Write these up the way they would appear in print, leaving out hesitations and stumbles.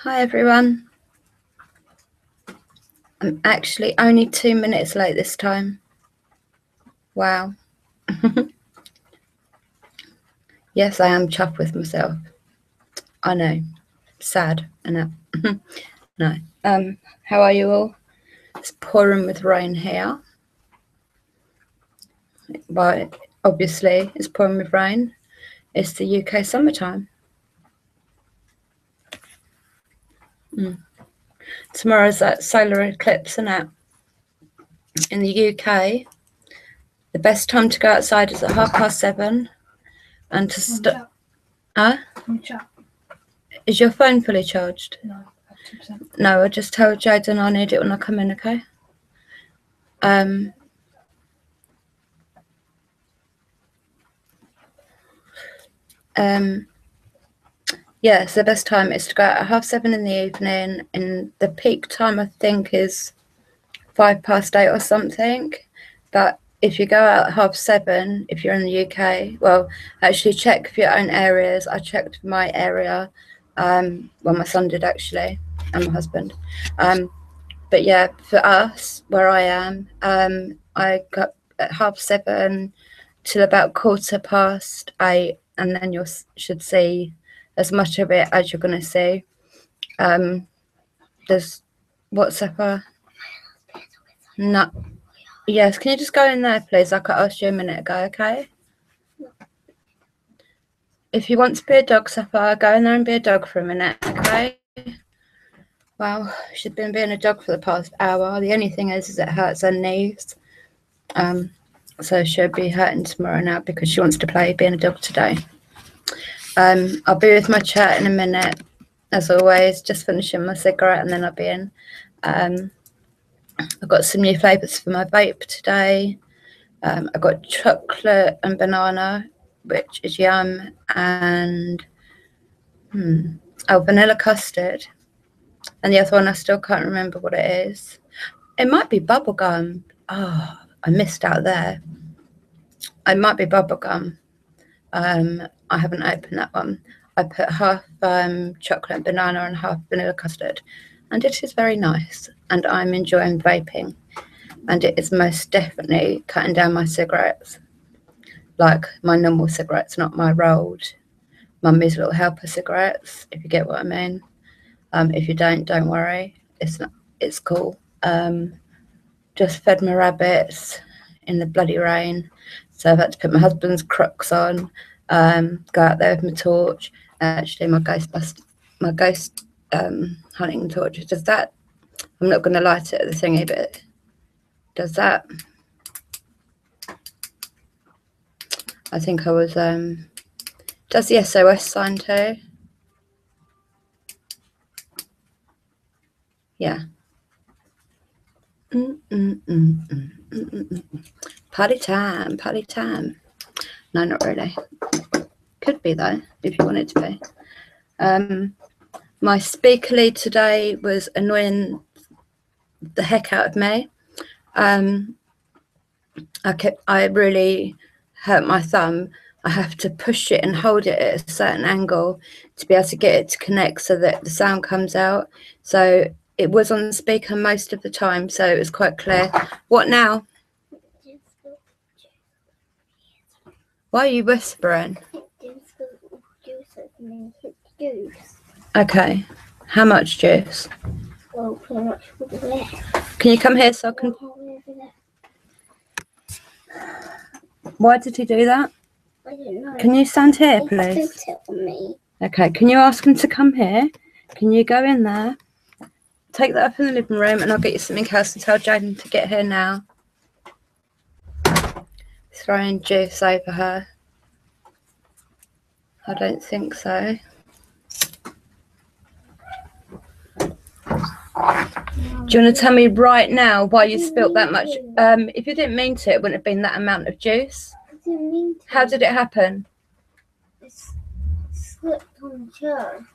Hi everyone. I'm actually only 2 minutes late this time. Wow. Yes, I am chuffed with myself. I know. Sad. I know. No. How are you all? It's pouring with rain here. But obviously it's pouring with rain. It's the UK summertime. Tomorrow's that solar eclipse, isn't it? In the UK, the best time to go outside is at 7:30 and to stop. Is your phone fully charged? No, 2%. No, I just tell Jaden I need it when I come in, okay? Yeah, so the best time is to go out at 7:30 in the evening, and the peak time I think is 8:05 or something. But if you go out at 7:30, if you're in the UK, well, actually check for your own areas. I checked for my area. Well, my son did actually, and my husband. But yeah, for us, where I am, I got at 7:30 till about 8:15, and then you should see as much of it as you're going to see. There's WhatsApp. No. Yes, can you just go in there, please? Like I asked you a minute ago, okay? If you want to be a dog suffer, go in there and be a dog for a minute, okay? Well, she's been being a dog for the past hour. The only thing is it hurts her knees. So she'll be hurting tomorrow now because she wants to play being a dog today. I'll be with my chat in a minute, as always, just finishing my cigarette and then I'll be in. I've got some new flavours for my vape today. I've got chocolate and banana, which is yum, and vanilla custard. And the other one I still can't remember what it is. It might be bubblegum. Oh, I missed out there. It might be bubblegum. I haven't opened that one. I put half chocolate and banana and half vanilla custard, and it is very nice, and I'm enjoying vaping, and it is most definitely cutting down my cigarettes, like my normal cigarettes, not my rolled Mummy's Little Helper cigarettes, if you get what I mean. If you don't worry, it's cool. Just fed my rabbits in the bloody rain, so I've had to put my husband's Crocs on, go out there with my torch. Actually, my ghost hunting torch does that. I'm not going to light it at the thingy, but it does that. I think I was does the SOS sign too. Yeah. Party time. No, not really. Could be though, if you want it to be. My speaker lead today was annoying the heck out of me. I really hurt my thumb. I have to push it and hold it at a certain angle to be able to get it to connect so that the sound comes out. So it was on the speaker most of the time, so it was quite clear. What now? Why are you whispering? Okay. How much juice? Well, pretty much left. Can you come here so I can... Why did he do that? I don't know. Can you stand here, please? On me. Okay, can you ask him to come here? Can you go in there? Take that up in the living room and I'll get you something else and tell Jaden to get here now. Throwing juice over her. I don't think so. Do you want to tell me right now why you spilt that much? If you didn't mean to, it wouldn't have been that amount of juice. I didn't mean to. How did it happen? It slipped on the chair.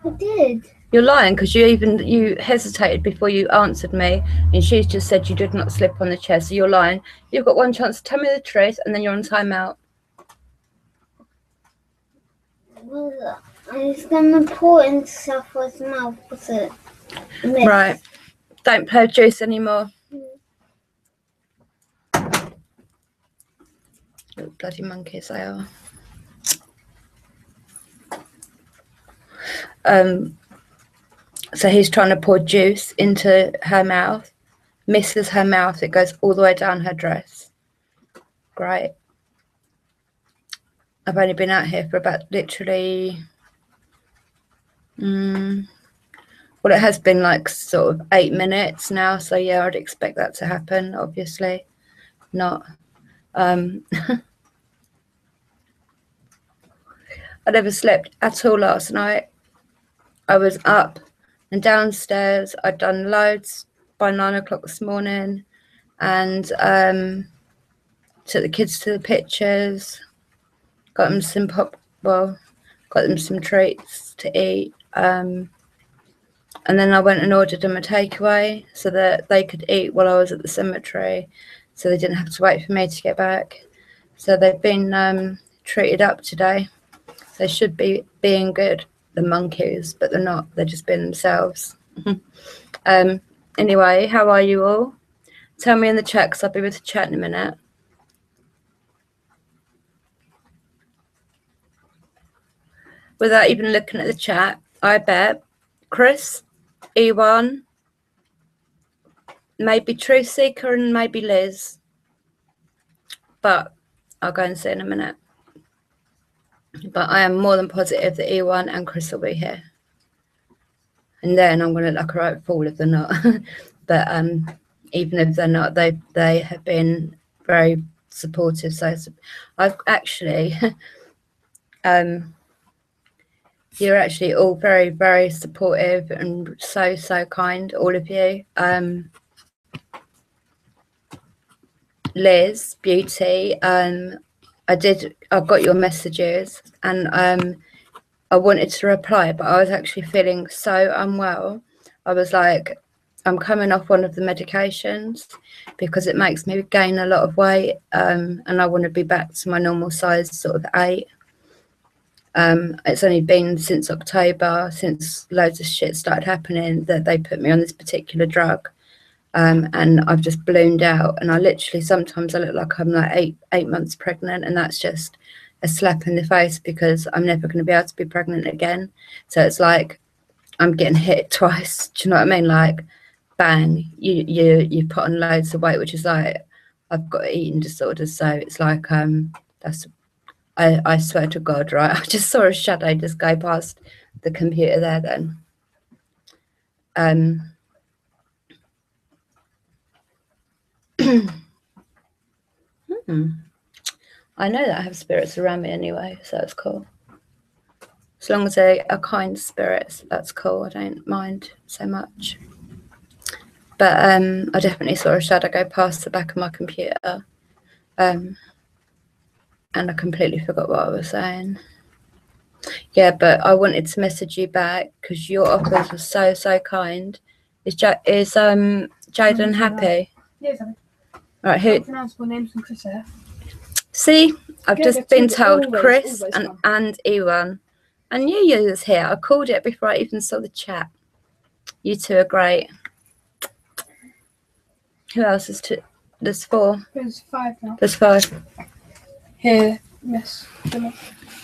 I did. You're lying because you hesitated before you answered me, and she's just said you did not slip on the chair, so you're lying. You've got one chance to tell me the truth, and then you're on timeout. Well, It's gonna pour into Southwest's mouth with it. Right. Don't play with juice anymore. Little bloody monkeys they are. So he's trying to pour juice into her mouth, misses her mouth, it goes all the way down her dress. Great. I've only been out here for about literally, well, it has been like sort of 8 minutes now. So yeah, I'd expect that to happen, obviously. Not, I never slept at all last night. I was up and downstairs. I'd done loads by 9 o'clock this morning and took the kids to the pictures, got them some got them some treats to eat. And then I went and ordered them a takeaway so that they could eat while I was at the cemetery, so they didn't have to wait for me to get back. So they've been treated up today. They should be being good, the monkeys, but they're not. They're just being themselves. Anyway, how are you all? Tell me in the chat, because I'll be with the chat in a minute. Without even looking at the chat, I bet Chris, Ewan, maybe Truth Seeker, and maybe Liz. But I'll go and see in a minute. But I am more than positive that Ewan and Chris will be here. And then I'm going to look right fool if they're not. But even if they're not, they have been very supportive. So I've actually, you're actually all very, very supportive and so kind, all of you. Liz, Beauty, I got your messages and I wanted to reply, but I was actually feeling so unwell. I was like, I'm coming off one of the medications because it makes me gain a lot of weight, and I want to be back to my normal size, sort of 8. It's only been since October, since loads of shit started happening, that they put me on this particular drug. And I've just ballooned out, and I literally sometimes I look like I'm like eight months pregnant, and that's just a slap in the face because I'm never going to be able to be pregnant again. So it's like I'm getting hit twice. Do you know what I mean? Like, bang, you put on loads of weight, which is like I've got eating disorders. So it's like that's I swear to God, right? I just saw a shadow just go past the computer there. Then I know that I have spirits around me anyway, so that's cool. As long as they are kind spirits, that's cool. I don't mind so much. But I definitely saw a shadow go past the back of my computer. And I completely forgot what I was saying. Yeah, but I wanted to message you back because your offers were so kind. Is Jaden happy? Yes, Right, who? pronounceable names from Chris here. See, I've Yeah, just been told always Chris fun. and Ewan. I knew you was here. I called it before I even saw the chat. You two are great. Who else is two? There's 4. There's 5 now. There's 5. Here, Miss.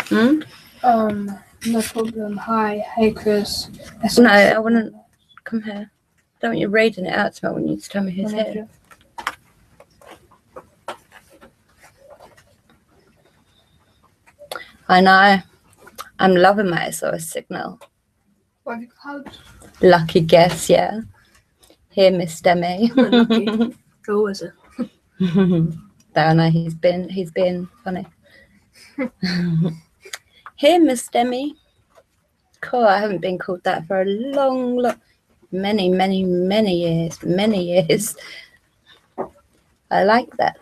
Hmm? No problem. Hi, hey Chris. No, I want to come here. Don't want you reading it out to me. I want you to tell me who's here. I know. I'm loving my SOS signal. What have you called? Lucky guess, yeah. Here, Miss Demi. Lucky. Who was it? Don't know. He's been funny. Here, Miss Demi. Cool. I haven't been called that for a long, many years. Many years. I like that.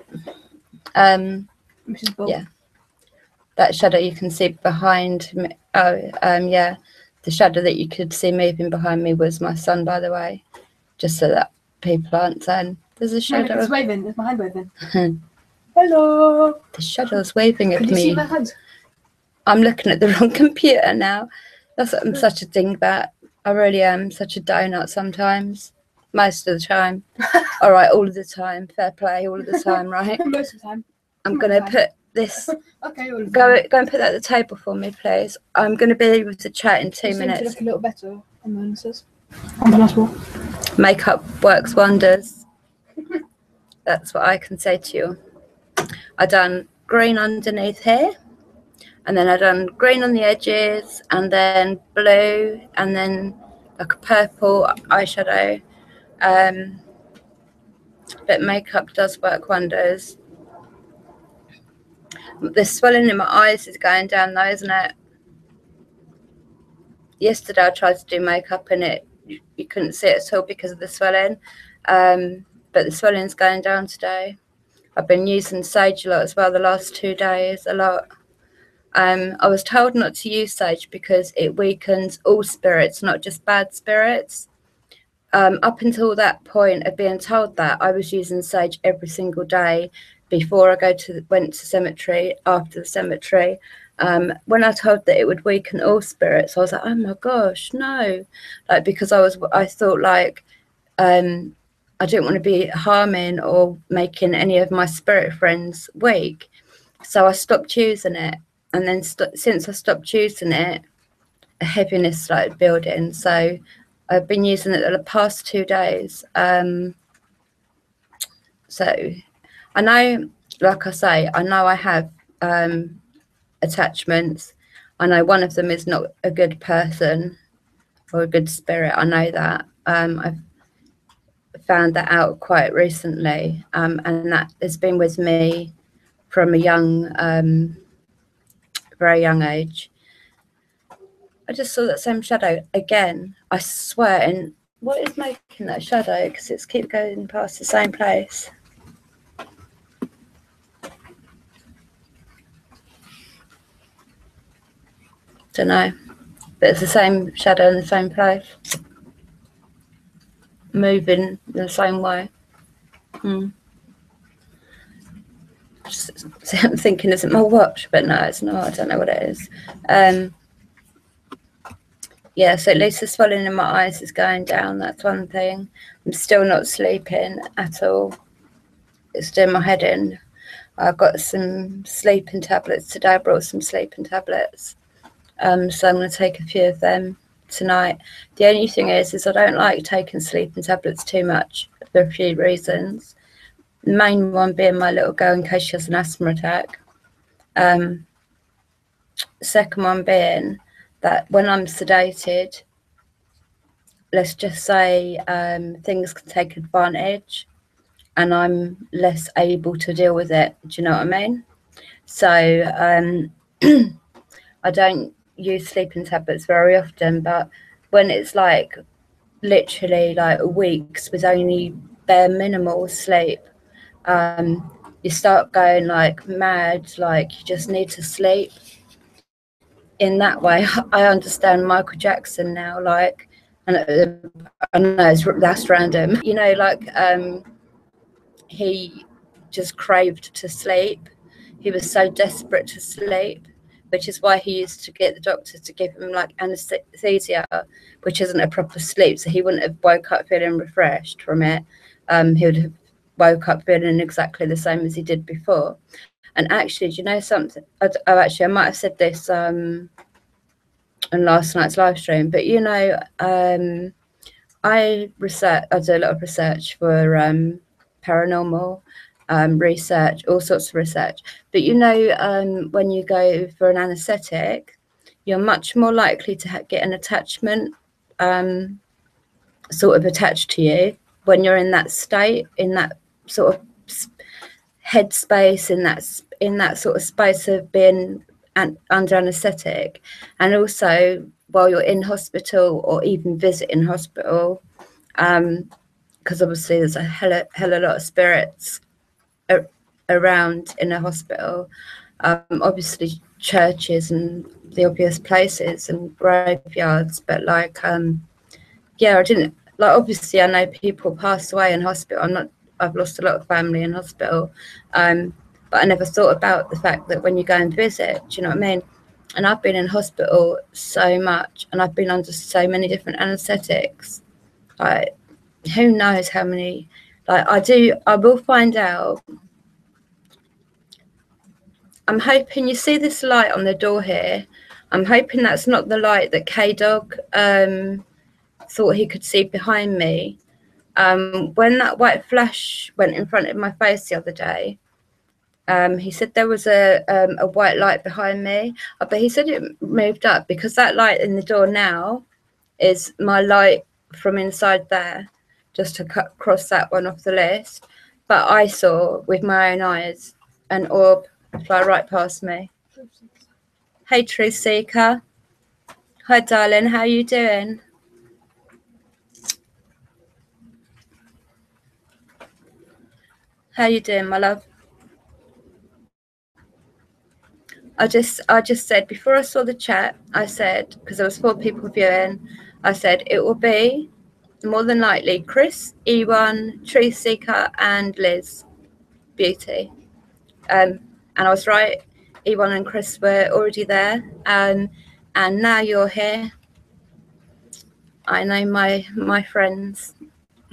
Mrs. Bob. Yeah. That shadow you can see behind me. Yeah. The shadow that you could see moving behind me was my son, by the way. Just so that people aren't saying there's a shadow. No, it's waving. It's my hand waving. Hello. The shadow's waving at Can you me. see my hand? I'm looking at the wrong computer now. I'm such a dingbat. I really am such a donut sometimes. Most of the time. All right, all of the time. Fair play, all of the time, right? Most of the time. I'm going to put this... Okay, all of the Go time. and put that at the table for me, please. I'm going to be able to chat in 2 You seem to minutes. look a little better on the answers. On the last one. Makeup works wonders. That's what I can say to you. I done green underneath here, and then I done green on the edges, and then blue, and then like a purple eyeshadow. But makeup does work wonders. The swelling in my eyes is going down though, isn't it? Yesterday I tried to do makeup and you couldn't see it at all because of the swelling. But the swelling's going down today. I've been using sage a lot as well the last 2 days, a lot. I was told not to use sage because it weakens all spirits, not just bad spirits. Up until that point of being told that, I was using sage every single day before I went to cemetery, after the cemetery. When I told that it would weaken all spirits, I was like, oh my gosh, no. Like, because I thought like, I didn't want to be harming or making any of my spirit friends weak. So I stopped using it. And then since I stopped using it, a heaviness started building. So I've been using it the past 2 days. So I know, like I say, I know I have attachments. I know one of them is not a good person or a good spirit. I know that. I've found that out quite recently, and that has been with me from a very young age. I just saw that same shadow again, I swear. And what is making that shadow? Because it's keep going past the same place. Don't know, but it's the same shadow in the same place, moving in the same way. I'm thinking, is it my watch? But no, it's not. I don't know what it is. Yeah, so at least the swelling in my eyes is going down. That's one thing. I'm still not sleeping at all. It's doing my head in. I've got some sleeping tablets today. I brought some sleeping tablets. So I'm going to take a few of them tonight. The only thing is I don't like taking sleeping tablets too much for a few reasons. The main one being my little girl in case she has an asthma attack. The second one being that when I'm sedated, let's just say things can take advantage and I'm less able to deal with it. Do you know what I mean? So I don't use sleeping tablets very often, but when it's like literally like weeks with only bare minimal sleep, you start going like mad, like you just need to sleep. In that way, I understand Michael Jackson now, like, and I know that's random, you know, like he just craved to sleep. He was so desperate to sleep, which is why he used to get the doctors to give him like anesthesia, which isn't a proper sleep. So he wouldn't have woke up feeling refreshed from it. He would have woke up feeling exactly the same as he did before. And actually, do you know something? I might have said this on last night's live stream, but you know, I do a lot of research for paranormal research, all sorts of research. But you know, when you go for an anaesthetic, you're much more likely to get an attachment sort of attached to you when you're in that state, in that sort of headspace, in that sort of space of being under anaesthetic. And also while you're in hospital or even visiting hospital, because obviously there's a hell of a lot of spirits around in a hospital. Obviously churches and the obvious places and graveyards, but like yeah, I didn't like, obviously I know people pass away in hospital. I've lost a lot of family in hospital, but I never thought about the fact that when you go and visit, do you know what I mean, And I've been in hospital so much, and I've been under so many different anaesthetics. Like, who knows how many? Like, I will find out. I'm hoping you see this light on the door here. I'm hoping that's not the light that K-Dog thought he could see behind me. When that white flash went in front of my face the other day, he said there was a white light behind me, but he said it moved up because that light in the door now is my light from inside there, just to cross that one off the list. But I saw with my own eyes an orb fly right past me. Hey, Truth Seeker. Hi, darling. How you doing? How you doing, my love? I just said before I saw the chat, I said, because there was 4 people viewing, I said it will be more than likely Chris, E1, Truth Seeker, and Liz Beauty. And I was right. E1 and Chris were already there. And now you're here. I know my friends.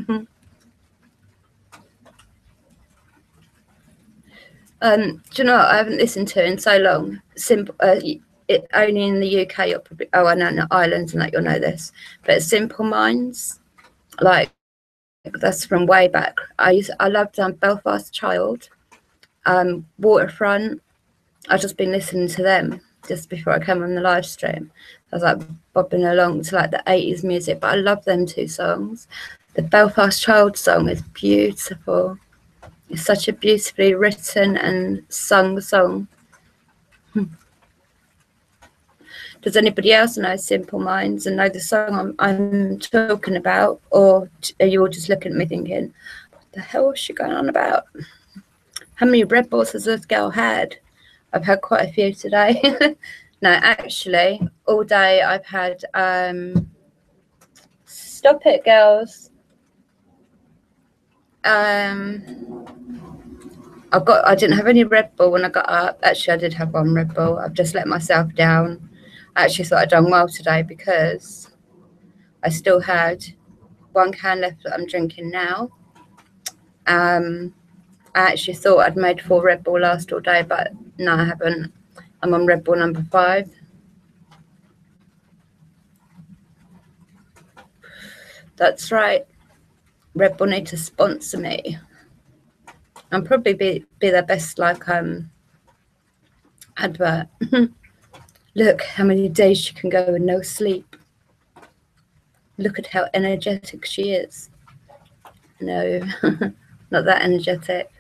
Do you know what I haven't listened to in so long? Simple. It only in the UK. You'll probably. Oh, I know in the islands and that you'll know this. But Simple Minds, like that's from way back. I loved Belfast Child, Waterfront. I've just been listening to them just before I came on the live stream. I was like bobbing along to like the 80s music, but I love them 2 songs. The Belfast Child song is beautiful. It's such a beautifully written and sung song. Does anybody else know Simple Minds and know the song I'm talking about? Or are you all just looking at me thinking, what the hell is she going on about? How many Red Bulls has this girl had? I've had quite a few today. No, actually, all day I've had... Stop it, girls. I didn't have any Red Bull when I got up. Actually, I did have 1 Red Bull. I've just let myself down. I actually thought I'd done well today because I still had 1 can left that I'm drinking now. I actually thought I'd made 4 Red Bull last all day, but no, I haven't. I'm on Red Bull number 5. That's right. Red Bull need to sponsor me. And probably be their best like advert. Look how many days she can go with no sleep. Look at how energetic she is. No, not that energetic.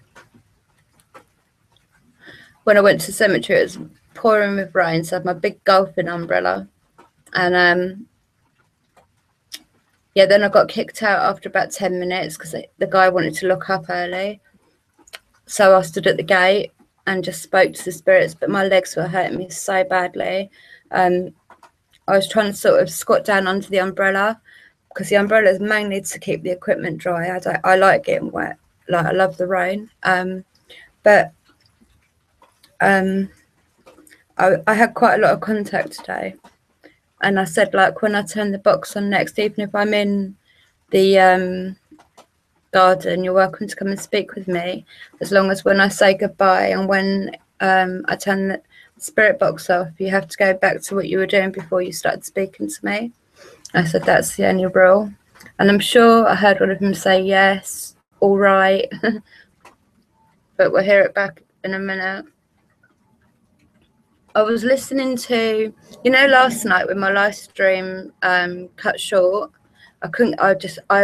When I went to the cemetery, it was pouring with rain, so I had my big golfing umbrella. And yeah, then I got kicked out after about 10 minutes because the guy wanted to lock up early. So I stood at the gate and just spoke to the spirits, but my legs were hurting me so badly. I was trying to sort of squat down under the umbrella because the umbrella is mainly to keep the equipment dry. I like getting wet. Like, I love the rain. But I had quite a lot of contact today. And I said, like, when I turn the box on next, even if I'm in the garden, you're welcome to come and speak with me, as long as when I say goodbye and when I turn the spirit box off, you have to go back to what you were doing before you started speaking to me. I said that's the only rule. And I'm sure I heard one of them say yes, all right. But we'll hear it back in a minute. I was listening to, you know, last night when my live stream cut short, I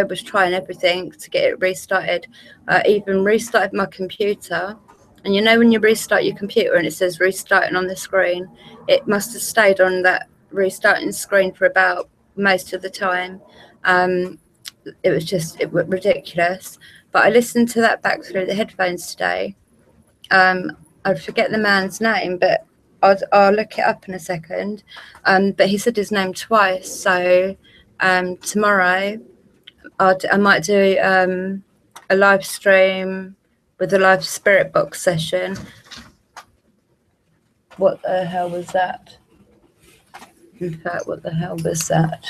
was trying everything to get it restarted. I even restarted my computer. And you know when you restart your computer and it says restarting on the screen, it must have stayed on that restarting screen for about most of the time. It was ridiculous. But I listened to that back through the headphones today. I forget the man's name, but I'll look it up in a second. But he said his name twice. So tomorrow I might do a live stream with a live spirit box session. What the hell was that? In fact, what the hell was that?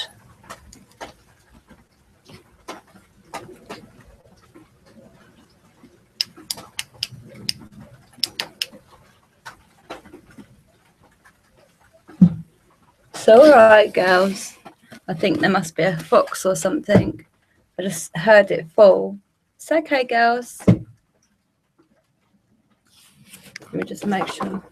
So, all right, girls. I think there must be a fox or something. I just heard it fall. It's okay, girls. Let me just make sure.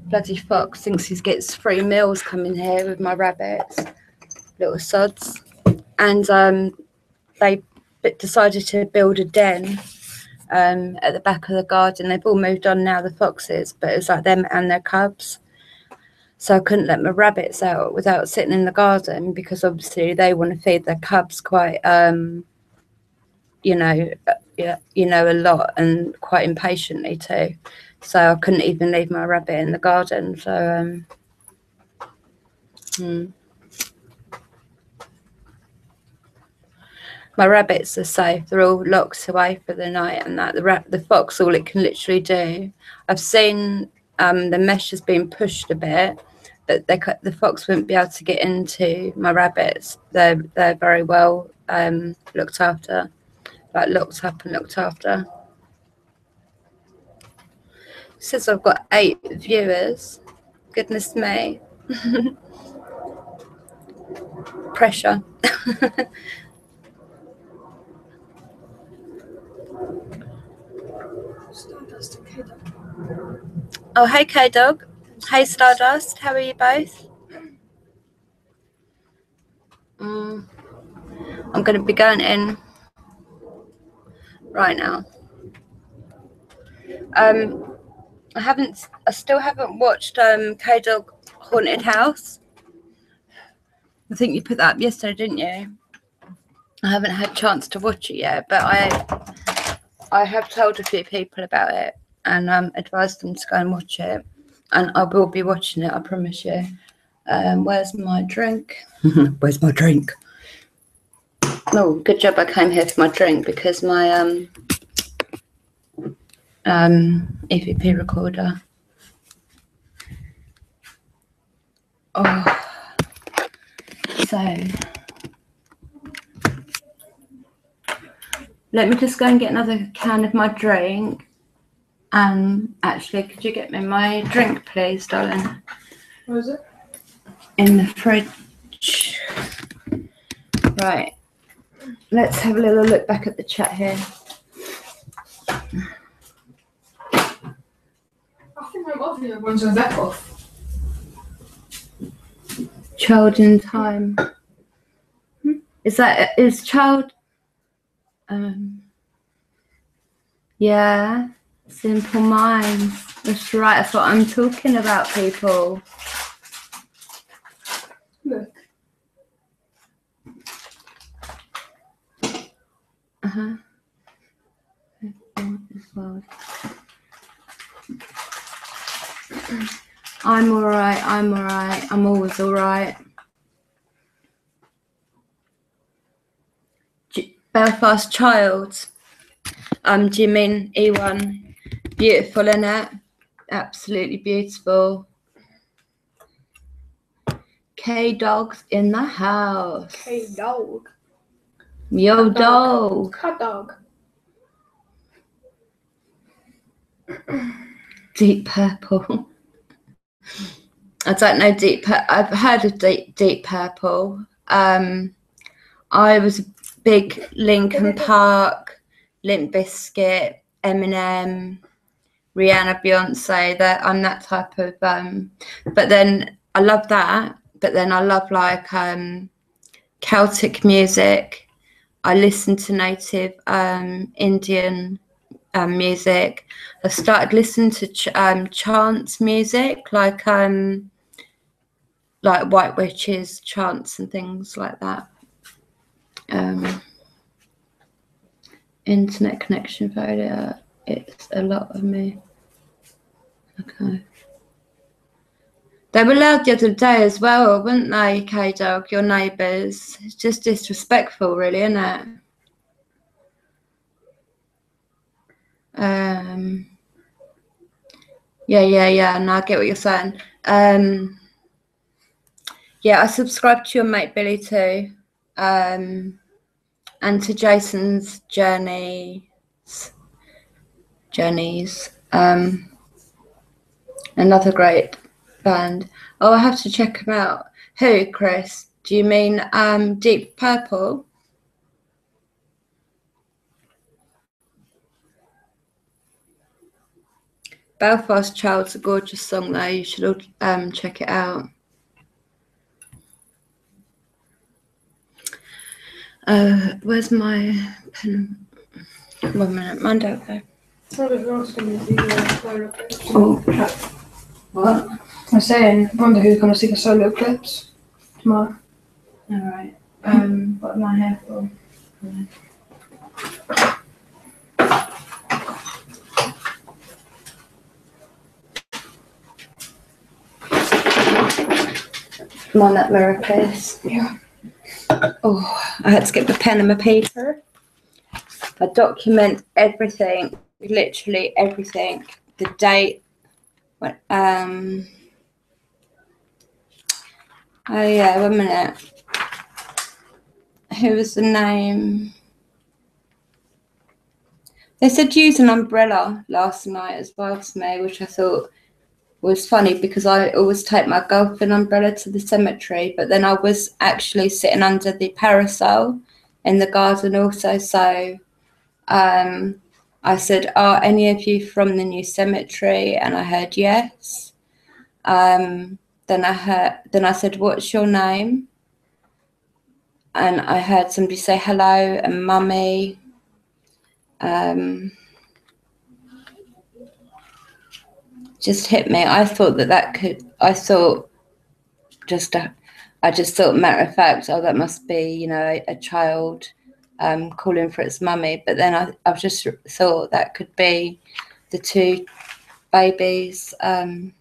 Bloody fox thinks he gets free meals coming here with my rabbits, little sods. And they decided to build a den at the back of the garden. They've all moved on now, the foxes, but it was like them and their cubs. So I couldn't let my rabbits out without sitting in the garden, because obviously they want to feed their cubs quite, you know, a lot, and quite impatiently too. So I couldn't even leave my rabbit in the garden. So my rabbits are safe. They're all locked away for the night, and that the fox, all it can literally do. I've seen the mesh has been pushed a bit, but the fox wouldn't be able to get into my rabbits. They're very well looked after, like locked up and looked after. Says I've got 8 viewers. Goodness me. Pressure. Stardust and K-Dog. Oh, hey, K-Dog. Hey, Stardust. How are you both? I'm going to be going in right now. I still haven't watched K-Dog Haunted House. I think you put that up yesterday, didn't you? I haven't had a chance to watch it yet, but I have told a few people about it, and advised them to go and watch it. And I will be watching it, I promise you. Where's my drink? Where's my drink? Oh, good job I came here for my drink, because my EVP recorder. Oh, so let me just go and get another can of my drink. Actually, could you get me my drink, please, darling? Where is it? In the fridge. Right. Let's have a little look back at the chat here. I think I'm off here. One's on that off. Child in Time. Is Child? Yeah. Simple Minds. That's right. That's what I'm talking about, people. Look. I'm alright. I'm alright. I'm always alright. Belfast Child. Jimin E1. Beautiful, innit? Absolutely beautiful. K-Dog's in the house. K-Dog. Yo, dog. Cat dog. Deep Purple. I don't know I've heard of Deep Purple. I was a big Linkin Park, Limp Bizkit, Eminem, Rihanna, Beyonce. I'm that type of. But then I love that. But then I love like Celtic music. I listen to native Indian music. I started listening to chants music, like White Witches chants and things like that. Internet connection failure. It's a lot of me. Okay. They were loud the other day as well, weren't they, K-Dog, your neighbours? It's just disrespectful, really, isn't it? Yeah. No, I get what you're saying. Yeah, I subscribed to your mate Billy too, and to Jason's journeys. Another great band. Oh, I have to check them out. Who, Chris? Do you mean Deep Purple? Belfast Child's a gorgeous song though. You should all check it out. Where's my pen? 1 minute, Monday. Okay. Oh, what? I'm saying, I wonder who's going to see the solo clips tomorrow. Alright. What am I here for? Come on, that mirror, please. Yeah. Oh, I had to get my pen and my paper. I document everything, literally everything. The date. What? Oh yeah, 1 minute. Who was the name? They said use an umbrella last night as well to me, which I thought was funny because I always take my golfing umbrella to the cemetery, but then I was actually sitting under the parasol in the garden also. So I said, are any of you from the new cemetery? And I heard yes. Then I said, what's your name? And I heard somebody say hello and mummy. Just hit me. I thought I just thought matter of fact, oh, that must be, a child calling for its mummy. But then I just thought that could be the two babies that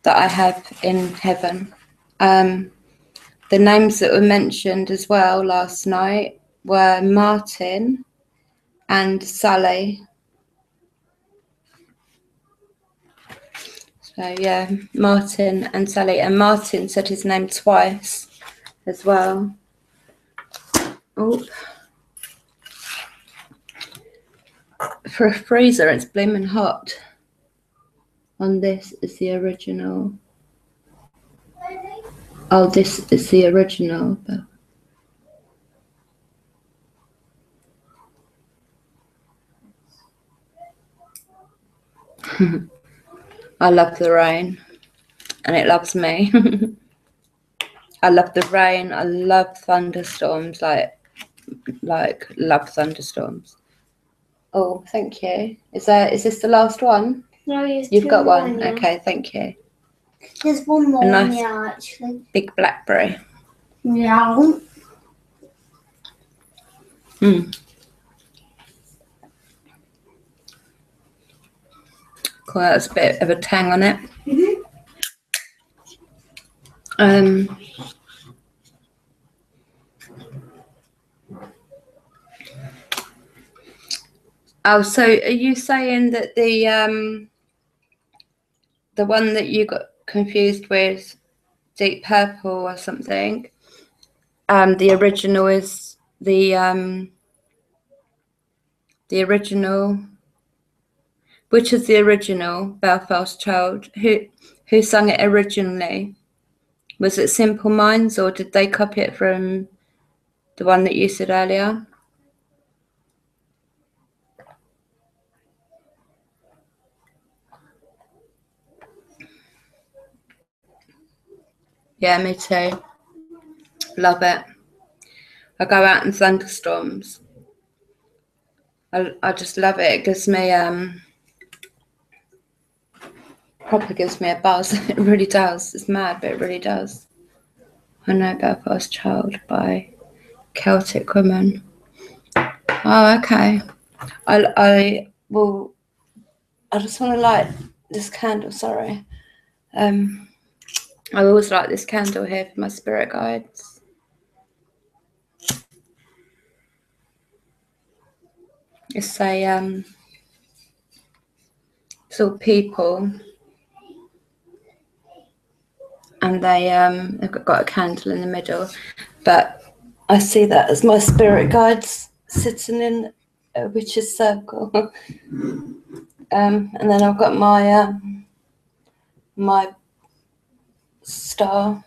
I have in heaven. The names that were mentioned as well last night were Martin and Sally. So yeah, Martin and Sally. And Martin said his name twice as well. Oh, for a freezer, it's blooming hot. On this is the original. Oh, this is the original. I love the rain, and it loves me. I love the rain. I love thunderstorms. Like love thunderstorms. Oh, thank you. Is this the last one? No, You've got one. Yeah. Okay, thank you. There's one more, nice yeah, actually. Big blackberry. Yeah. Cool, that's a bit of a tang on it. Oh, so are you saying that the one that you got confused with, Deep Purple or something, the original is the original? Which is the original Belfast Child? Who sung it originally? Was it Simple Minds, or did they copy it from the one that you said earlier? Yeah, me too. Love it. I go out in thunderstorms. I just love it. It gives me proper gives me a buzz. It really does. It's mad, but it really does. I Know Belfast Child by Celtic Woman. Oh, okay. I just want to light this candle. Sorry. I always like this candle here for my spirit guides. It's a it's all people, and they've got a candle in the middle, but I see that as my spirit guides sitting in a witch's circle. And then I've got my my star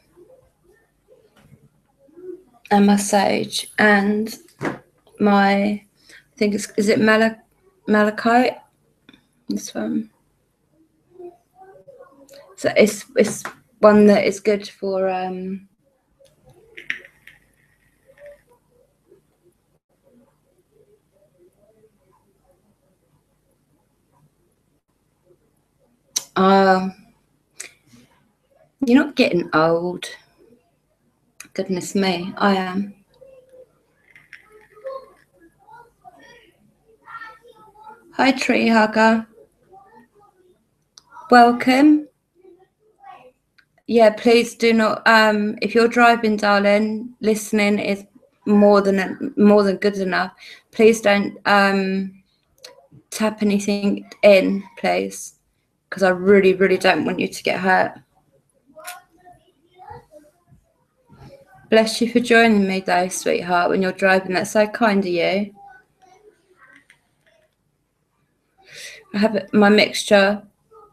and my sage and my, I think is it malachite? This one. So it's one that is good for you're not getting old. Goodness me, I am. Hi, Tree Hugger. Welcome. Yeah, please do not. If you're driving, darling, listening is more than good enough. Please don't tap anything in, please, because I really, really don't want you to get hurt. Bless you for joining me, though, sweetheart. When you're driving, that's so kind of you. I have my mixture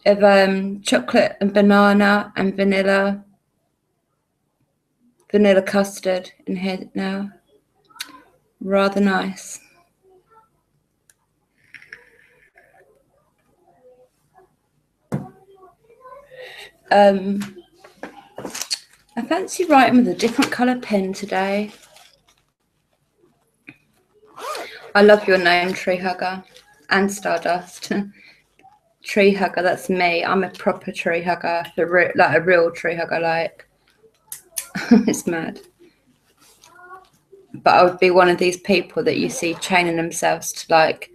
of chocolate and banana and vanilla custard in here now. Rather nice. I fancy writing with a different colour pen today. I love your name, Tree Hugger, and Stardust. Tree Hugger, that's me. I'm a proper tree hugger, like a real tree hugger, like. It's mad. But I would be one of these people that you see chaining themselves to, like,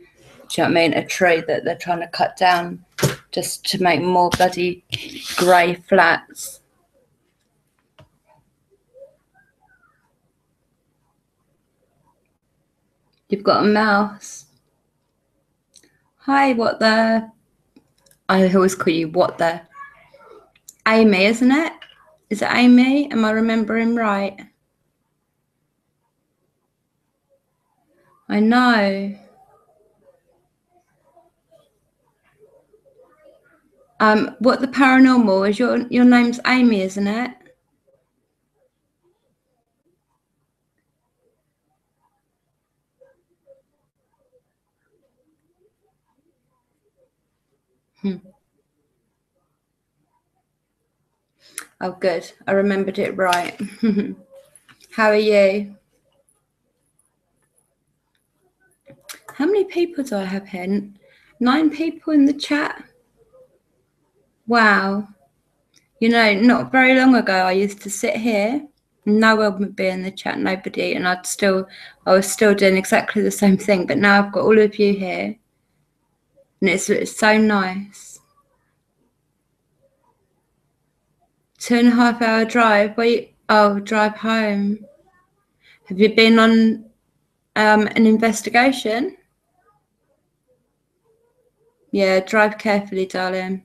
do you know what I mean, a tree that they're trying to cut down just to make more bloody grey flats. You've got a mouse. Hi, what the? I always call you what the? Amy, isn't it? Is it Amy? Am I remembering right? I know. What the paranormal is? Your name's Amy, isn't it? Oh, good. I remembered it right. How are you? How many people do I have here? 9 people in the chat. Wow. You know, not very long ago, I used to sit here. No one would be in the chat, nobody, and I was still doing exactly the same thing. But now I've got all of you here, and it's so nice. 2.5 hour drive. Drive home. Have you been on an investigation? Yeah, drive carefully, darling.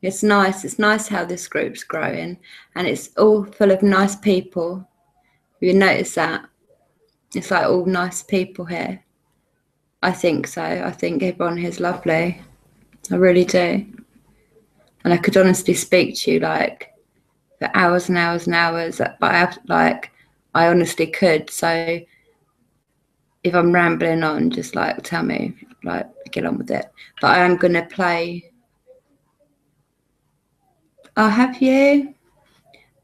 It's nice. It's nice how this group's growing, and it's all full of nice people. Have you noticed that? It's like all nice people here. I think so. I think everyone here's lovely. I really do. And I could honestly speak to you like for hours and hours and hours, but I honestly could. So if I'm rambling on, just like tell me, like get on with it. But I am gonna play. Oh, have you?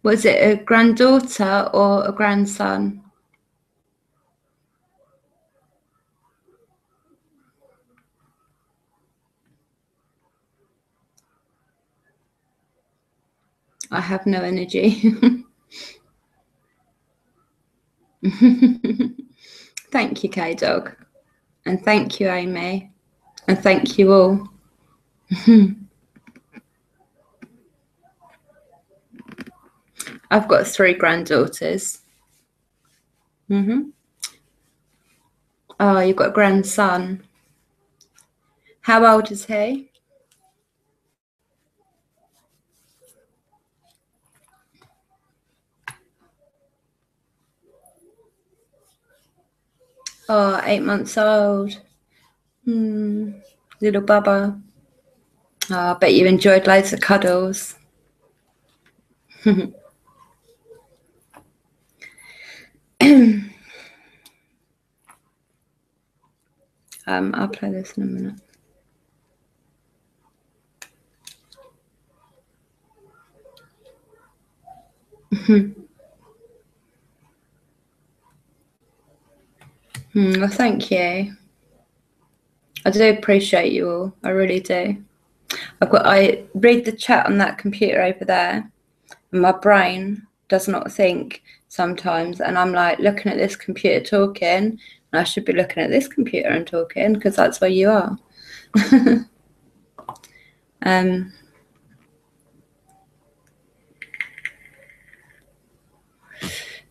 Was it a granddaughter or a grandson? I have no energy. Thank you, K-Dog. And thank you, Amy. And thank you all. I've got 3 granddaughters. Oh, you've got a grandson. How old is he? Oh, 8 months old. Little Bubba. Oh, I bet you enjoyed loads of cuddles. I'll play this in a minute. Well, thank you. I do appreciate you all. I really do. I read the chat on that computer over there, and my brain does not think sometimes. And I'm like looking at this computer talking, and I should be looking at this computer and talking because that's where you are.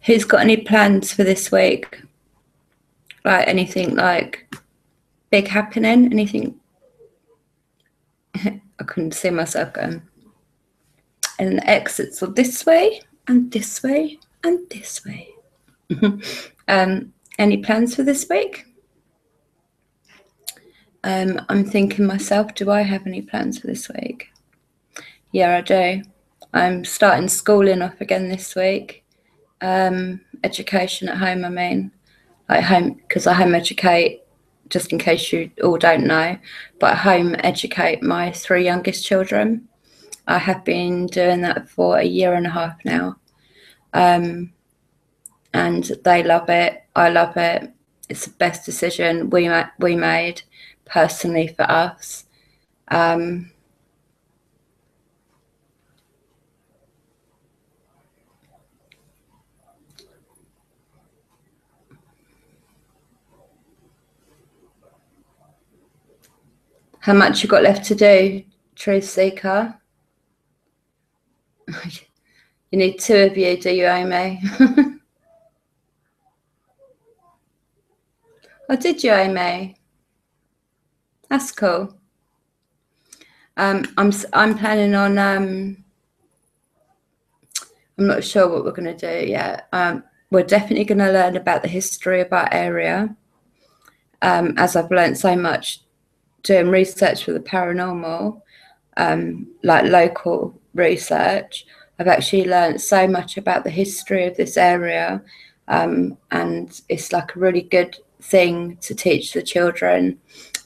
Who's got any plans for this week? Like anything like big happening? Anything? I couldn't see myself going. And the exits are this way and this way and this way. Any plans for this week? I'm thinking myself, do I have any plans for this week? Yeah, I do. I'm starting schooling off again this week. Education at home, I mean. Like home, because I home educate, just in case you all don't know, but I home educate my 3 youngest children. I have been doing that for 1.5 years now. And they love it. I love it. It's the best decision we made personally for us. How much you got left to do, Truth Seeker? You need 2 of you, do you, Amy? Oh, did you, Amy? That's cool. I'm planning on. I'm not sure what we're going to do yet. We're definitely going to learn about the history of our area. As I've learned so much doing research for the paranormal, like local research, I've actually learned so much about the history of this area, and it's like a really good thing to teach the children.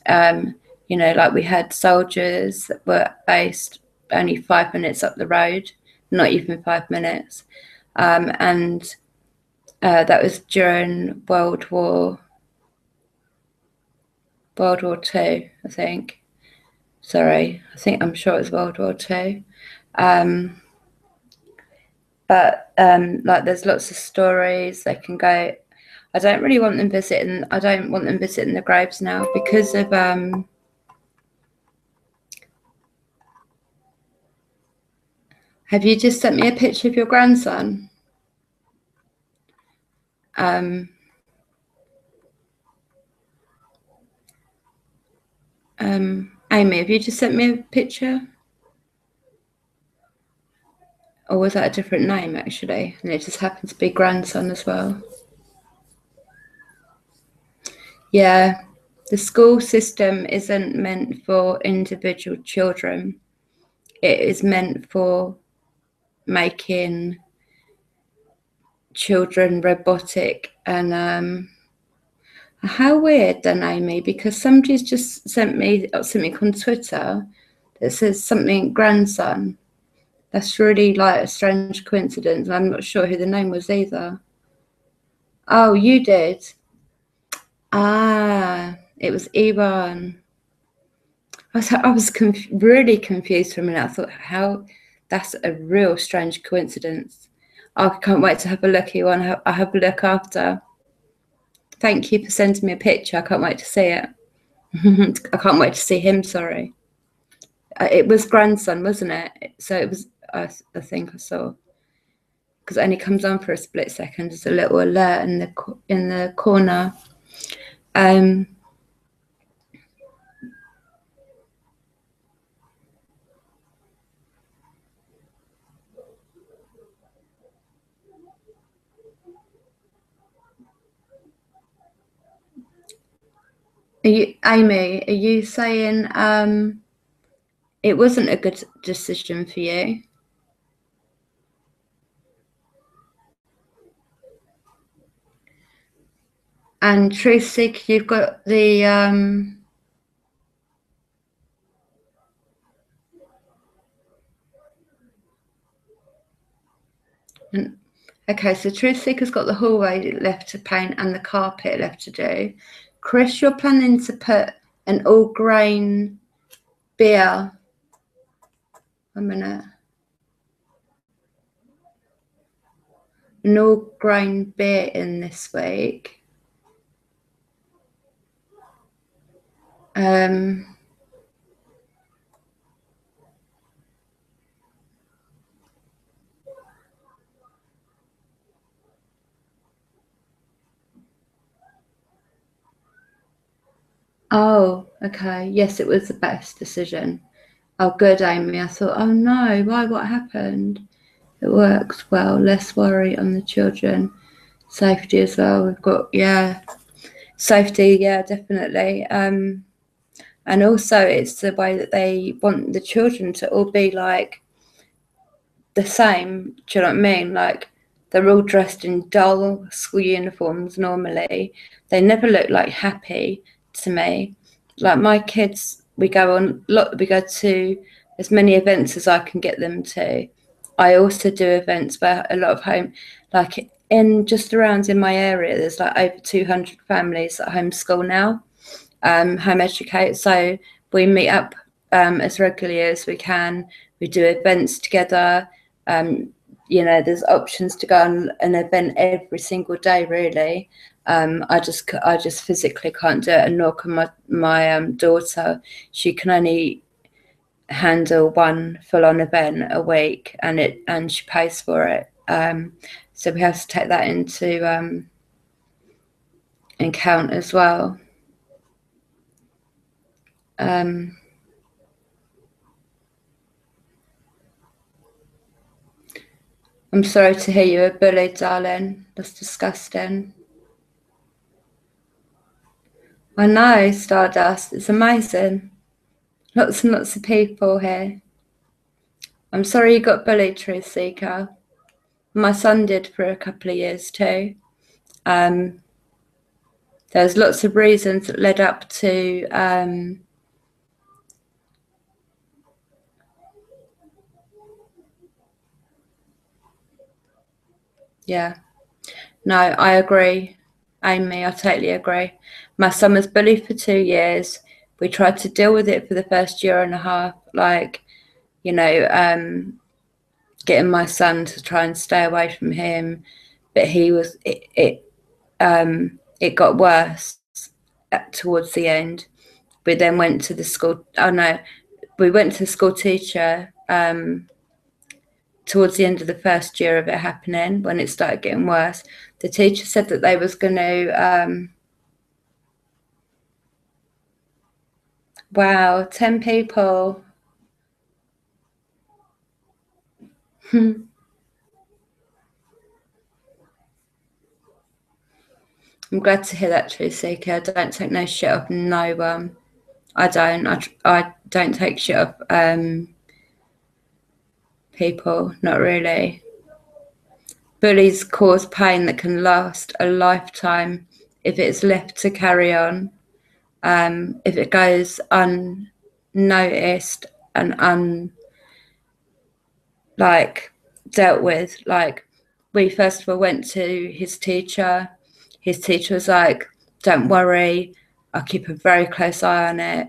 You know, like we had soldiers that were based only 5 minutes up the road, not even 5 minutes, and that was during World War II, I think. Sorry, I'm sure it was World War II. But like there's lots of stories they can go. I don't want them visiting the graves now because of have you just sent me a picture of your grandson? Amy, have you just sent me a picture? Or was that a different name, actually? And it just happened to be grandson as well. Yeah, the school system isn't meant for individual children. It is meant for making children robotic. And how weird then, Amy, because somebody's just sent me something on Twitter that says something grandson. That's really like a strange coincidence. I'm not sure who the name was either. Oh, you did? Ah, it was Ivan. I was really confused for a minute. I thought, how? That's a real strange coincidence. I can't wait to have a look. I'll have a look after. Thank you for sending me a picture. I can't wait to see it. I can't wait to see him, sorry. It was grandson, wasn't it? So it was, I think I saw. because it only comes on for a split second. There's a little alert in the corner. Amy, are you saying it wasn't a good decision for you? And Truth Seeker, you've got the okay, so Truth Seeker's got the hallway left to paint and the carpet left to do. Chris, you're planning to put an all-grain beer. A minute. An all-grain beer in this week. Oh, okay. Yes, it was the best decision. Oh, good, Amy. I thought, oh no, why? What happened? It works well. Less worry on the children. Safety as well. We've got, yeah, safety. Yeah, definitely. And also, it's the way that they want the children to all be like the same. Do you know what I mean? Like they're all dressed in dull school uniforms normally. They never look like happy to me. Like my kids, we go to as many events as I can get them to. I also do events where a lot of home, like in just around in my area, there's like over 200 families that homeschool now, home educate. So we meet up as regularly as we can. We do events together. You know, there's options to go on an event every single day, really. I just physically can't do it, and nor can my daughter. She can only handle one full-on event a week, and she pays for it. So we have to take that into account as well. I'm sorry to hear you were bullied, darling. That's disgusting. I know, Stardust. It's amazing. Lots and lots of people here. I'm sorry you got bullied, Truth Seeker. My son did for a couple of years too. There's lots of reasons that led up to yeah. No, I agree, Amy. I totally agree. My son was bullied for 2 years. We tried to deal with it for the first year and a half, like, you know, getting my son to try and stay away from him, but it got worse towards the end. We then went to the school. Oh no, we went to the school teacher towards the end of the first year of it happening, when it started getting worse. The teacher said that they was going to wow, 10 people. I'm glad to hear that, Truth Seeker. I don't take no shit off no one. I don't take shit off people, not really. Bullies cause pain that can last a lifetime if it's left to carry on. If it goes unnoticed and dealt with. Like, we first of all went to his teacher. His teacher was like, don't worry, I'll keep a very close eye on it.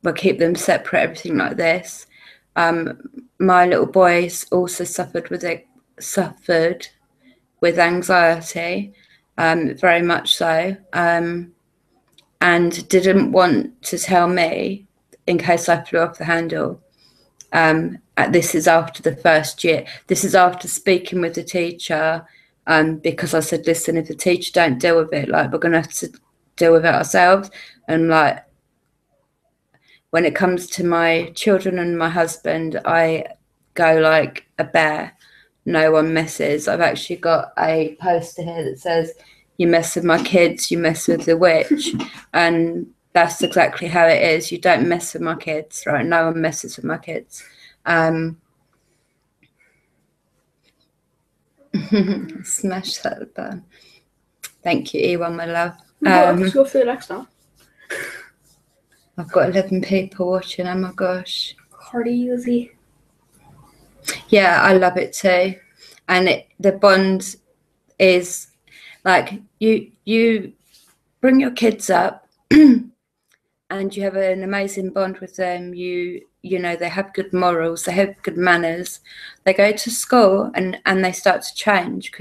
We'll keep them separate, everything like this. My little boy also suffered with anxiety, very much so, and didn't want to tell me in case I flew off the handle. This is after the first year. This is after speaking with the teacher, because I said, listen, if the teacher don't deal with it, like, we're going to have to deal with it ourselves. And like, when it comes to my children and my husband, I go like a bear. No one messes. I've actually got a poster here that says, you mess with my kids, you mess with the witch. And that's exactly how it is. You don't mess with my kids, right? No one messes with my kids. Smash that button. Thank you, Ewan, my love. Just go through next now. I've got 11 people watching. Oh my gosh. Crazy. Yeah, I love it too. And the bond is like, you bring your kids up and you have an amazing bond with them. You know, they have good morals, they have good manners. They go to school and they start to change.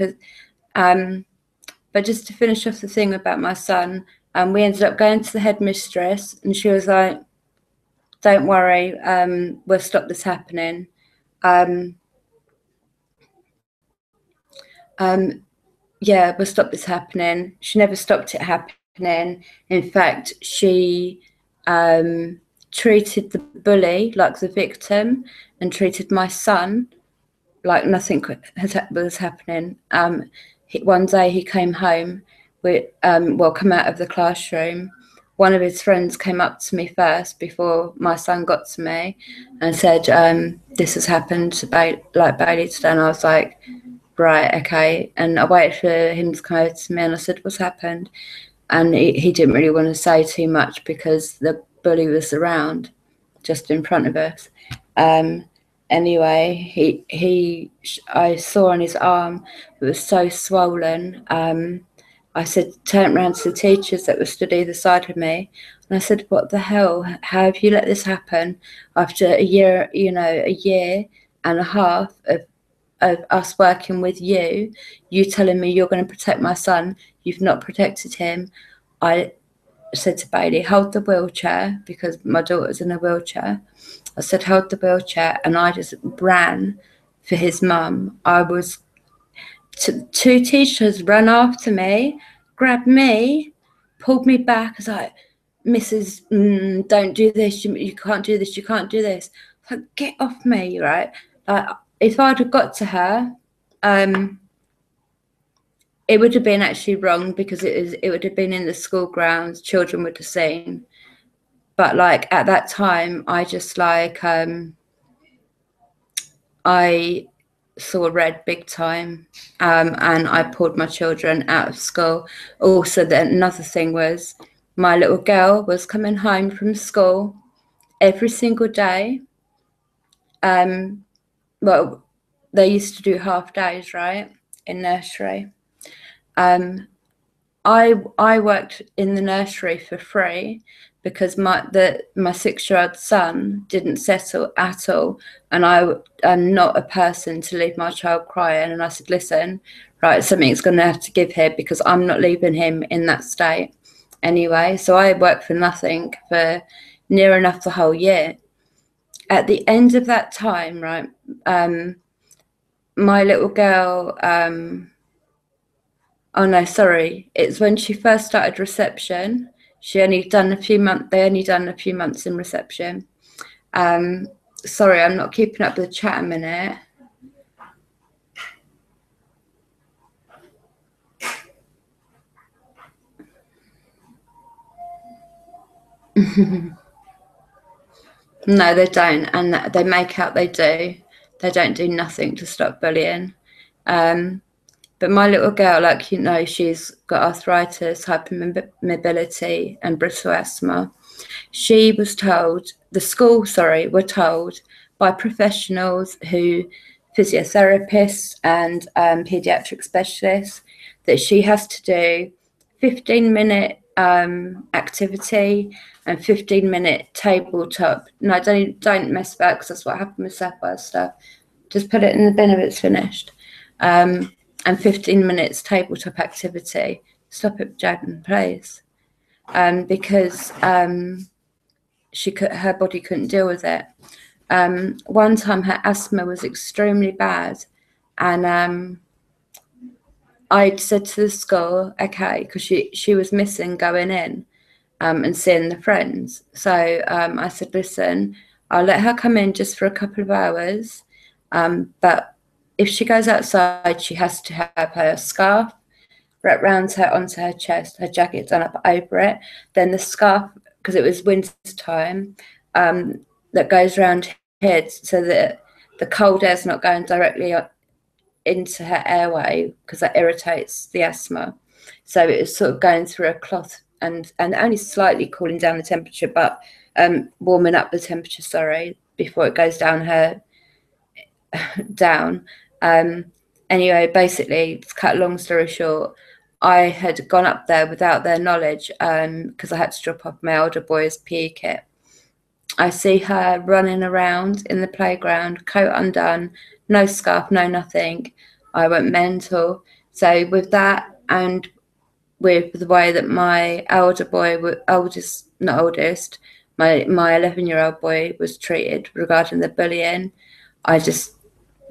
But just to finish off the thing about my son, we ended up going to the headmistress, and she was like, don't worry, we'll stop this happening. Yeah, we'll stop this happening. She never stopped it happening. In fact, she treated the bully like the victim and treated my son like nothing was happening. One day he came home, come out of the classroom. One of his friends came up to me first before my son got to me and said, this has happened to Bailey today. And I was like, right, okay. And I waited for him to come over to me and I said, what's happened? And he didn't really want to say too much because the bully was around just in front of us. Anyway, I saw on his arm, it was so swollen. I said, turn around to the teachers that were stood either side of me. And I said, what the hell? How have you let this happen after a year, a year and a half of us working with you telling me you're going to protect my son, you've not protected him. I said to Bailey, hold the wheelchair, because my daughter's in a wheelchair. I said, hold the wheelchair, and I just ran for his mum. Two teachers ran after me, grabbed me, pulled me back. I was like, Mrs. Don't do this, you can't do this, you can't do this. I was like, get off me, right? Like, if I'd have got to her, it would have been actually wrong, because it would have been in the school grounds, children would have seen. But like at that time, I just like I saw red big time, and I pulled my children out of school. Also, then another thing was, my little girl was coming home from school every single day. Well, they used to do half days, right, in nursery. I worked in the nursery for free because my 6-year-old son didn't settle at all, and I am not a person to leave my child crying. And I said, listen, right, something's going to have to give here, because I'm not leaving him in that state anyway. So I worked for nothing for near enough the whole year. At the end of that time, right, my little girl, oh no, sorry, it's when she first started reception. They only done a few months in reception. Sorry, I'm not keeping up with the chat a minute. No, they don't, and they make out they do. They don't do nothing to stop bullying. But my little girl, like, she's got arthritis, hypermobility, and brittle asthma. She was told, the school, were told by professionals physiotherapists and paediatric specialists, that she has to do 15-minute activity and 15-minute tabletop. No, don't mess about, because that's what happened with Sapphire stuff. Just put it in the bin if it's finished. And 15 minutes tabletop activity. Stop it, Jaden, please. Because her body couldn't deal with it. One time her asthma was extremely bad, and I'd said to the school, okay, because she was missing going in and seeing the friends. So I said, listen, I'll let her come in just for a couple of hours, but if she goes outside, she has to have her scarf wrapped around her onto her chest, her jacket done up over it, then the scarf, because it was winter time, that goes around her head so that the cold air's not going directly into her airway, because that irritates the asthma. So it was sort of going through a cloth and only slightly cooling down the temperature, but warming up the temperature, sorry, before it goes down her down. Anyway, basically, to cut a long story short, I had gone up there without their knowledge because I had to drop off my older boy's PE kit. I see her running around in the playground, coat undone, no scarf, no nothing. I went mental. So with that, and with the way that my elder boy, my 11-year-old boy was treated regarding the bullying, I just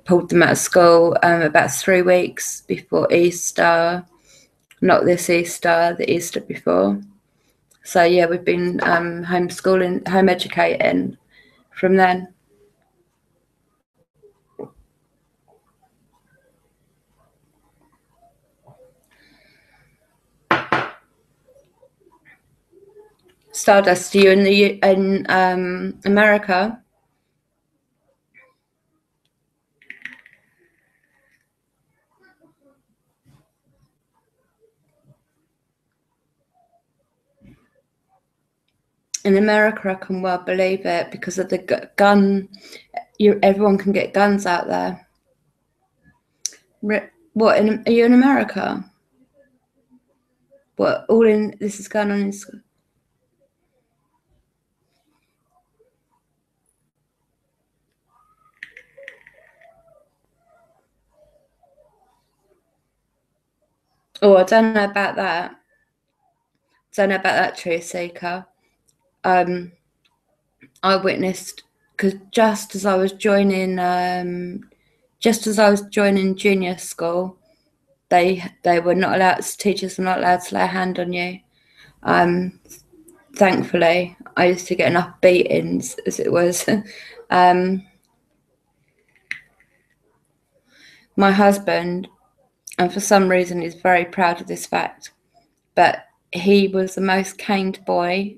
pulled them out of school about 3 weeks before Easter. Not this Easter, the Easter before. So yeah, we've been homeschooling, home educating from then. Stardust, are you in America? In America, I can well believe it because of the gun. Everyone can get guns out there. What? Are you in America? What? All in? This is going on in school. Oh, I don't know about that. Don't know about that, Truth Seeker. I witnessed, because just as I was joining junior school, they were not allowed. Teachers were not allowed to lay a hand on you. Thankfully, I used to get enough beatings as it was. My husband, and for some reason, is very proud of this fact, but he was the most caned boy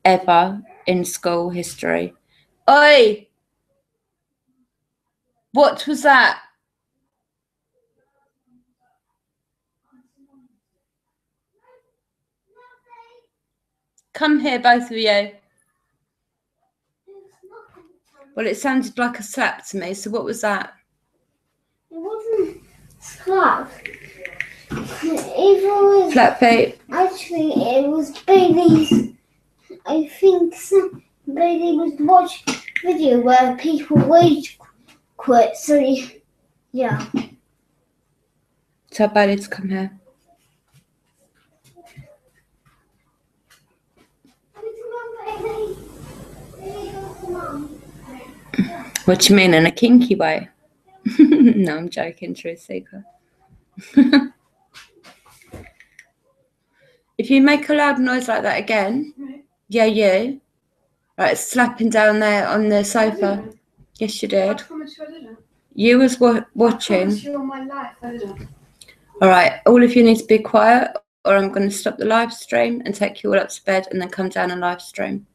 ever in school history. Oi! What was that? Come here, both of you. Well, it sounded like a slap to me, so what was that? It wasn't slap. It was Flat-feet. actually it was Bailey's. I think Bailey was watching a video where people rage quit. So yeah. Tell Bailey to come here. What do you mean, in a kinky way? No, I'm joking, Truth Seeker. If you make a loud noise like that again, yeah, you. Right, slapping down there on the sofa. Yes, you did. I promise you I didn't. You was I watching. promise you on my life I didn't. All right, all of you need to be quiet, or I'm going to stop the live stream and take you all up to bed and then come down and live stream.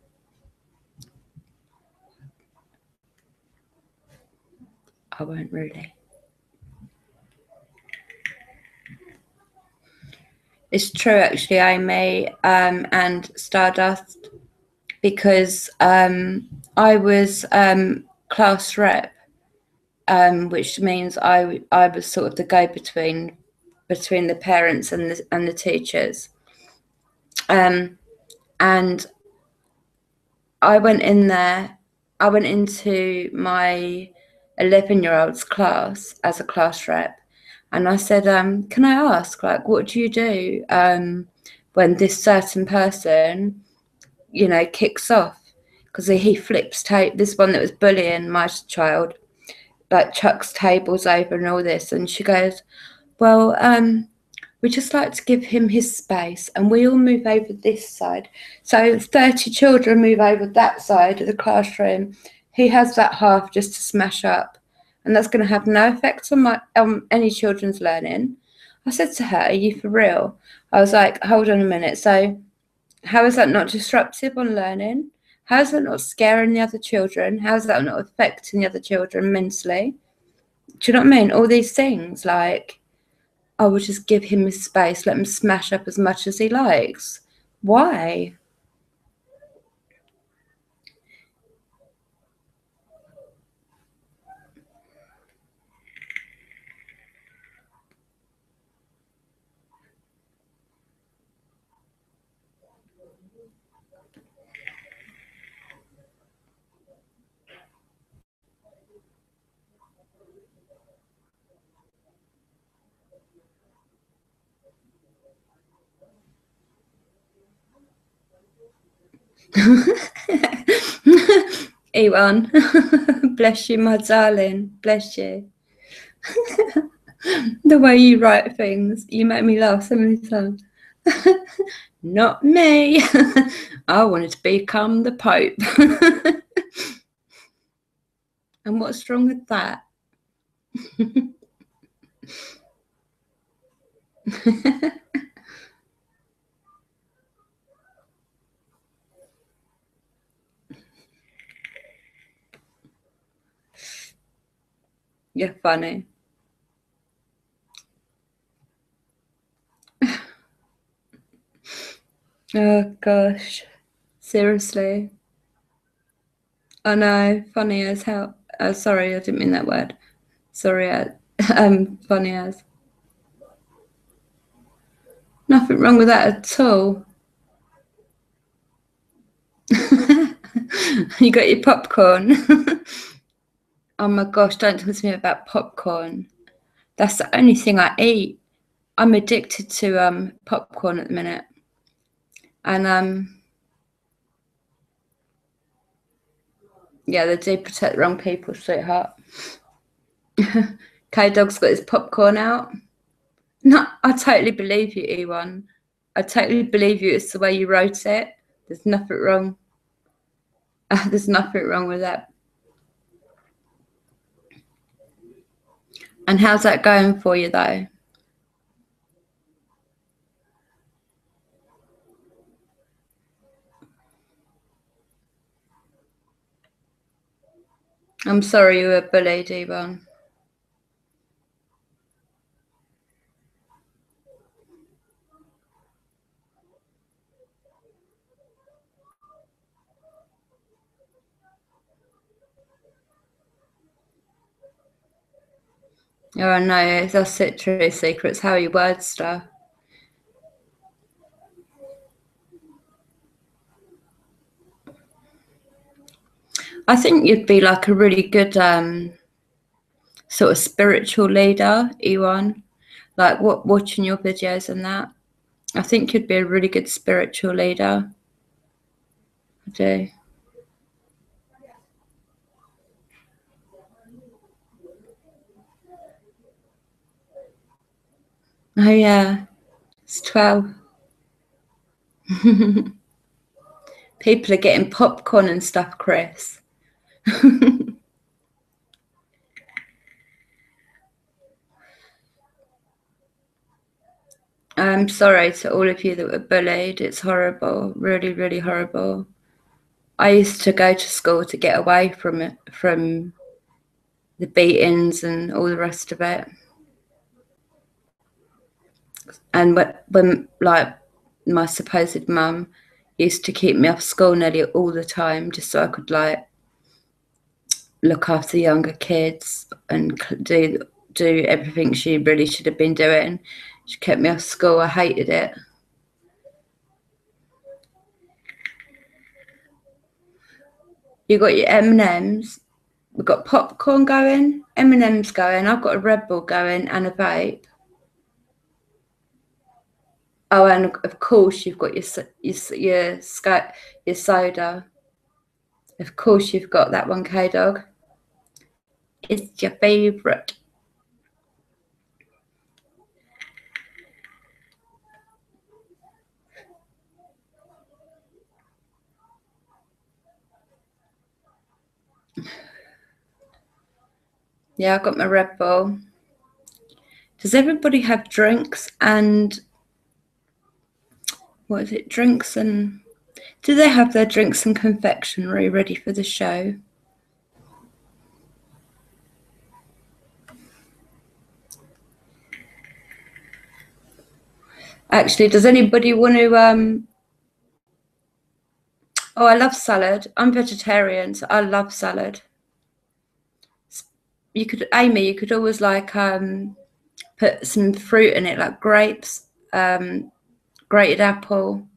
I won't really. It's true, actually, Amy and Stardust, because I was class rep, which means I was sort of the go-between between the parents and the teachers, and I went in there. I went into my 11-year-old's class as a class rep. And I said, can I ask, like, what do you do when this certain person, you know, kicks off? because he flips tape. This one that was bullying my child, like chucks tables over and all this. And she goes, well, we just like to give him his space, and we all move over this side. So 30 children move over that side of the classroom. He has that half just to smash up, and that's going to have no effect on any children's learning. I said to her, are you for real? I was like, hold on a minute. So how is that not disruptive on learning? How is that not scaring the other children? How is that not affecting the other children mentally? Do you know what I mean? All these things, like, I will just give him his space, let him smash up as much as he likes. Why? Ewan, bless you, my darling. Bless you. The way you write things, you make me laugh so many times. Not me. I wanted to become the Pope. And what's wrong with that? You're funny. Oh gosh, seriously. I know, funny as hell. Sorry, I didn't mean that word. Sorry, funny as. Nothing wrong with that at all. You got your popcorn. Oh my gosh, don't talk to me about popcorn. That's the only thing I eat. I'm addicted to popcorn at the minute. And yeah, they do protect the wrong people, sweetheart. K-Dog's got his popcorn out. No, I totally believe you, Ewan. I totally believe you. It's the way you wrote it. There's nothing wrong. There's nothing wrong with that. And how's that going for you, though? I'm sorry you were bullied, Ewan. Oh, I know. That's it, true secrets. How you word stuff. I think you'd be like a really good sort of spiritual leader, Ewan. Like watching your videos and that. I think you'd be a really good spiritual leader. I do. Oh yeah, it's 12. People are getting popcorn and stuff, Chris. I'm sorry to all of you that were bullied. It's horrible, really, really horrible. I used to go to school to get away from it, from the beatings and all the rest of it. And when like my supposed mum used to keep me off school nearly all the time just so I could like look after younger kids and do everything she really should have been doing. She kept me off school. I hated it. You got your M&Ms. We've got popcorn going, M&Ms going. I've got a Red Bull going and a vape. Oh, and of course you've got your soda. Of course, you've got that one, K-Dog. It's your favourite. Yeah, I got my Red Bull. Does everybody have drinks and what is it? Drinks and do they have their drinks and confectionery ready for the show? Actually, does anybody want to oh, I love salad. I'm vegetarian, so I love salad. You could, Amy, you could always like put some fruit in it, like grapes, grated apple,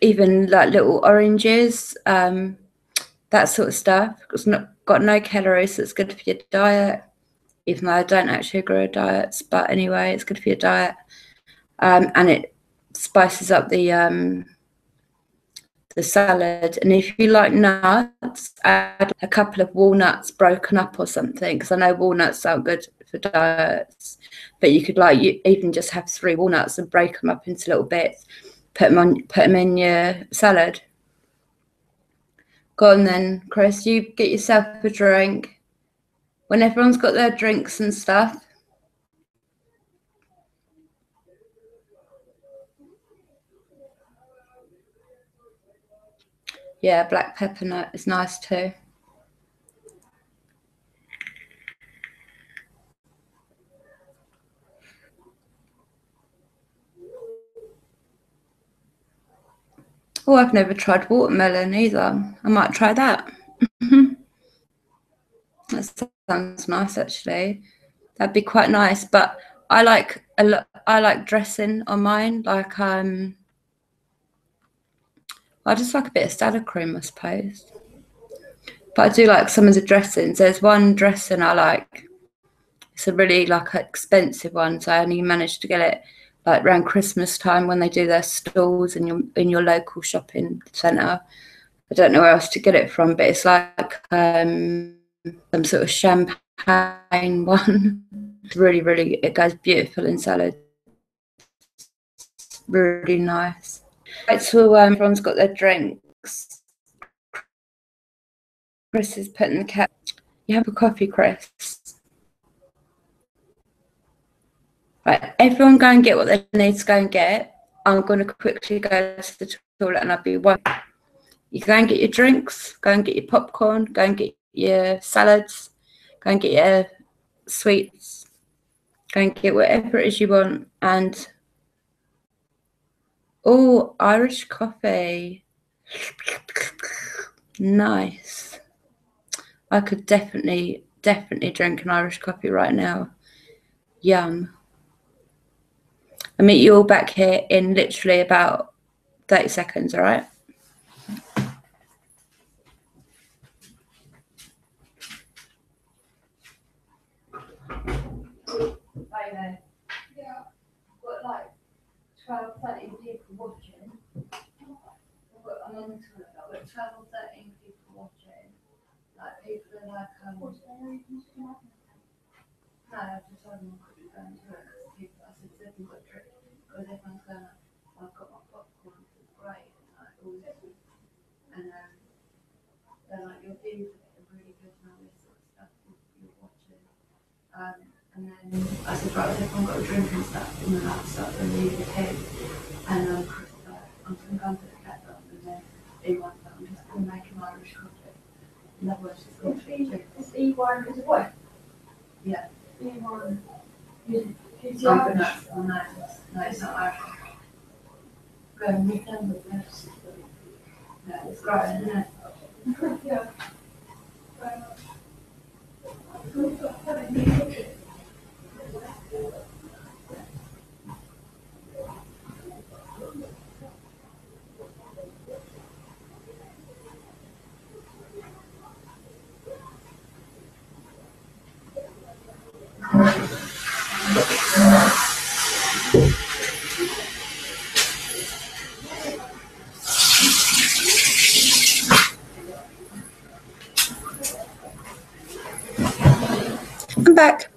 even like little oranges, that sort of stuff. It's not got no calories, so it's good for your diet. Even though I don't actually agree with diets, but anyway, it's good for your diet, and it spices up the salad. And if you like nuts, add a couple of walnuts broken up or something, because I know walnuts aren't good for diets, but you could like you even just have 3 walnuts and break them up into little bits, put them in your salad. Go on then, Chris, you get yourself a drink when everyone's got their drinks and stuff. Yeah, black pepper nut is nice too. Oh, I've never tried watermelon either. I might try that. That sounds nice, actually. That'd be quite nice. But I like dressing on mine. Like I just like a bit of salad cream, I suppose. But I do like some of the dressings. There's one dressing I like. It's a really like expensive one, so I only managed to get it like around Christmas time when they do their stalls in your local shopping centre. I don't know where else to get it from, but it's like some sort of champagne one. It's really, really, it goes beautiful in salad. Really nice. Right, so everyone's got their drinks. Chris is putting the cat. You have a coffee, Chris. Right, everyone go and get what they need to go and get. I'm going to quickly go to the toilet and I'll be one. You go and get your drinks, go and get your popcorn, go and get your salads, go and get your sweets, go and get whatever it is you want. And oh, Irish coffee. Nice. I could definitely drink an Irish coffee right now. Yum. I'll meet you all back here in literally about 30 seconds, all right? Right there. Yeah. Got like 12, 13 people watching. I'm on the toilet. I've got 12 or 13 people watching. Like people are like, no, I just told them I couldn't go into it because people, I said, they've got drink. Because everyone's going, I've got my popcorn, it's great. And like, all this. And they're like, your views are really good and all this sort of stuff you're watching. And then I said, right, everyone got a drink and stuff. And then I started to leave the head. And Chris was like, I'm just going to go and put the cat down. And then E1 said, I'm just going to make an Irish coffee. And otherwise, she's going to drink. Is E1 is a boy? Yeah. E1. Who's Oh, no, it's not Irish. Go and meet them with this. Yeah, it's great, isn't it? Yeah. back.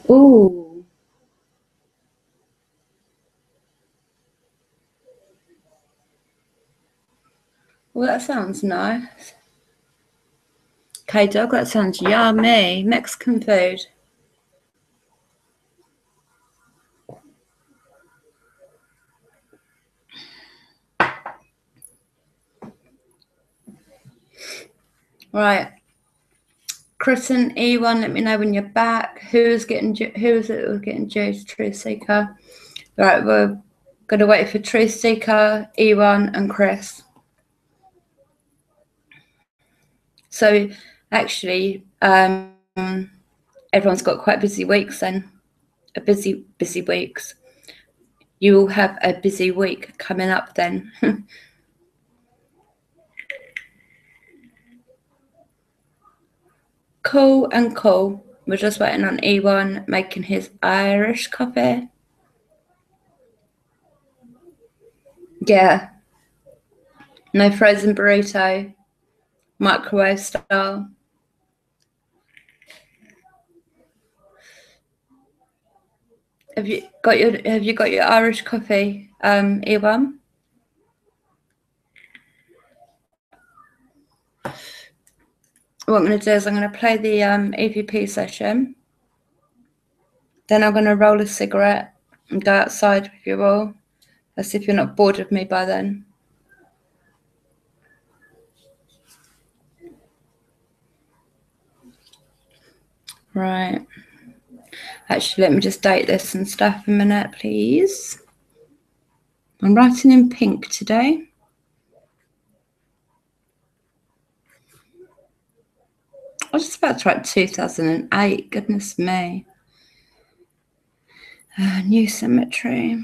Ooh. Well, that sounds nice. Okay, dog, that sounds yummy. Mexican food. Right. Chris and E1, let me know when you're back. Who is it that was getting juice? Truth Seeker. Right, we're gonna wait for Truth Seeker, E1, and Chris. So actually, everyone's got quite busy weeks then. Busy weeks. You will have a busy week coming up then. Cool and cool. We're just waiting on E1 making his Irish coffee. Yeah. No frozen burrito. Microwave style. Have you got your Irish coffee, E1? What I'm going to do is I'm going to play the EVP session. Then I'm going to roll a cigarette and go outside with you all. As if you're not bored of me by then. Right. Actually, let me just date this and stuff a minute, please. I'm writing in pink today. I was just about to write 2008. Goodness me. New Cemetery.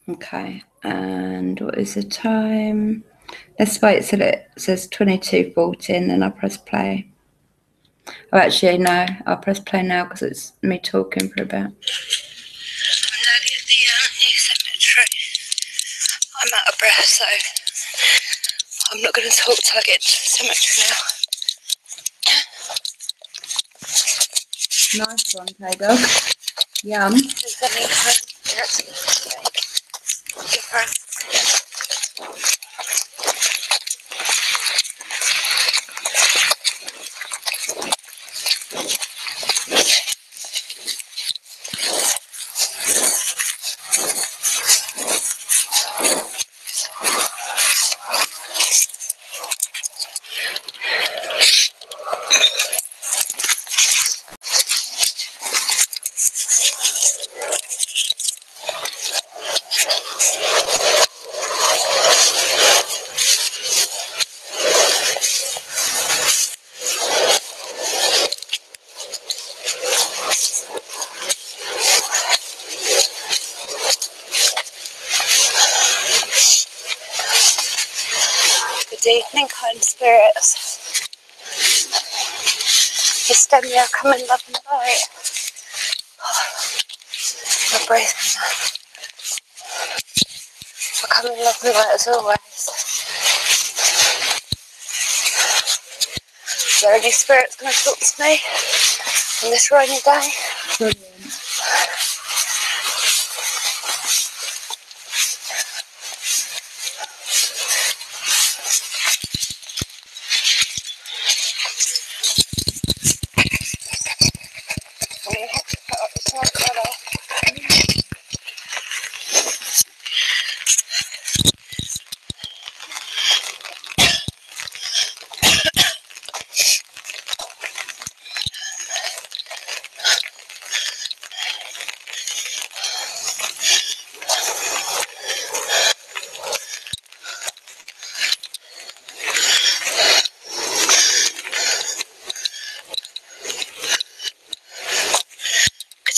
Okay, and what is the time? Let's wait till it says 22:14, then I'll press play. Oh, actually, no, I'll press play now because it's me talking for a bit. I'm nearly at the New Cemetery. I'm out of breath, so I'm not going to talk till I get to the cemetery now. Nice one, K-Dog. Yum. Good evening, kind spirits. Just stand there, come in love and light. I'm breathing. I come in love and light as always. Is there any spirits going to talk to me on this rainy day? Brilliant.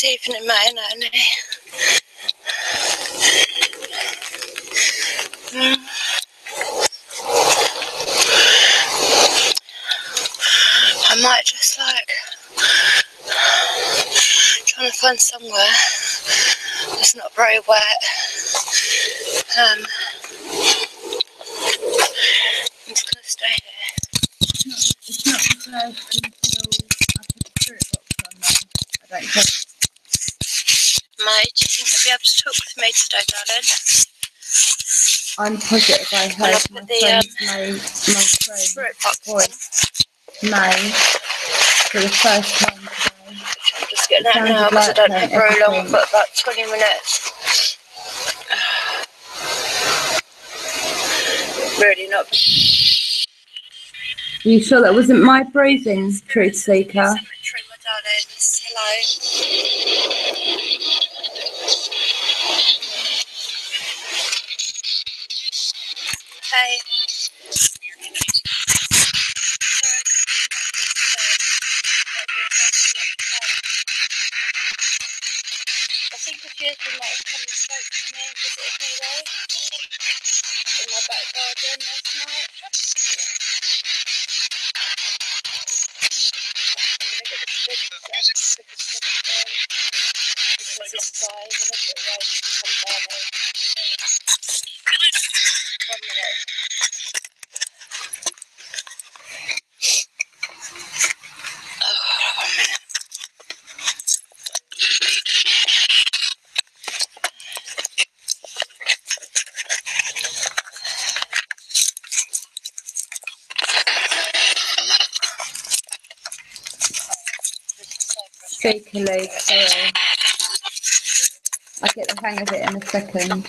Evening, mate, Nanny. might just like trying to find somewhere that's not very wet. I'm just gonna stay here. It's not reserved until I put the spirit box on there. I don't think. Mate, do you think you'll be able to talk with me today, darling? I'm positive I heard my friend's voice, May, for the first time today. I'm just getting out now because I don't have very long. I've got about 20 minutes. Really not. Are you sure that wasn't my breathing, Truth Seeker? My darlings. Hello. Hey. I think a few of you might have come and spoke to me and visited me though. In my back garden last night. Because this guy, whenever it rains, he comes down there. 1 minute. Shakily, sorry. I'll get the hang of it in a second.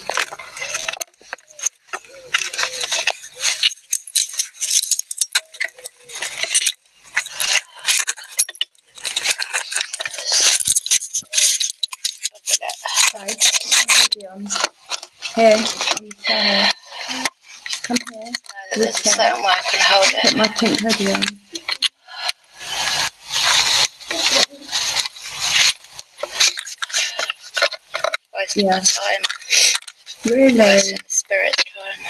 Here, you stay here. Come here. This is certain way I can hold it. Put my pink hoodie on. Wasting my time. Really? Wasting the spirit time.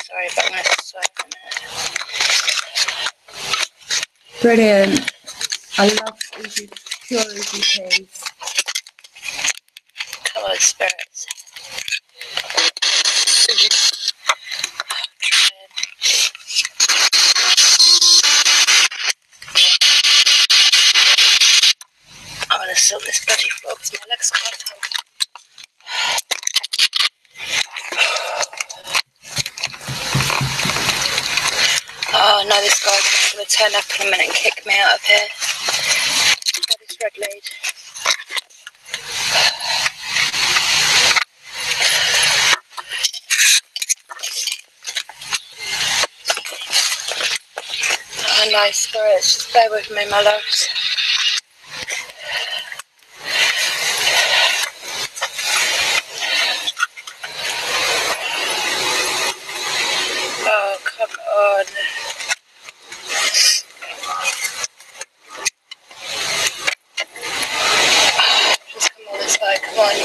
Sorry, but I'm going to sweat in a minute. Brilliant. I love easy, pure easy peas. Come on, spirits. I'm going to silk this bloody floor because my legs can't hold. Oh no, this guy's going to turn up in a minute and kick me out of here. Oh, this red lead. Oh no, spirits, just bear with me, my loves. Oh, come on. Just come all this way, come on.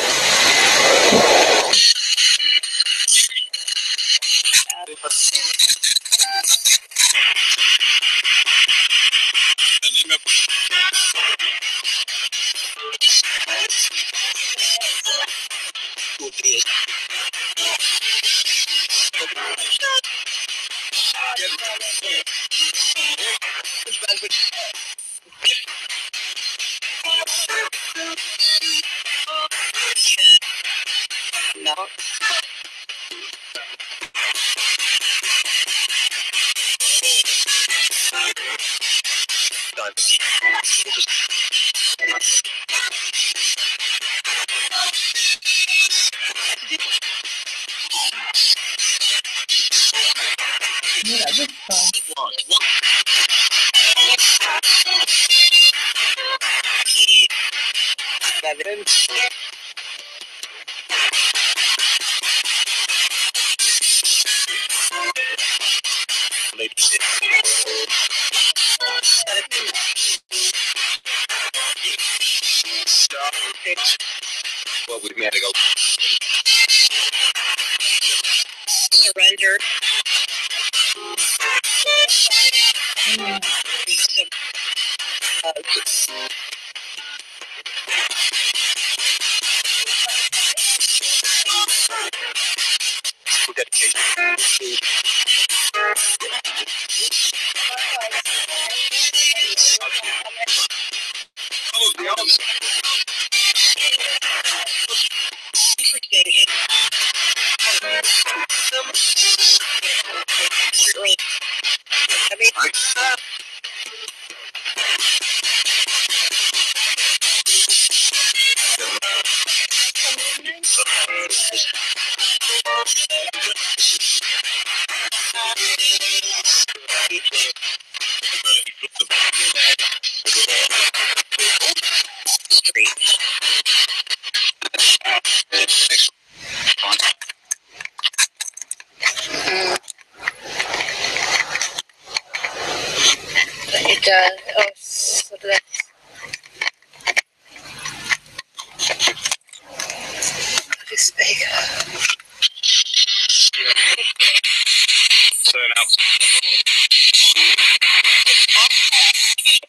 No. Yeah, this far. Well, we had to go. Surrender. It does. Oh, so let's. This speaker. Turn out.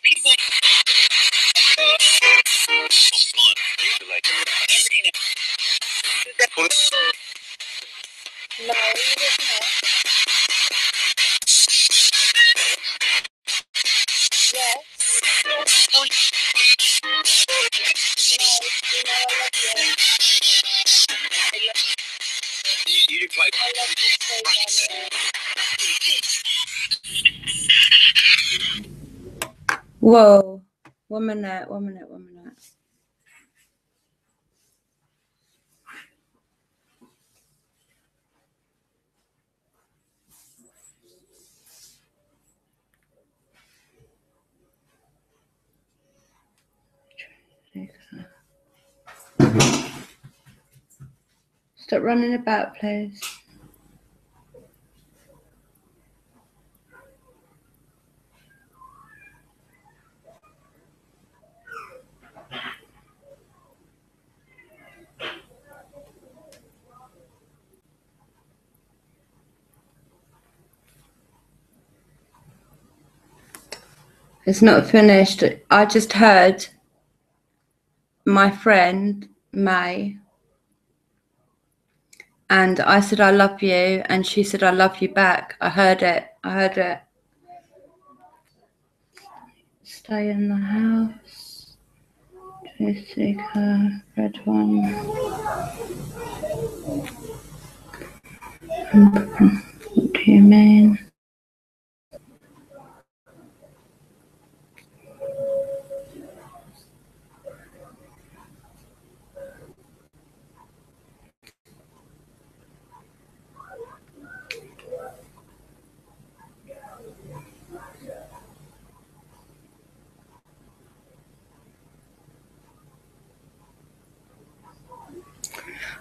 People. No, you didn't know. Yes. No, you know I love you. You didn't play. I love you so much. Whoa. 1 minute, 1 minute, 1 minute. Stop running about, please. It's not finished. I just heard my friend, May, and I said, I love you. And she said, I love you back. I heard it. I heard it. Stay in the house. Jessica, red one. What do you mean?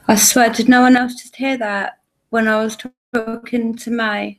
I swear, did no one else just hear that when I was talking to May?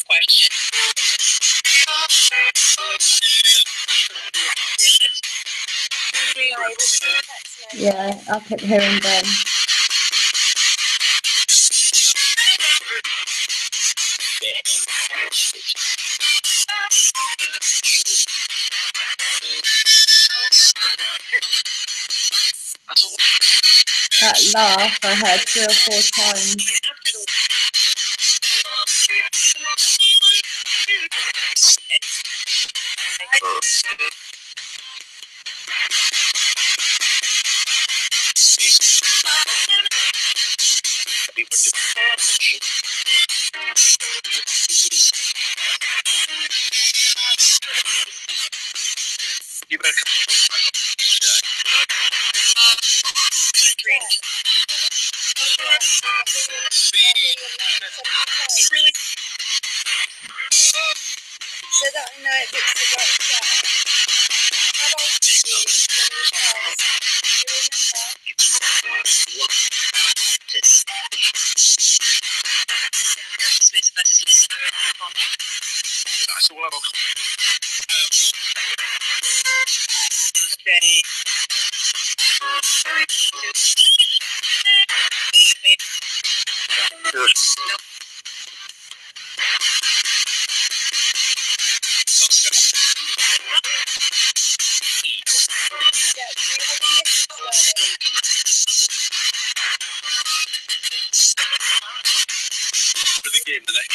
Question. Yeah, I kept hearing them. That laugh I heard 3 or 4 times. it looks the right chat. How old were you when you passed? Do you remember? Smith versus Leicester. That's all I've Okay. For the game today.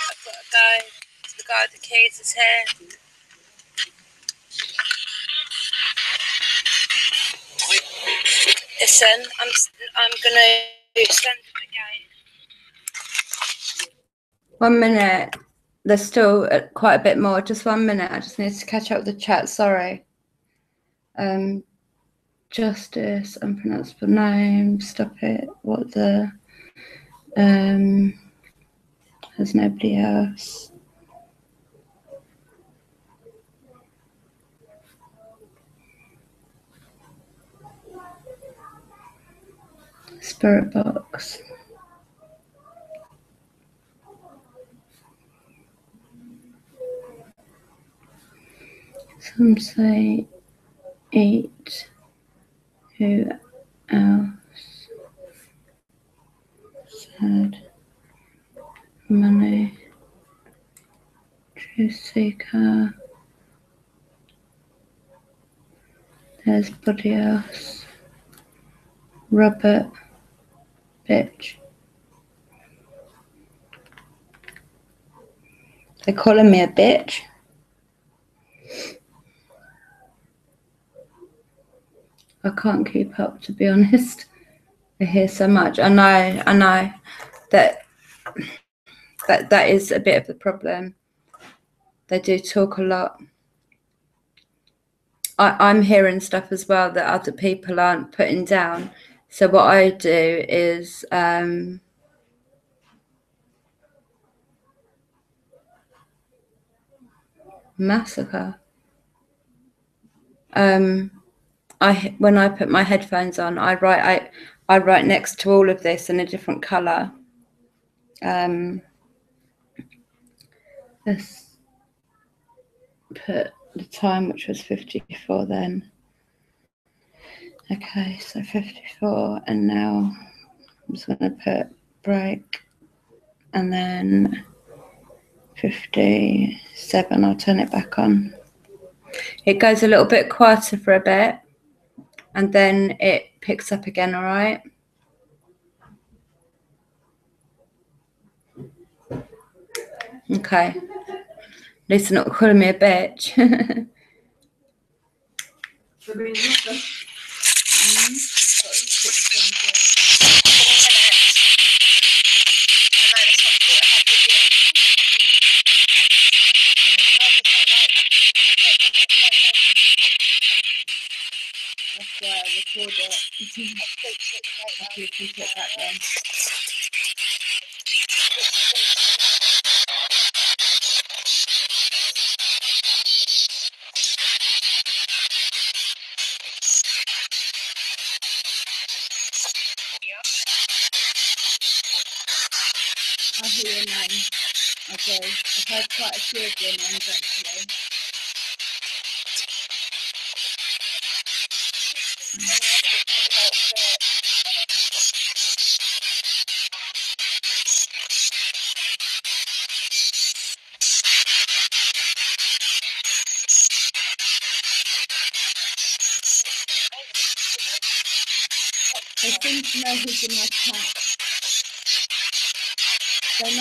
I've got a guy. The guy with the keys is here. Listen, I'm gonna send the guy. 1 minute. There's still quite a bit more. Just 1 minute. I just need to catch up with the chat. Sorry. Justice, unpronounceable name. Stop it. What the? There's nobody else. Spirit box. Some say 8. Who else said money? Truth seeker. There's body else. Robert. Bitch. They're calling me a bitch. I can't keep up, to be honest. I hear so much. I know that is a bit of the problem. They do talk a lot. I'm hearing stuff as well that other people aren't putting down. So what I do is massacre. When I put my headphones on, I write next to all of this in a different colour. Let's put the time, which was 54 then. Okay, so 54, and now I'm just going to put break, and then 57. I'll turn it back on. It goes a little bit quieter for a bit, and then it picks up again, all right? Okay. At least they're not calling me a bitch. That's why I record it. You can put that then. I hear your name. Okay. I've heard quite a few of your names actually. seem to know who's in my chat. They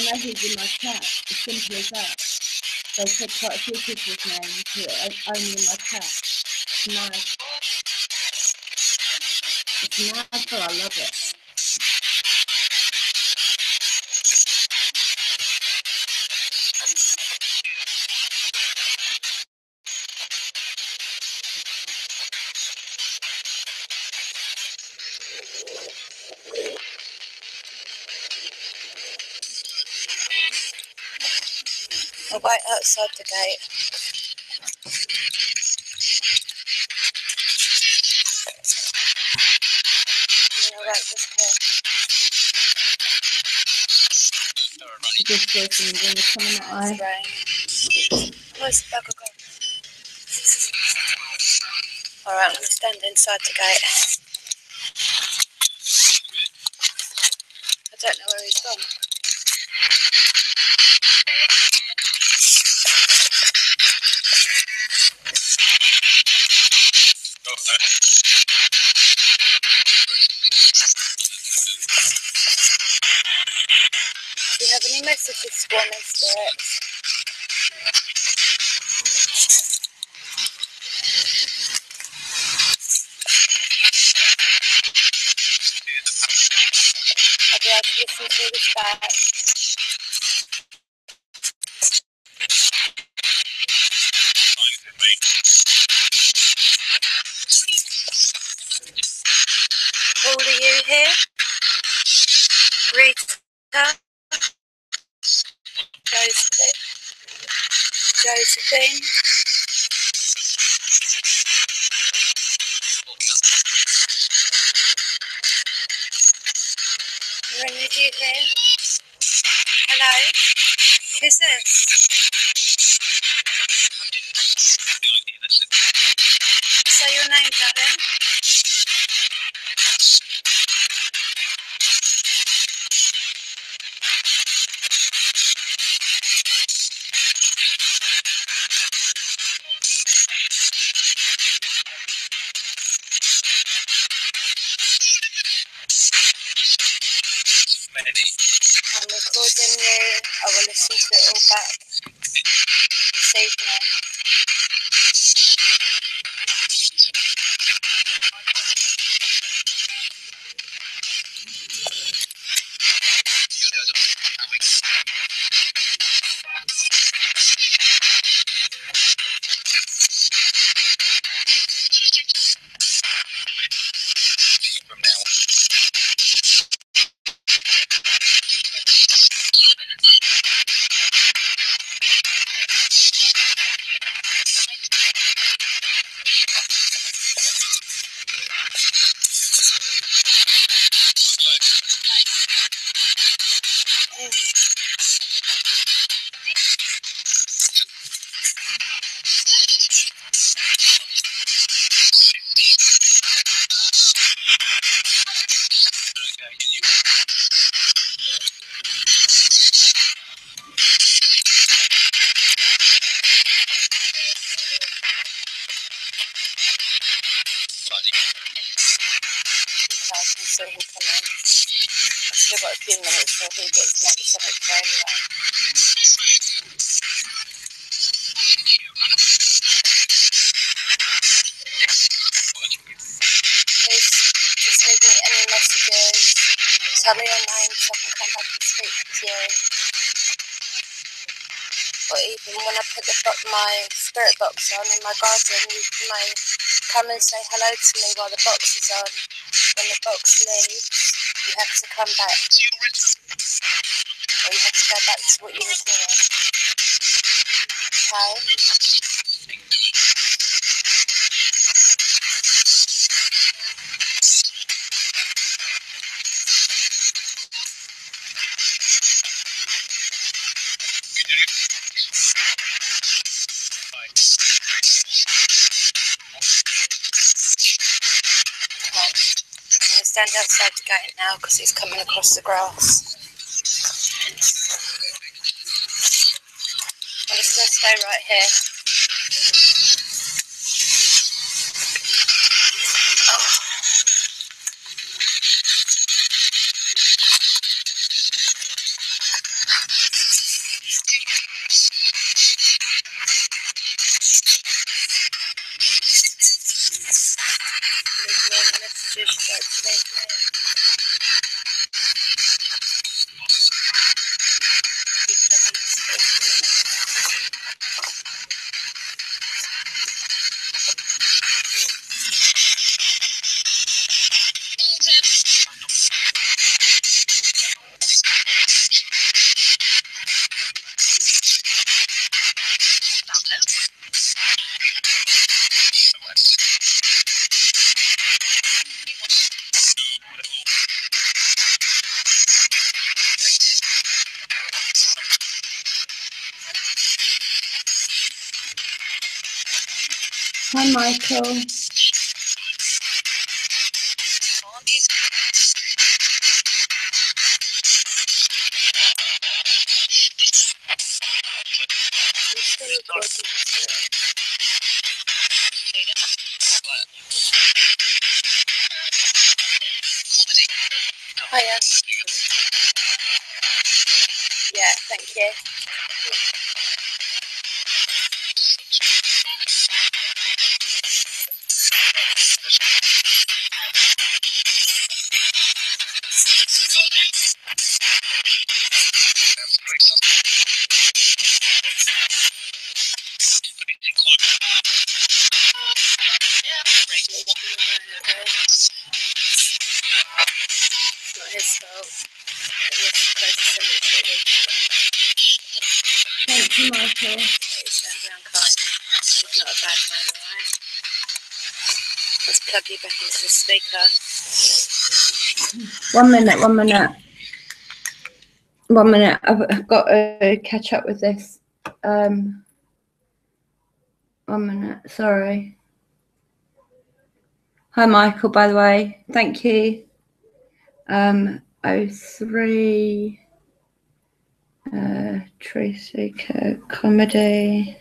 know who's in my chat. As simple as that. They said quite a few people's names who are only in my chat. It's mad. It's mad, but I love it. I'll wait outside the gate. I'll wait just here. Just waiting in the corner of my eye. Where's the bugger gone? Alright, I'm going to stand inside the gate. I don't know where he's gone. Do you have any messages for me, Spirit? I'll be able to listen to this back. Paul, are you here? Rita? Josephine? When did you hear? Hello? Who's this? Say your name, darling. I'm recording you. I will listen to it all back this evening. I can see him coming. I've still got a few minutes till he gets next on it anyway. Please just leave me any messages. Tell me your name so I can come back and speak with you. Or even when I put my spirit box on in my garden, you may come and say hello to me while the box is on. When the box leaves, you have to come back. Or you have to go back to what you were doing. Okay? Okay. I'm going to stand outside the gate now because he's coming across the grass. I'm just going to stay right here. Hi, Michael. Hiya. Yeah, thank you. It's not his fault. He was supposed to send it to me. Thank you, Michael. He's around kind. He's not a bad man, alright? Let's plug you back into the speaker. 1 minute, 1 minute. 1 minute. I've got to catch up with this. 1 minute. Sorry. Hi, Michael, by the way. Thank you. 03 Tracy comedy.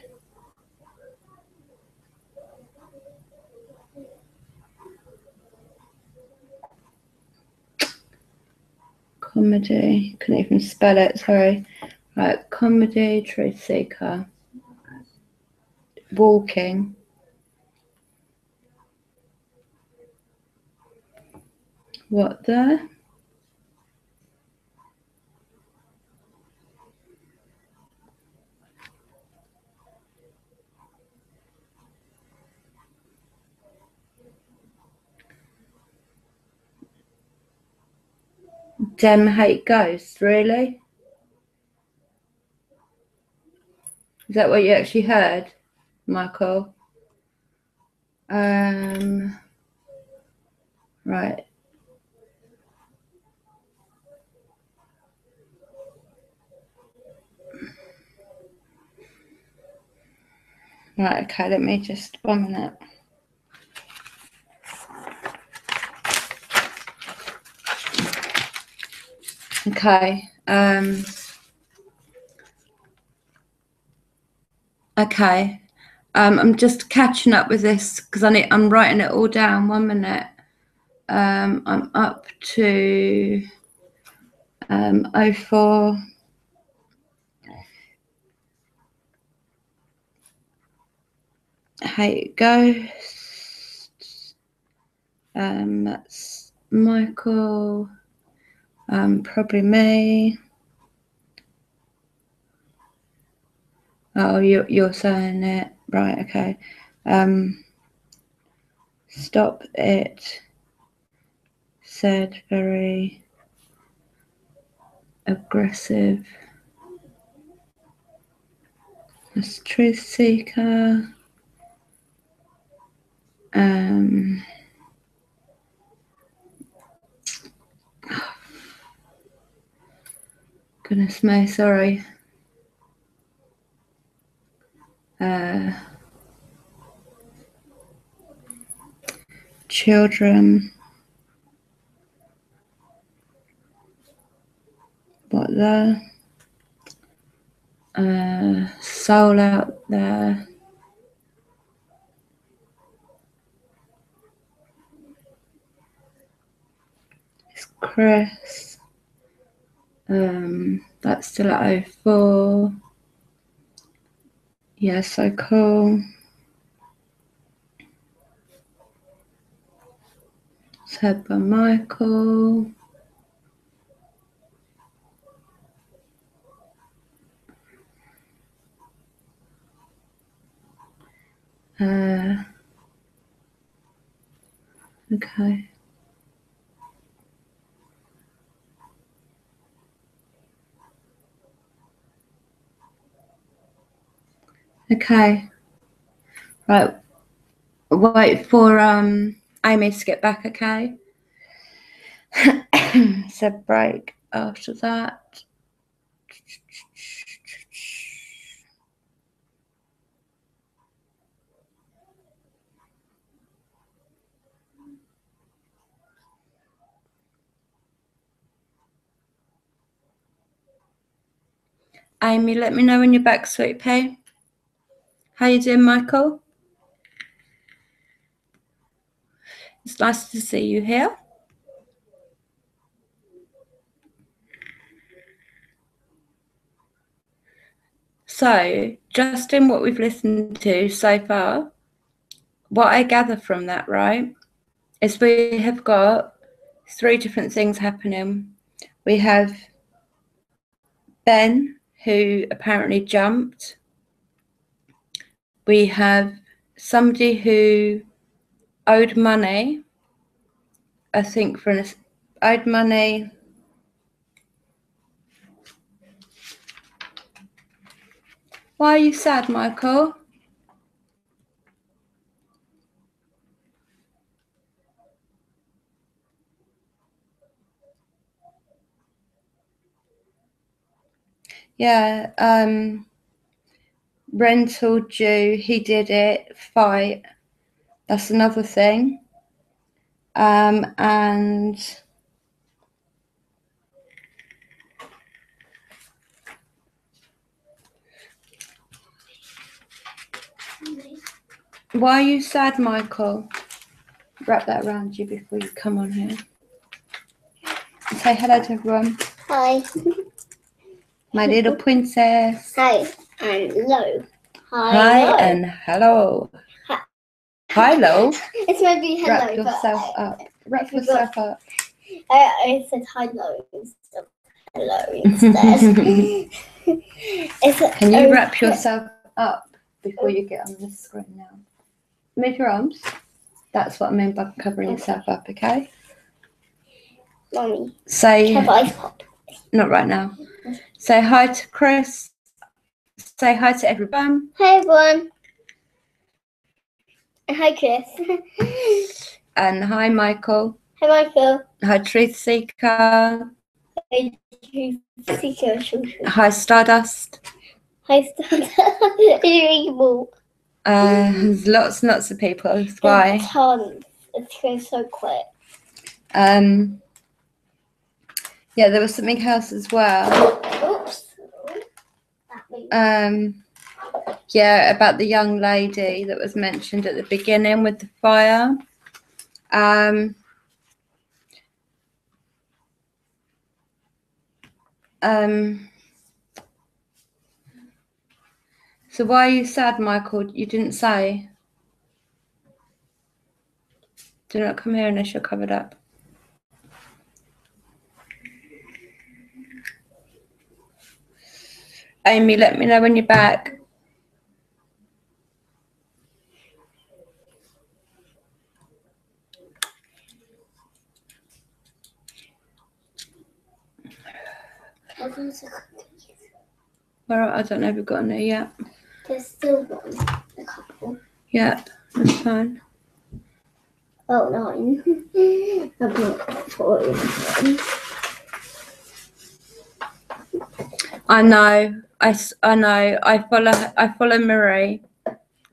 Comedy. Couldn't even spell it, sorry. Right, comedy, truth seeker. Walking. What the? Dem hate ghosts, really? Is that what you actually heard, Michael? Right. Right, okay, let me just 1 minute. Okay. Okay. I'm just catching up with this because I'm writing it all down. 1 minute. I'm up to 04. Hate ghosts. That's Michael. Probably me. Oh, you're saying it. Right, okay. Stop it. Said very aggressive. That's truth seeker. Goodness me, sorry. Children. What the? Soul out there. It's Chris. That's still at 04. Yeah, so cool. Said by Michael. Okay. Okay. Right. Wait for Amy to get back, okay? Said break after that. Amy, let me know when you're back, sweet pea. How you doing, Michael? It's nice to see you here. So, just in what we've listened to so far, what I gather from that, right, is we have got 3 different things happening. We have Ben, who apparently jumped. We have somebody who owed money, I think, owed money. Why are you sad, Michael? Yeah, rental due, he did it, fight. That's another thing. And why are you sad, Michael? Wrap that around you before you come on here. Say hello to everyone. Hi. My little princess. Hi and hello. Hi and hello. Hi. Hello. It's maybe hello. Wrap yourself up. Wrap yourself up. I said hello instead of hello instead. Can you wrap yourself up before you get on the screen now? Move your arms. That's what I mean by covering yourself up, okay? Mommy, Say, have ice pop. not right now. Say hi to Chris. Say hi to everyone. Hi everyone. Hi Chris. And hi, Michael. Hi Michael. Hi, Truth Seeker. Hi Hi, Stardust. Hi people. There's lots and lots of people. That's why. Tons. It's going so quick. Yeah, there was something else as well. Oops. That means Yeah, about the young lady that was mentioned at the beginning with the fire. So why are you sad, Michael? You didn't say. Do not come here unless you're covered up. Amy, let me know when you're back. Well, I don't know if we've got any yet. there's still one. A couple. Yeah, that's fine. Oh, 9. I've got 4 of them. I know. I know. I follow Marie.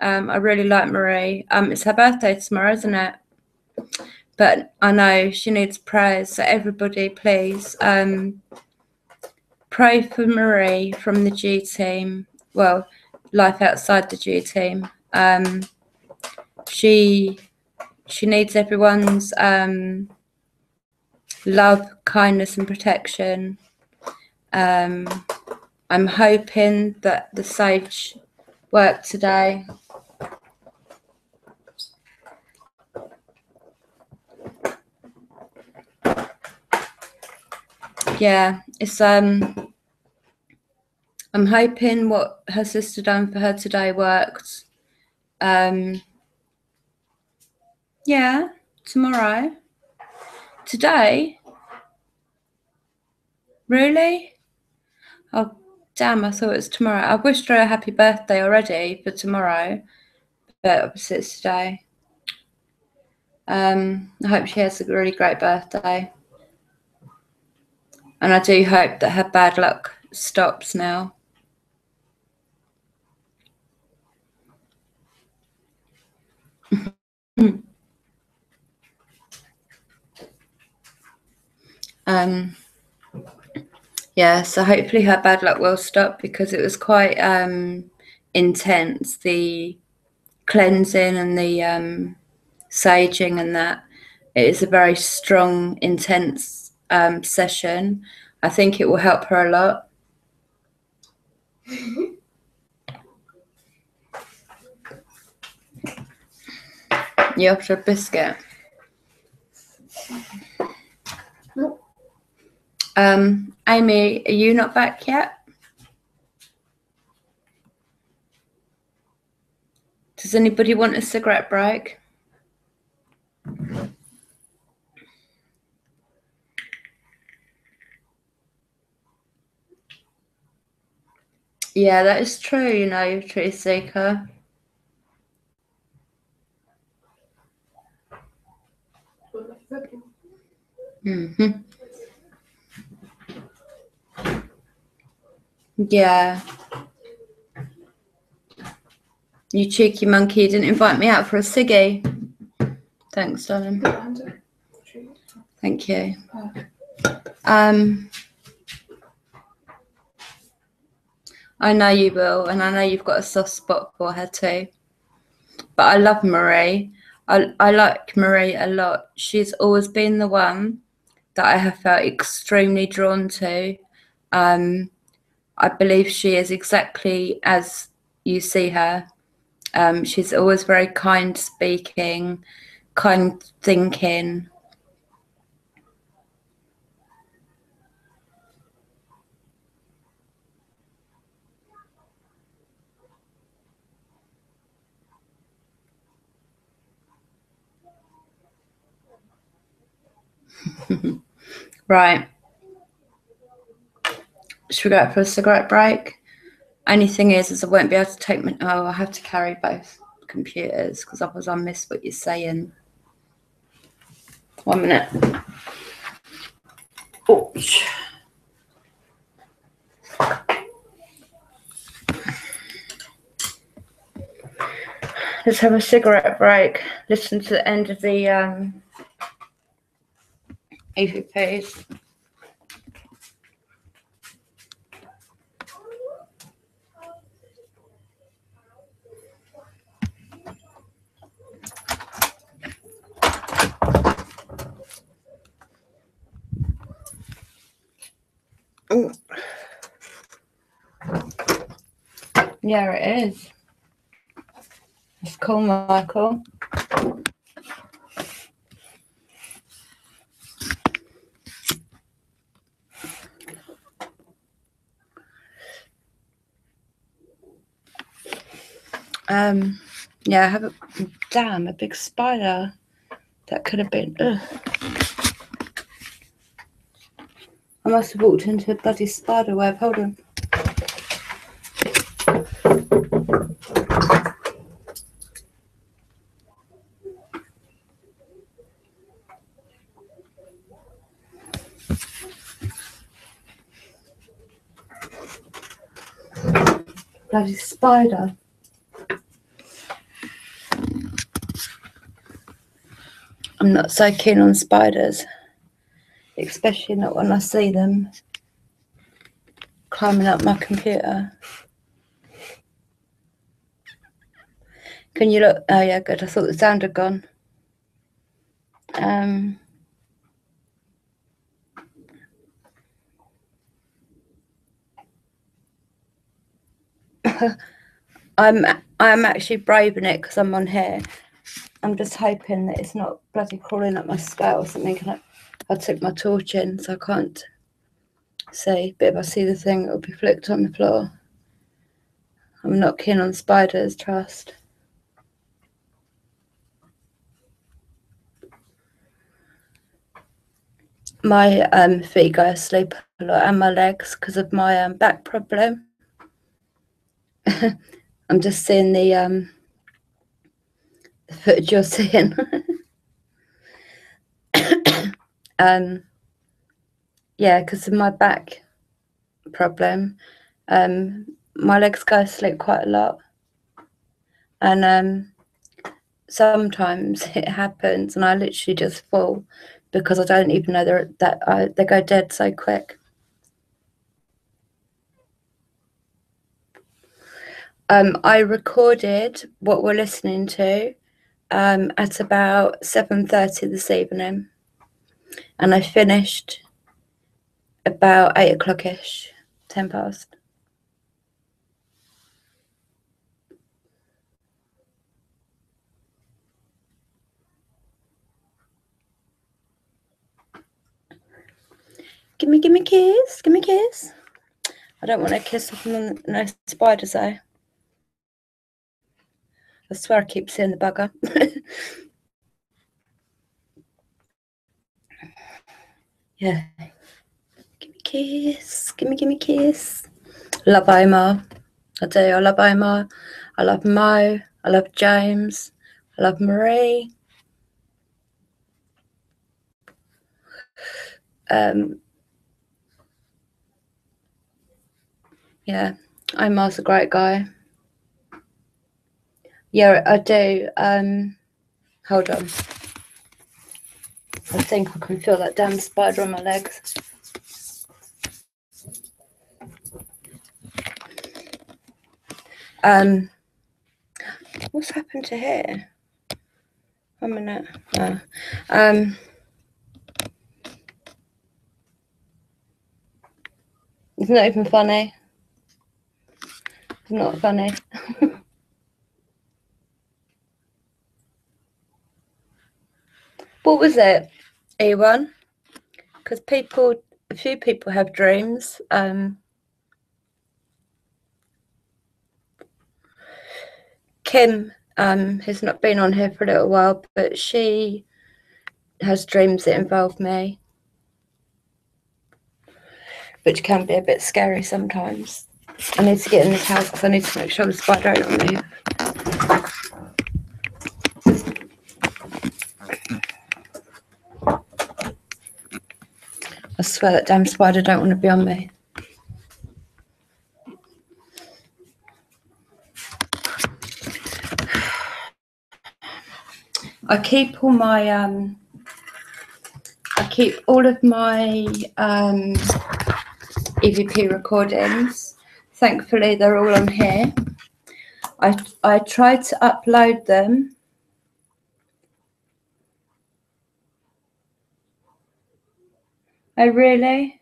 I really like Marie. It's her birthday tomorrow, isn't it? But I know she needs prayers. So everybody, please, pray for Marie from the G team. Well, Life Outside the G team. She needs everyone's love, kindness, and protection. I'm hoping that the sage worked today. Yeah, it's I'm hoping what her sister done for her today worked. Yeah, tomorrow. Today? Really? Oh, damn, I thought it was tomorrow. I wished her a happy birthday already for tomorrow, but obviously it's today. I hope she has a really great birthday. And I do hope that her bad luck stops now. Yeah, so hopefully her bad luck will stop, because it was quite intense, the cleansing and the saging and that. It is a very strong, intense session. I think it will help her a lot. You after a biscuit? Nope. Amy, are you not back yet? Does anybody want a cigarette break? Yeah, that is true, you know, Truth Seeker. Mm-hmm. Yeah. You cheeky monkey, you didn't invite me out for a ciggy. Thanks, darling. Thank you. I know you will, and I know you've got a soft spot for her too. But I love Marie. I like Marie a lot. She's always been the one that I have felt extremely drawn to. I believe she is exactly as you see her. She's always very kind speaking, kind thinking. Right. Should we go out for a cigarette break? Only thing is I won't be able to take my... Oh, I have to carry both computers, because otherwise I'll miss what you're saying. 1 minute. Ouch. Let's have a cigarette break. Listen to the end of the EVPs. Ooh. Yeah, it is. It's cool, Michael. Yeah, I have a big spider. That could have been, ugh. I must have walked into a bloody spider web. Hold on. Bloody spider. I'm not so keen on spiders, especially not when I see them climbing up my computer. Can you look? Oh yeah, good. I thought the sound had gone. I'm actually braving it because I'm on here. I'm just hoping that it's not bloody crawling up my skull or something. I took my torch in, so I can't see. But if I see the thing, it'll be flicked on the floor. I'm not keen on spiders, trust. My feet go asleep a lot, and my legs, because of my back problem. I'm just seeing the footage you're seeing. Yeah, because of my back problem, my legs go asleep quite a lot, and sometimes it happens and I literally just fall because I don't even know they go dead so quick. I recorded what we're listening to at about 7:30 this evening, and I finished about 8 o'clock-ish, 10 past. Give me a kiss, give me a kiss. I don't want to kiss off no spiders though. I swear I keep seeing the bugger. Yeah. Give me a kiss, give me a kiss. Love Omar. I do, I love Omar. I love Mo. I love James. I love Marie. Yeah, Omar's a great guy. Yeah, I do. Hold on. I think I can feel that damn spider on my legs. What's happened to here? 1 minute. No. It's not even funny. It's not funny. What was it, E1? Because a few people have dreams. Kim has not been on here for a little while, but she has dreams that involve me, which can be a bit scary sometimes. I need to get in this house because I need to make sure the spider ain't on me. I swear that damn spider don't want to be on me. I keep all of my EVP recordings. Thankfully, they're all on here. I tried to upload them. Oh, really?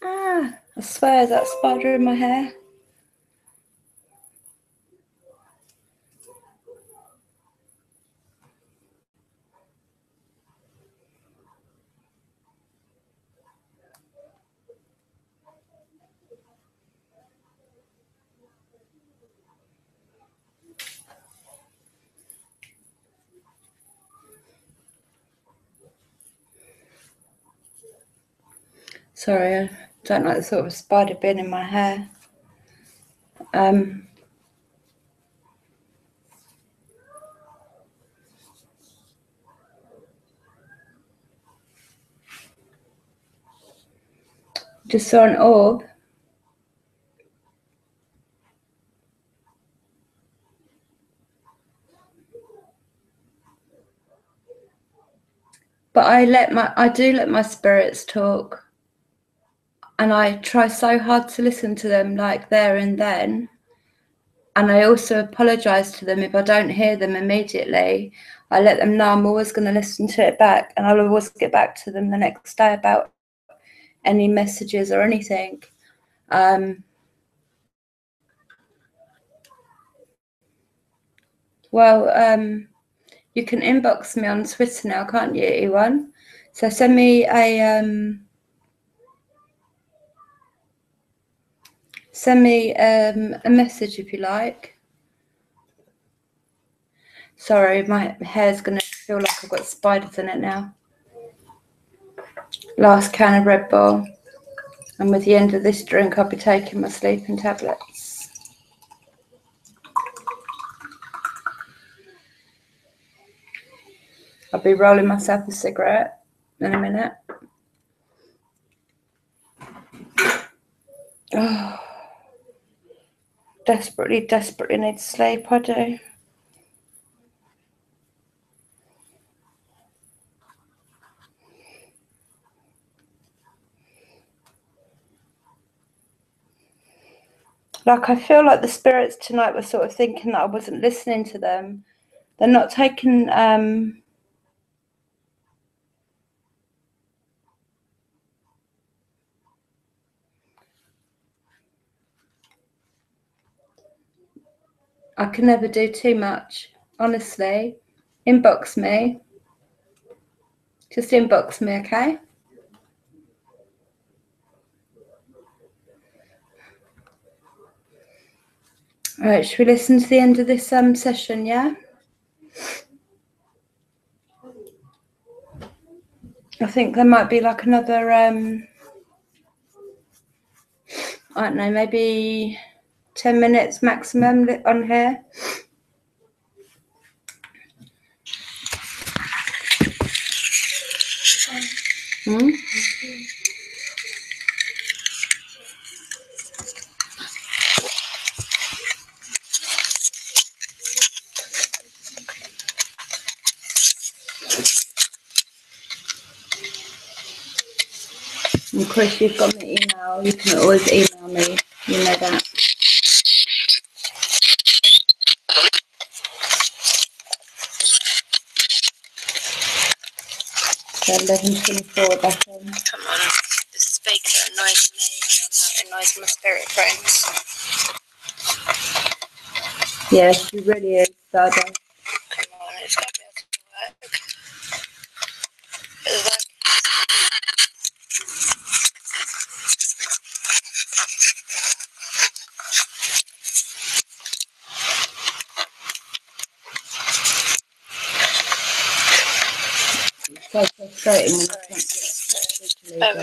I swear that spider in my hair. Sorry, I don't like the sort of spider being in my hair. Just saw an orb. But I do let my spirits talk. And I try so hard to listen to them like there and then. And I also apologise to them if I don't hear them immediately. I let them know I'm always going to listen to it back, and I'll always get back to them the next day about any messages or anything. You can inbox me on Twitter now, can't you, E1? So send me a message if you like. Sorry, my hair's going to feel like I've got spiders in it now. Last can of Red Bull. And with the end of this drink, I'll be taking my sleeping tablets. I'll be rolling myself a cigarette in a minute. Oh, desperately need to sleep, I do. Like, I feel like the spirits tonight were sort of thinking that I wasn't listening to them. They're not taking I can never do too much, honestly. Inbox me. Just inbox me, okay? All right, should we listen to the end of this session, yeah? I think there might be like another, I don't know, maybe 10 minutes maximum on here. Hmm? Of course, you've got my email. You can always email me. You know that. So 11:24, Beckham. Come on, the speaker annoys me and annoys my spirit friends. Yeah, she really is, Dada. Come on, it's got to be able to work. It's like, So frustrating when I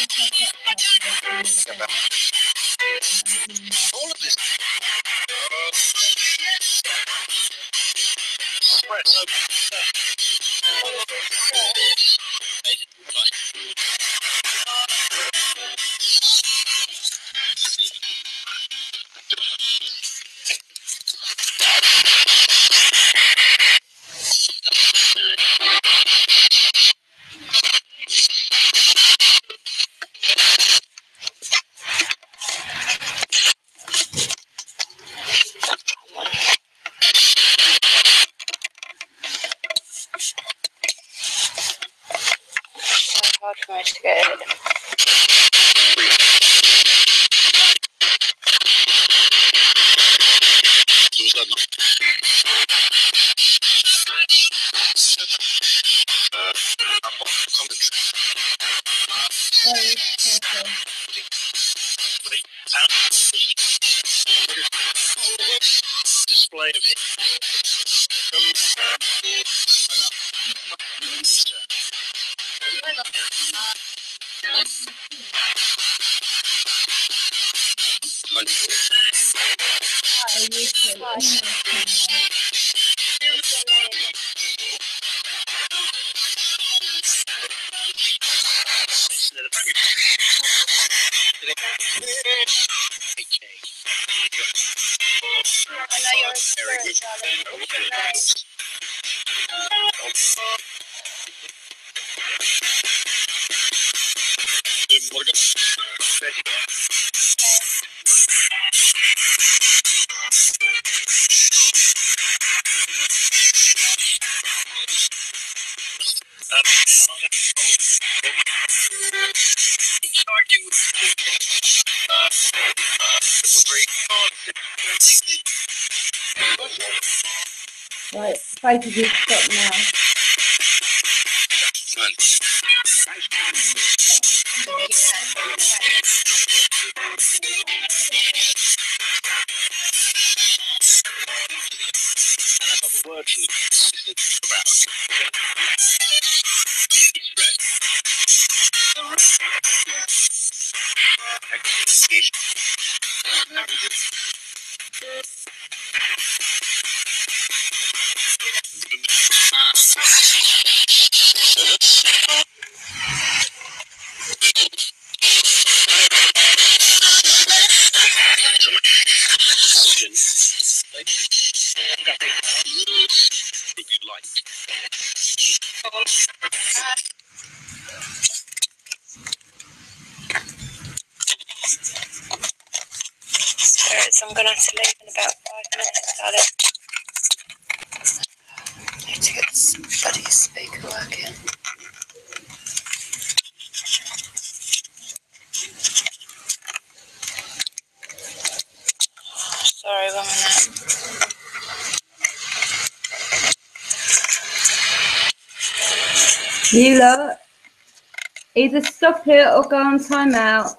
can't get bear with visually me. All of this. So hard for me to get it. Display of I know you're a spirit, Charlotte. What's your name? Right, both of you stop now. Spirits, I'm gonna have to leave in about 5 minutes, darling. I need to get this bloody speaker working. Sorry, 1 minute. You lot, either stop it or go on timeout.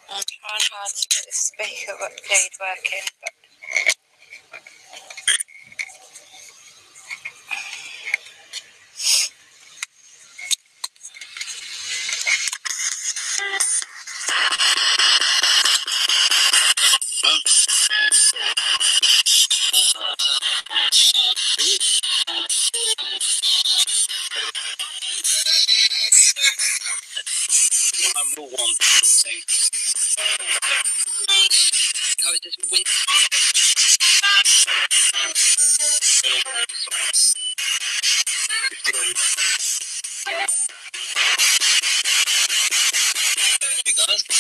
I'm trying hard to get this speaker lead working, but guys,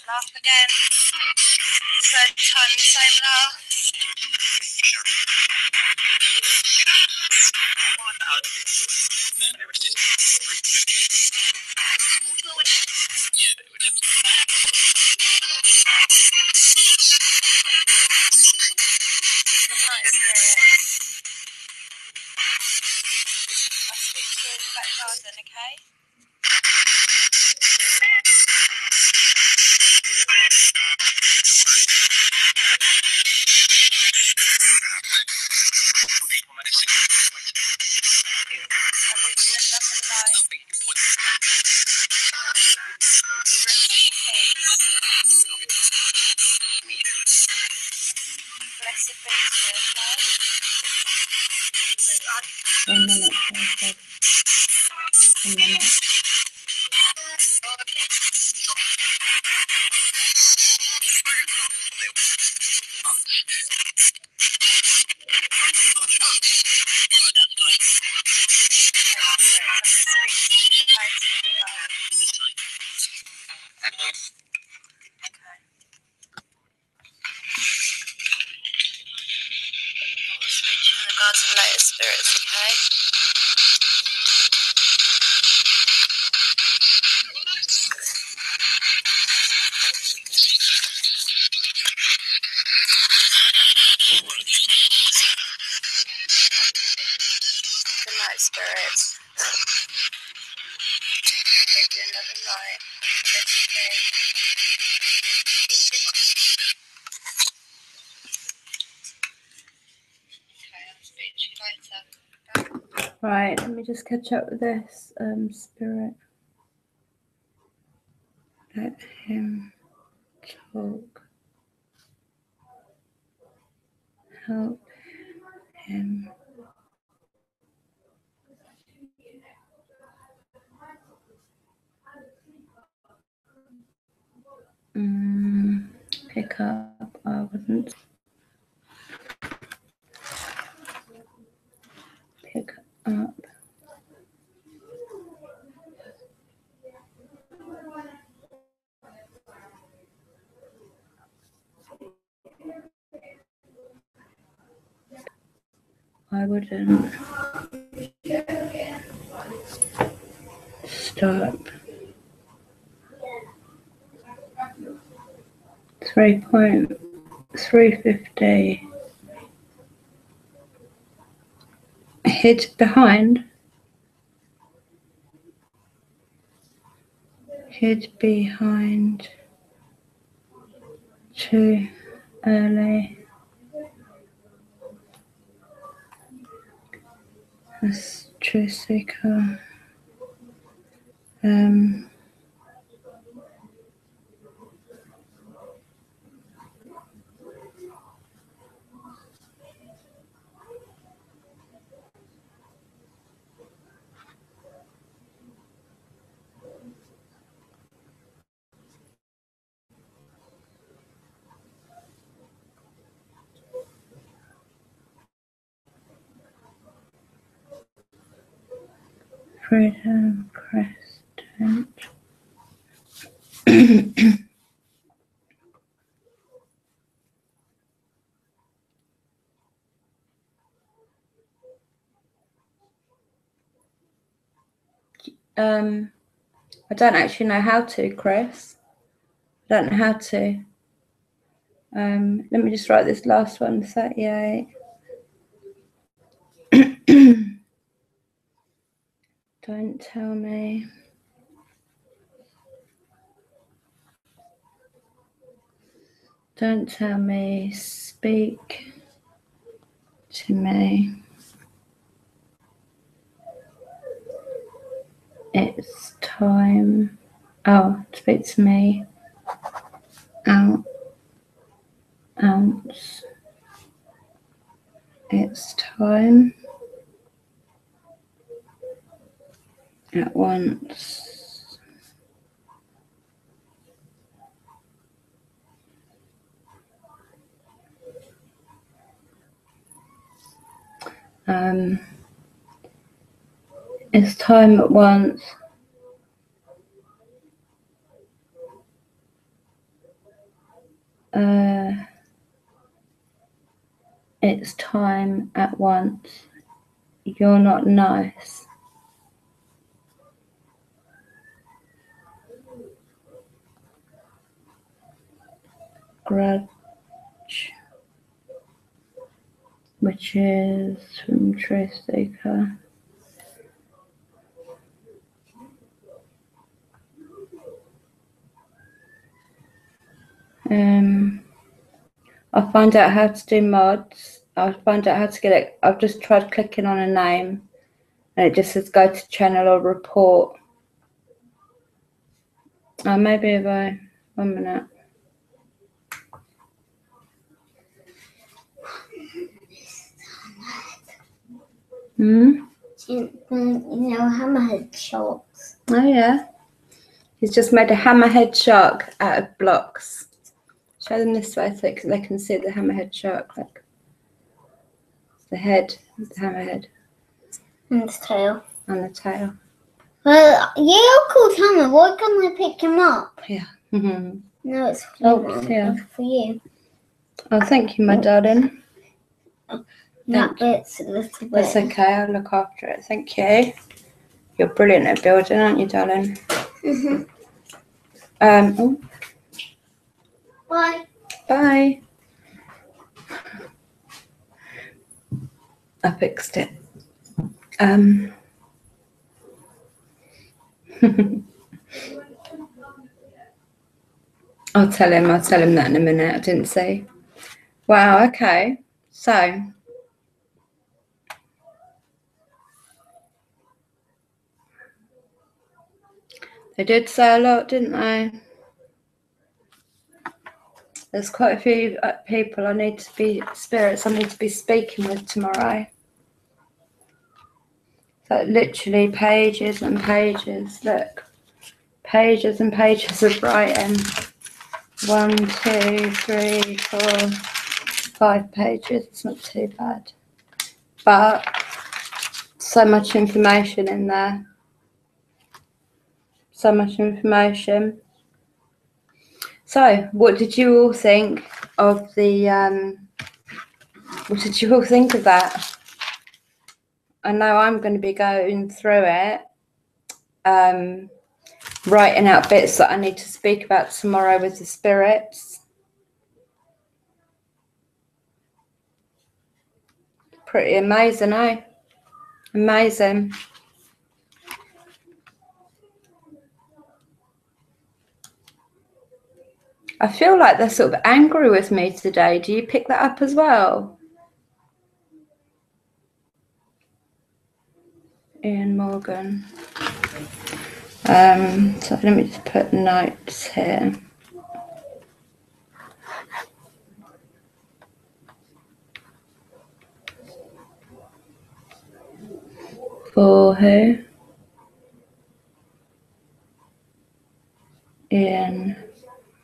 Laugh again. Third time the same laugh. Back garden, okay? Blessed be you, 1 minute, I said. 1 minute. the gods and lighter spirits, okay? The night spirits. Maybe another night. It's okay. Okay, I'll speak to you later. Right, let me just catch up with this spirit. Let him talk. Help him. Pick up. I wouldn't. Pick up. I wouldn't. Stop. 3.350. Hid behind. Hid behind. Too early. That's true seeker. Freedom Crescent. I don't actually know how to, Chris. I don't know how to. Let me just write this last one, 38. Don't tell me. Don't tell me. Speak to me. It's time. Oh, speak to me. Ounce. It's time. At once. It's time at once. It's time at once. You're not nice. Grudge, which is from Truth Seeker. I'll find out how to do mods. I'll find out how to get it. I've just tried clicking on a name and it just says go to channel or report. Maybe if I, 1 minute. You know, hammerhead sharks. Oh yeah. He's just made a hammerhead shark out of blocks. Show them this way so they can see the hammerhead shark. Like the head, the hammerhead. And the tail. And the tail. Well, you're called Hammer. Why can't I pick him up? Yeah. No, it's for Oh, you. yeah. It's for you. Oh, thank you, my darling. That bit's a little bit. That's okay. I'll look after it. Thank you. You're brilliant at building, aren't you, darling? Oh, Bye. bye. I fixed it. I'll tell him that in a minute. I didn't say. Wow, okay. So they did say a lot, didn't they? There's quite a few people spirits I need to be speaking with tomorrow. So literally pages and pages, look. Pages and pages of writing. 1, 2, 3, 4, 5 pages. It's not too bad. But so much information in there. So much information. So, what did you all think of the? What did you all think of that? I know I'm going to be going through it, writing out bits that I need to speak about tomorrow with the spirits. Pretty amazing, eh? Amazing. I feel like they're sort of angry with me today. Do you pick that up as well? Ian Morgan. So let me just put notes here. For who? Ian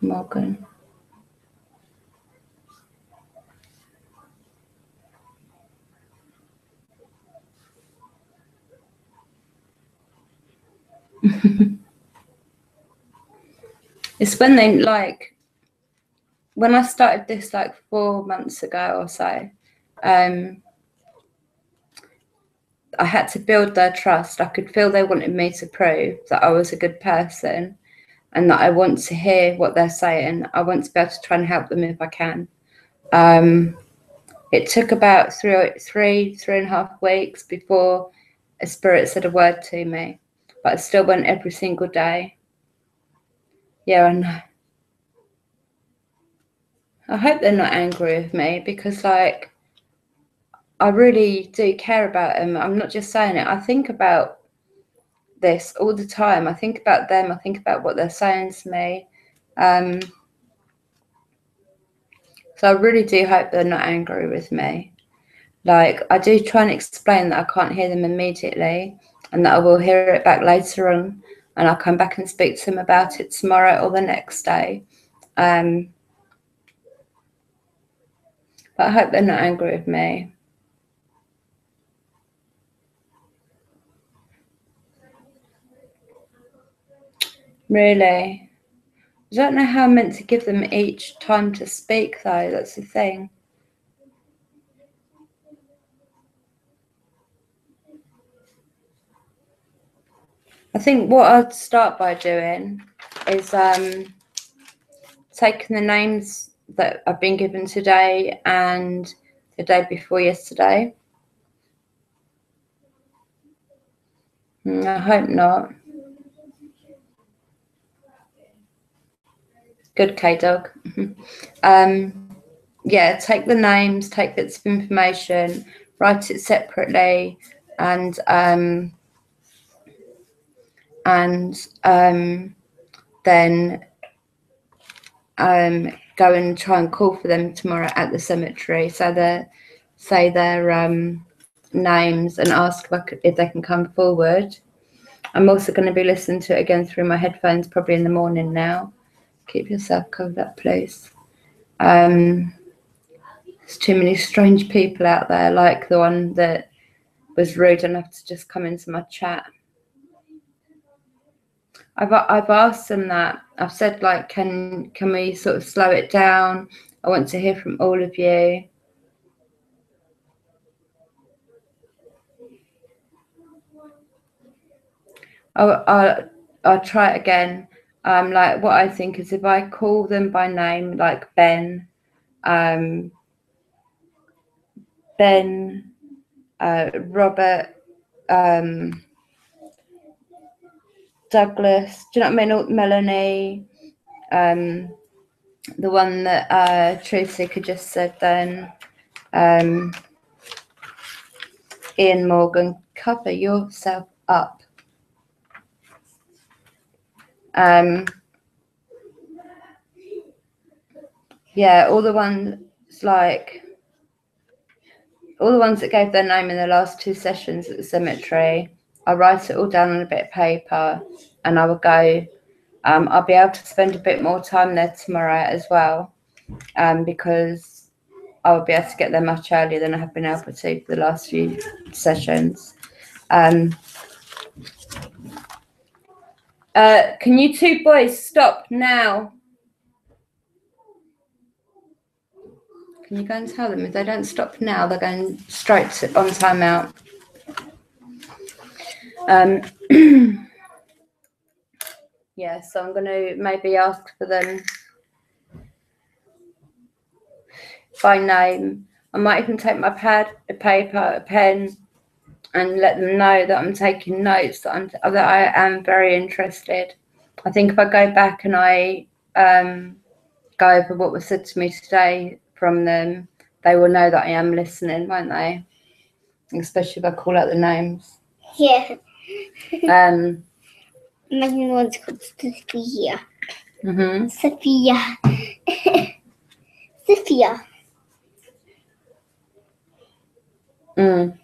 Morgan. It's when they like, when I started this like 4 months ago or so, I had to build their trust. I could feel they wanted me to prove that I was a good person and that I want to hear what they're saying. I want to be able to try and help them if I can. It took about three and a half weeks before a spirit said a word to me, but I still went every single day. Yeah, I know. I hope they're not angry with me because, like, I really do care about them. I'm not just saying it. I think about this all the time. I think about them. I think about what they're saying to me. So I really do hope they're not angry with me. Like, I do try and explain that I can't hear them immediately and that I will hear it back later on, and I'll come back and speak to them about it tomorrow or the next day. But I hope they're not angry with me. Really? I don't know how I'm meant to give them each time to speak, though. That's the thing. I think what I'd start by doing is taking the names that I've been given today and the day before yesterday. I hope not. Good, K-Dog. Yeah, take the names, take bits of information, write it separately, and then go and try and call for them tomorrow at the cemetery. So they say their names and ask if they can come forward. I'm also going to be listening to it again through my headphones, probably in the morning now. Keep yourself covered up, please. There's too many strange people out there, like the one that was rude enough to just come into my chat. I've asked them that. I've said, like, can we sort of slow it down? I want to hear from all of you. I'll try it again. Like, what I think is if I call them by name, like Ben, Robert, Douglas, do you know what I mean? Melanie, the one that Truth Seeker just said then, Ian Morgan, cover yourself up. Yeah, all the ones that gave their name in the last 2 sessions at the cemetery, I write it all down on a bit of paper and I will go. I'll be able to spend a bit more time there tomorrow as well, because I will be able to get there much earlier than I have been able to for the last few sessions. Can you 2 boys stop now? Can you go and tell them if they don't stop now, they're going straight on timeout? Yeah, so I'm going to maybe ask for them by name. I might even take my pad, a paper, a pen, and let them know that I'm taking notes, that I am very interested. I think if I go back and I go over what was said to me today from them, they will know that I am listening, won't they? Especially if I call out the names. Yeah. Um. My one's called Sophia. Mhm. Sophia. Sophia. Mm.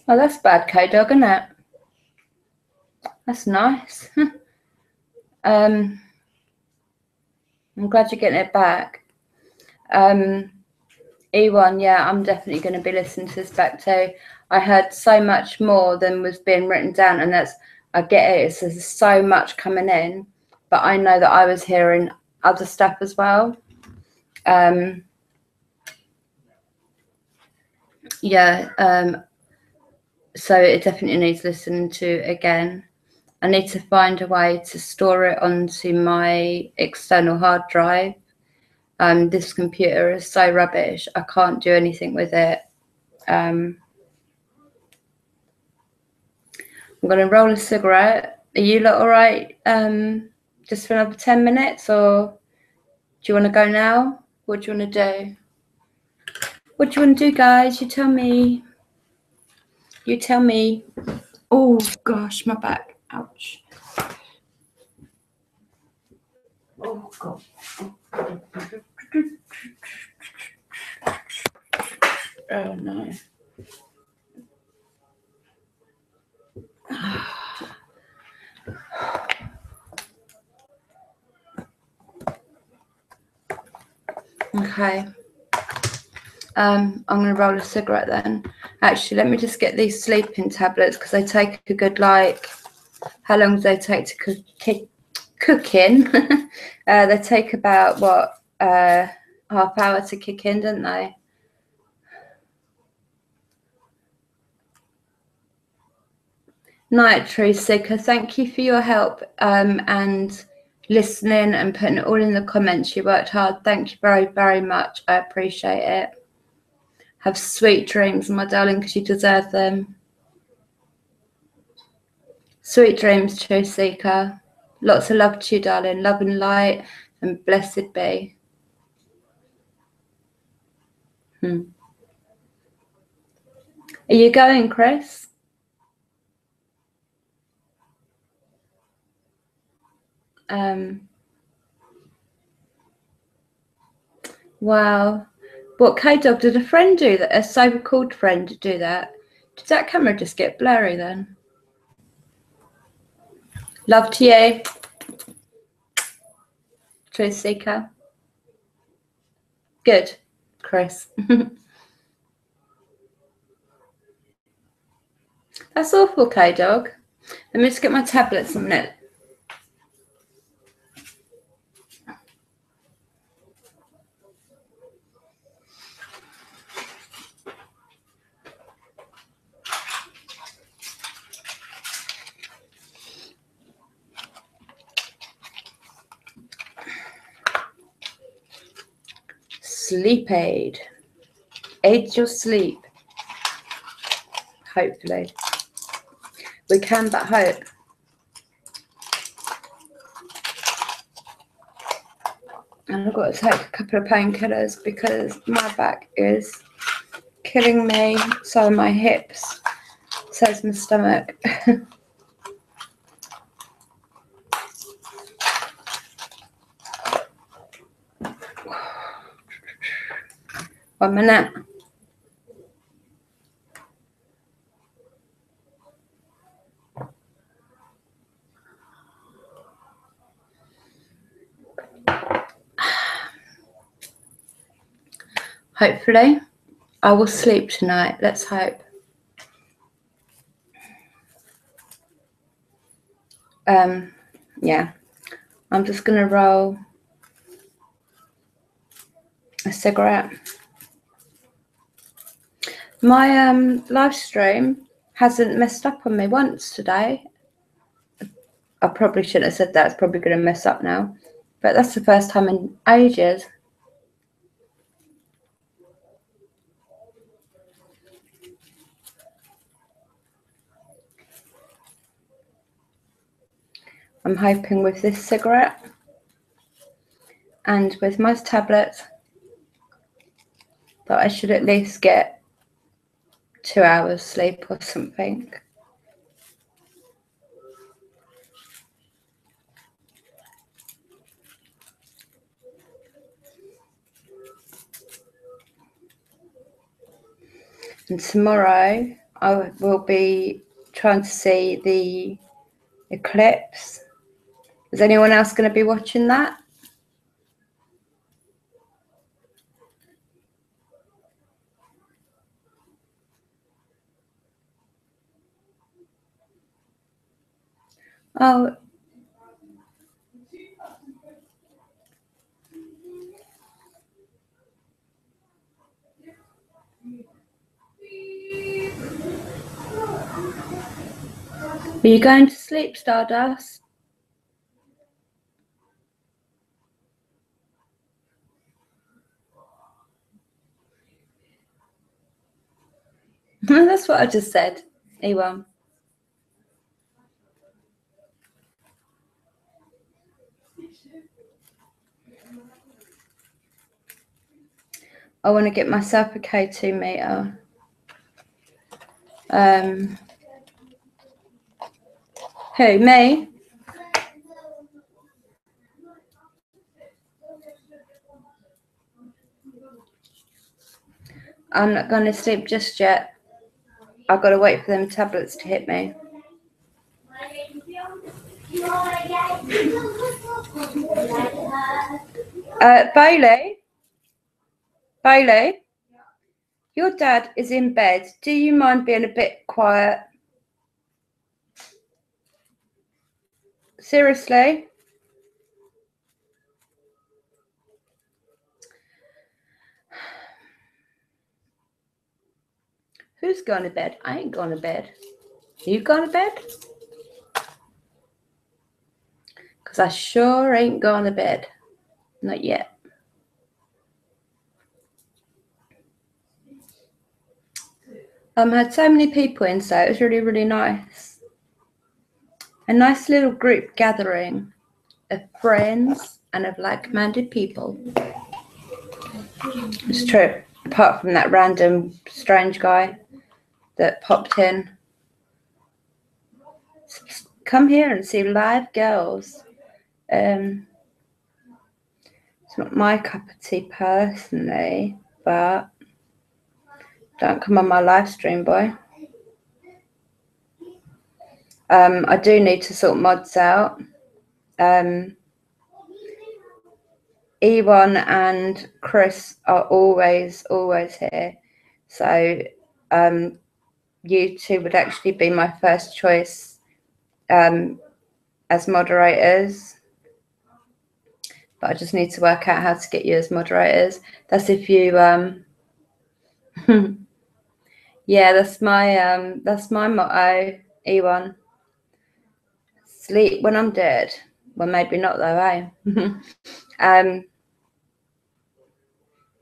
Oh, that's bad, K-Dog, isn't it? That's nice. I'm glad you're getting it back. E1, yeah, I'm definitely going to be listening to this back too. I heard so much more than was being written down, and I get it. There's so much coming in, but I know that I was hearing other stuff as well. So it definitely needs listening to again. I need to find a way to store it onto my external hard drive. This computer is so rubbish. I can't do anything with it. I'm going to roll a cigarette. Are you lot all right? Just for another 10 minutes, or do you want to go now? What do you want to do? What do you want to do, guys? You tell me. You tell me. Oh, gosh, my back. Ouch. Oh, God. Oh, no. Okay. I'm going to roll a cigarette then. Actually, let me just get these sleeping tablets because they take a good, like, how long do they take to cook in? They take about, what, half hour to kick in, don't they? Night, True Seeker. Thank you for your help and listening and putting it all in the comments. You worked hard. Thank you very, very much. I appreciate it. Have sweet dreams, my darling, because you deserve them. Sweet dreams, True Seeker. Lots of love to you, darling. Love and light, and blessed be. Are you going, Chris? Wow. What, K-Dog, did a friend do that? A so-called friend do that? Did that camera just get blurry then? Love to you. Truth Seeker. Good, Chris. That's awful, K-Dog. Let me just get my tablets a minute. Sleep aid. Aids your sleep. Hopefully. We can but hope. And I've got to take a couple of painkillers because my back is killing me. So are my hips. So is my stomach. 1 minute. Hopefully, I will sleep tonight. Let's hope. Yeah, I'm just going to roll a cigarette. My live stream hasn't messed up on me once today. I probably shouldn't have said that. It's probably going to mess up now. But that's the first time in ages. I'm hoping with this cigarette and with most tablets that I should at least get 2 hours sleep or something. And tomorrow I will be trying to see the eclipse. Is anyone else going to be watching that? Oh, are you going to sleep, Stardust? That's what I just said. E1. I want to get myself a K2 meter. Who, me? I'm not going to sleep just yet. I've got to wait for them tablets to hit me. Bailey, your dad is in bed. Do you mind being a bit quiet? Seriously? Who's gone to bed? I ain't gone to bed. You gone to bed? Because I sure ain't gone to bed. Not yet. Had so many people in, so it was really, really nice. A nice little group gathering of friends and of like-minded people. It's true. Apart from that random strange guy that popped in. Come here and see live girls. It's not my cup of tea personally, but don't come on my live stream, boy. I do need to sort mods out. E1 and Chris are always here. So you two would actually be my first choice as moderators. But I just need to work out how to get you as moderators. That's if you yeah, that's my motto, E1. Sleep when I'm dead. Well, maybe not though, eh?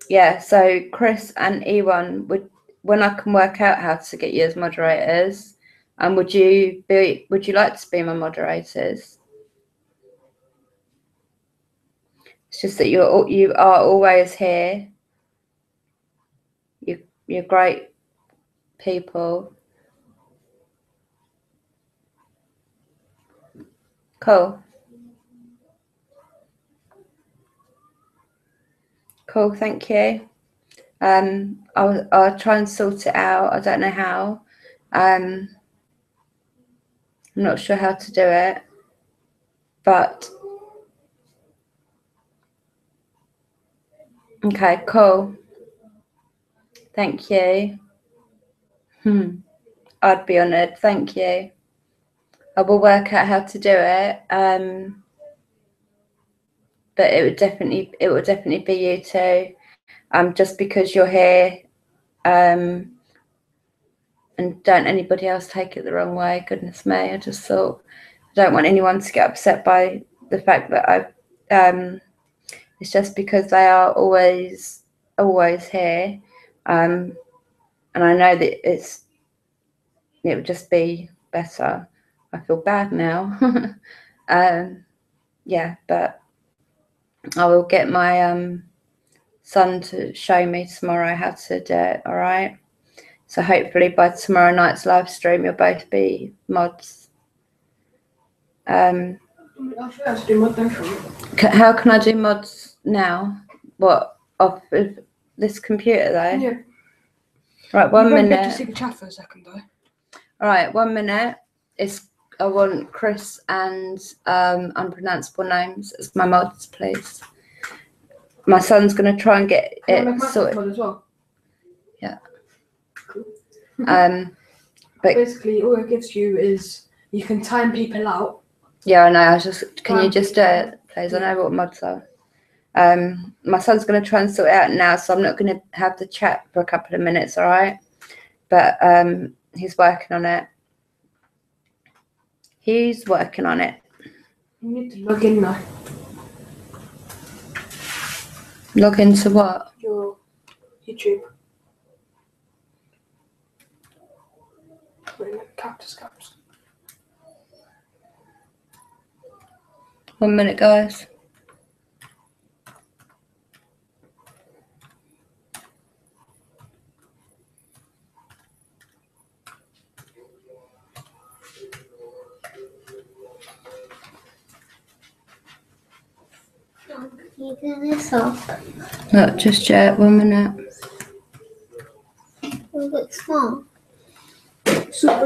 Yeah, so Chris and E1 would, when I can work out how to get you as moderators, and would you like to be my moderators? It's just that you are always here. You're great people. Cool. Cool, thank you. I'll try and sort it out. I don't know how. I'm not sure how to do it, but okay, cool. Thank you. I'd be honoured. Thank you. I will work out how to do it. but it would definitely be you two. Just because you're here, and don't anybody else take it the wrong way. Goodness me, I just thought I don't want anyone to get upset by the fact that it's just because they are always here, and I know that it would just be better. I feel bad now. Yeah, but I will get my son to show me tomorrow how to do it. All right. So hopefully by tomorrow night's live stream, you'll both be mods. I should have to do mod then. How can I do mods now? What, off of this computer though? Yeah. Right, 1 You won't get minute. to see the chat for a second though. All right, 1 minute. I want Chris and unpronounceable names as my mods, please. My son's gonna try and get Can I it make myself sorted. mod as well? Yeah. Cool. But Basically, all it gives you is you can time people out. yeah, I know. Can you Time just do it, please? I know what mods are. My son's gonna try and sort it out now, so I'm not gonna have the chat for a couple of minutes, all right? But he's working on it. He's working on it. You need to log in now. Log into what? Your YouTube. Wait a minute, caps. 1 minute, guys. You turn this off. Not just yet. 1 minute. Will it look small?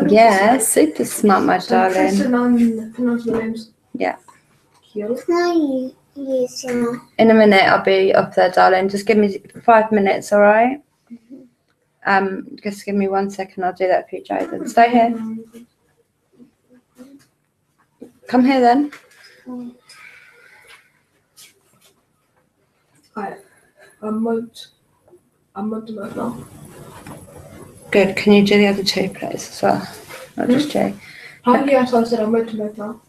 Yeah, super smart, my So Chris darling. and pronounce the names. Yeah. Kiel. Can I use your... In a minute, I'll be off there, darling. Just give me 5 minutes, all right? Just give me 1 second. I'll do that for you, Jaden. Stay here. Come here then. Alright. I'm mod them both now. Good. Can you do the other two, please, as well? Not just Jay. Oh yeah, so I said I'm mod them both now.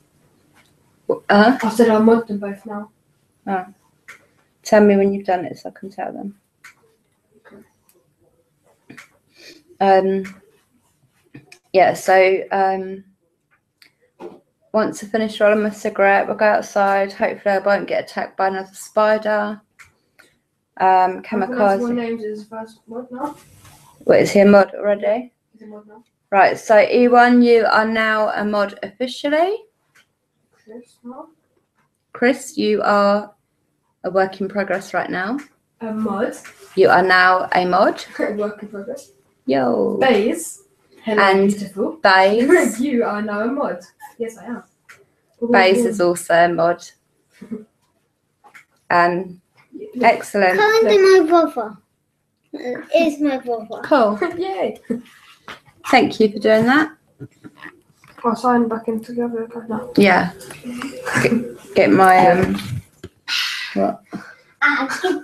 I said I'll mod them both now. Oh. Tell me when you've done it so I can tell them. Yeah, so once I finish rolling my cigarette, we'll go outside. Hopefully I won't get attacked by another spider. Kamikaze. Kamikaze. Names is first mod now. What, is he a mod already? He's a mod now. Right, so E1, you are now a mod officially. Chris now. Chris, you are a work in progress right now. A mod. You are now a mod. Work in progress. Yo. Baze. Hello, And beautiful. Baze. You are now a mod. Yes, I am. Baze is also a mod. Excellent. Can't do my brother. Is my brother. Cool. Yay. Thank you for doing that. I'll sign back in together again now. Yeah. Get my what?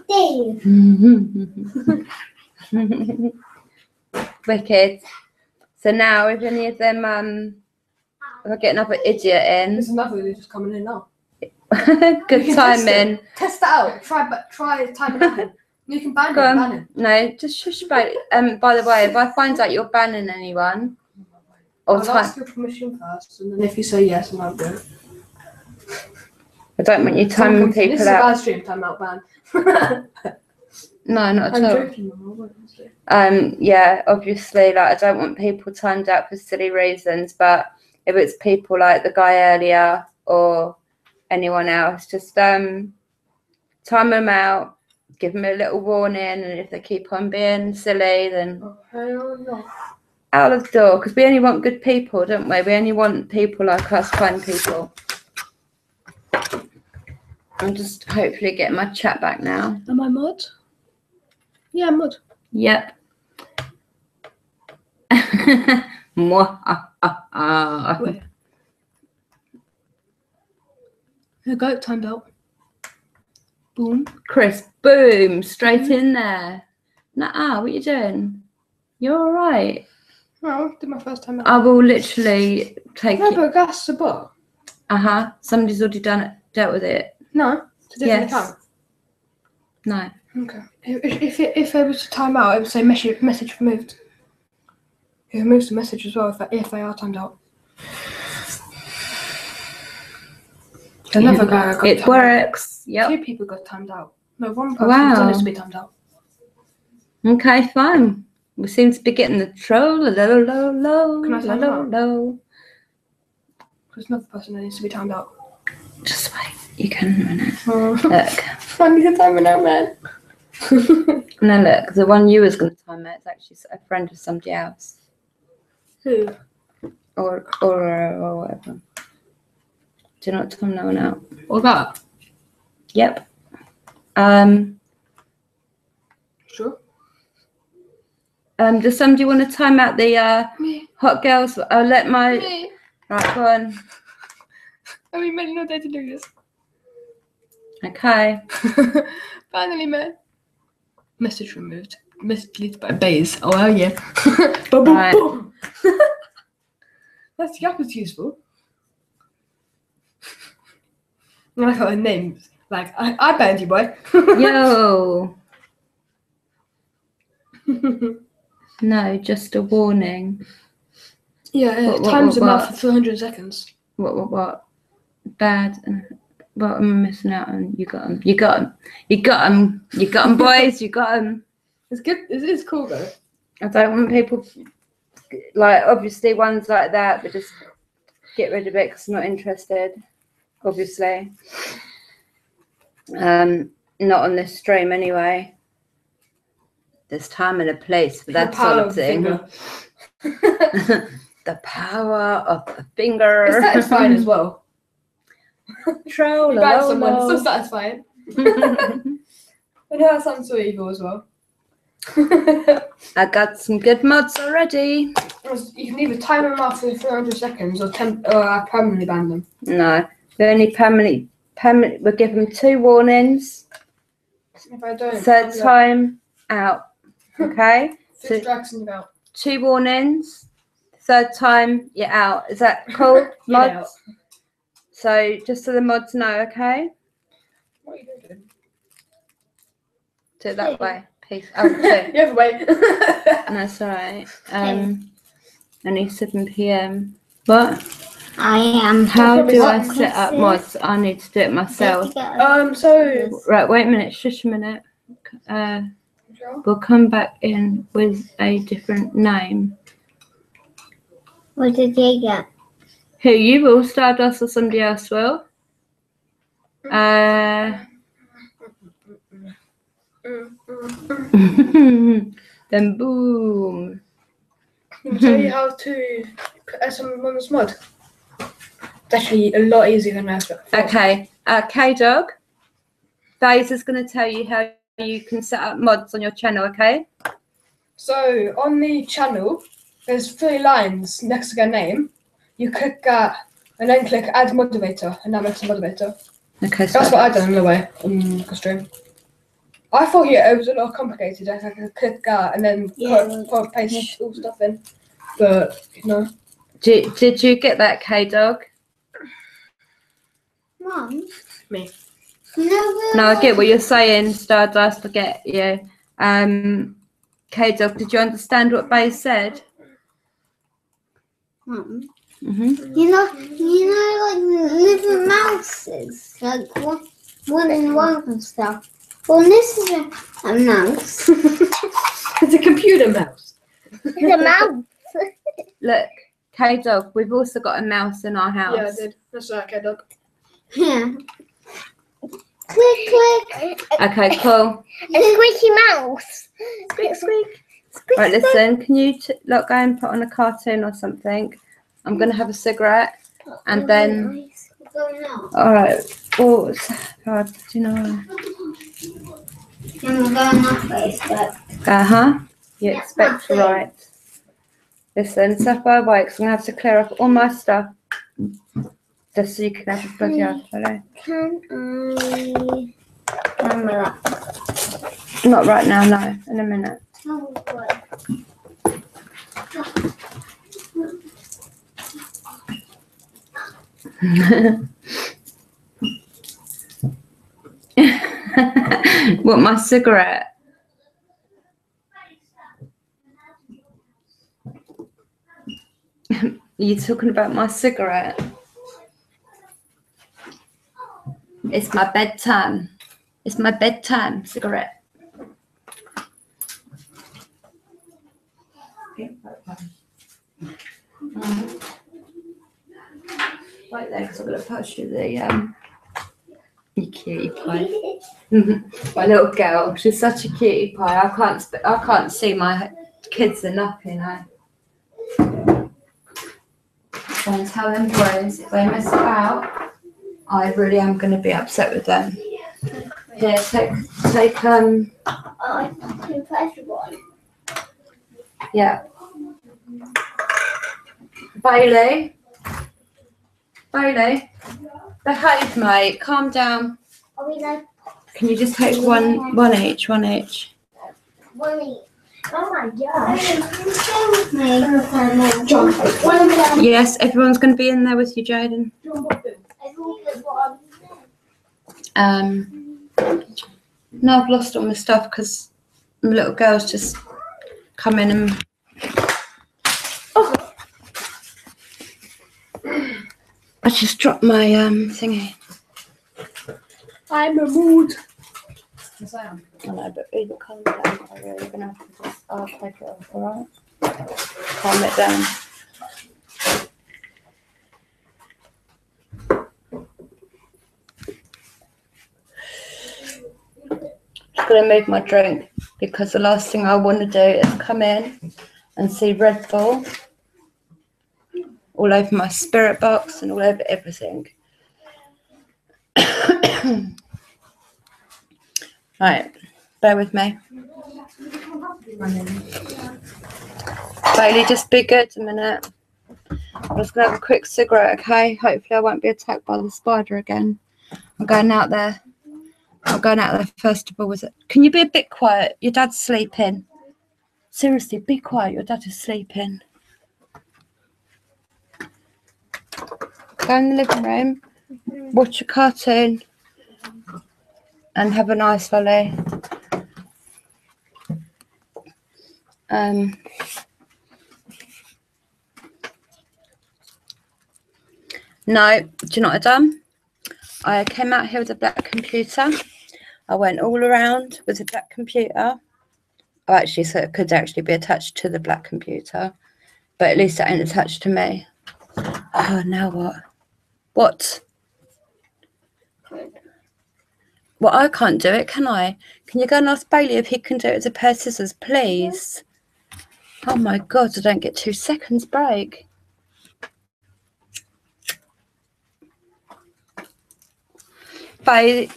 Dave. Wicked. So now, if any of them, if I get another idiot in, There's another who's just coming in now. good You can timing. Test it out. Try timing out him. You can ban Go him. on. Ban him. No, just shush about it. By the way, if I find out you're banning anyone, or I'll ask your permission first, and then if you say yes, then I'll do it. I don't want you timing This people is a out. bad stream. Time out ban. No, not I'm at all. joking. Mum, I won't honestly. Yeah, obviously, like I don't want people timed out for silly reasons, but if it's people like the guy earlier or anyone else, just time them out, give them a little warning, and if they keep on being silly, then Oh, hell no. out of the door. Because we only want good people, don't we? We only want people like us, kind people. I'm just hopefully getting my chat back now. Am I mod? Yeah, I'm mod. Yep. Wait. Here, go. Timed out. Boom. Chris, boom, straight in there. Nuh-uh, what you doing? You're all right. No, did my first time out. I will literally take No, it. but that's the bot. Somebody's already dealt with it. No, it's a different Yes. account. No. Okay. If it was a timeout, it would say message removed. It removes the message as well if they are timed out. Another guy got It timed works. out. Yep. 2 people got timed out. No, 1 person Wow. needs to be timed out. Okay, fine. We seem to be getting the troll. Low. Can I time out? Low. There's another person that needs to be timed out. Just wait. You can in a minute. Oh. Look. I need to time it out, man. No, look. The one you was going to time out is actually a friend of somebody else. Who? Or whatever. Do not time no one out. What that? Yep. Sure. Does somebody want to time out the Me. hot girls? I'll let my Me. right go on. Are we made no day to do this? Okay. Finally, man. Message removed. Message deleted by Baze. Oh, hell yeah. Boom, boom, Right. boom. That was useful. I like how her name's like, I banned you, boy. Yo. No, just a warning. Yeah, What, times them out what? for 300 seconds. What? Bad. What am I missing out on? You got them, boys. You got them. It's good. It is cool, though. I don't want people, like, obviously ones like that, but just get rid of it because I'm not interested, obviously. Not on this stream anyway. There's time and a place for that sort of thing. The power of the finger. It's satisfying as well. Troll. You ban someone, it's so satisfying. I know that sounds so evil as well. I got some good mods already. You can either time them out for 300 seconds or permanently ban them. No, we only permanently. We'll give them 2 warnings. If I don't, Third time out. Okay. 6 drags in about. 2 warnings. Third time you're out. Is that cool? Get Mods. So just so the mods know, okay? What are you doing? Do it that way. Peace. Oh, 2. The other way. That's all right. Only 7 p.m. What? I am. How do I What set up mods? I need to do it myself. So. Right, wait a minute. Shush a minute. We'll come back in with a different name. What did you get? Who, you will? Stardust or somebody else will? Then boom. Let me tell you how to add someone on this mod. It's actually a lot easier than I thought. Okay, K-Dog. Daze is going to tell you how you can set up mods on your channel, okay? So on the channel, there's 3 lines next to their name. You click that and then click add moderator, and that makes a moderator. Okay, so That's what I done in the way on the stream. I thought it was a lot complicated. I could click that and then put paste all stuff in, but no. Did you get that, K-Dog? Mum? Me. No, I get what you're saying, Stardust. I get you. K-Dog, did you understand what Bae said? Mum? Mm-hmm. You know, like little mouses, like one in one and stuff. Well, this is a mouse. It's a computer mouse. It's a mouse. Look, K-Dog, we've also got a mouse in our house. Yeah, I did. That's right, okay, dog. Yeah. Click, click. Okay, cool. A squeaky mouse. Squeak, squeak. Right, listen, can you go and put on a cartoon or something? I'm going to have a cigarette and then... All right. Oh, God, do you know... And we're going that way, but Uh-huh. You Yeah, expect nothing. right. Listen, step by way, because I'm going to have to clear up all my stuff. Just so you can have a bloody afternoon. can I? Remember that. Not right now, no. In a minute. Oh, good. What, my cigarette? Are you talking about my cigarette? It's my bedtime. It's my bedtime cigarette. Right there, because I'm going to post you the you cutie pie. My little girl, she's such a cutie pie. I can't see my kids are napping. And tell them boys if they mess about, I really am going to be upset with them. Here, take yeah. Bailey, behave, mate. Calm down. Are we like Can you just take one each? one each? Oh my gosh. Stay with me. Yes, everyone's going to be in there with you, Jaden. No, I've lost all my stuff because my little girl's just come in and. Oh! I just dropped my thingy. I'm a mood. Yes, I am. I know, but either calm down or you're going to have to just. I'll take it off, alright? Calm it down. Just going to move my drink because the last thing I want to do is come in and see Red Bull all over my spirit box and all over everything. Right, bear with me. Bailey, just be good a minute. I'm just going to have a quick cigarette, okay? Hopefully I won't be attacked by the spider again. I'm going out there first of all. Can you be a bit quiet? Your dad's sleeping. Seriously, be quiet. Your dad is sleeping. Go in the living room, watch a cartoon, and have a nice lolly. No, do you know what I've done? I came out here with a black computer. I went all around with a black computer. Oh, actually, so it could actually be attached to the black computer, but at least it ain't attached to me. Oh, now what? What? Well, I can't do it, can I? Can you go and ask Bailey if he can do it with a pair of scissors, please? Oh my God, I don't get 2 seconds break. Bailey,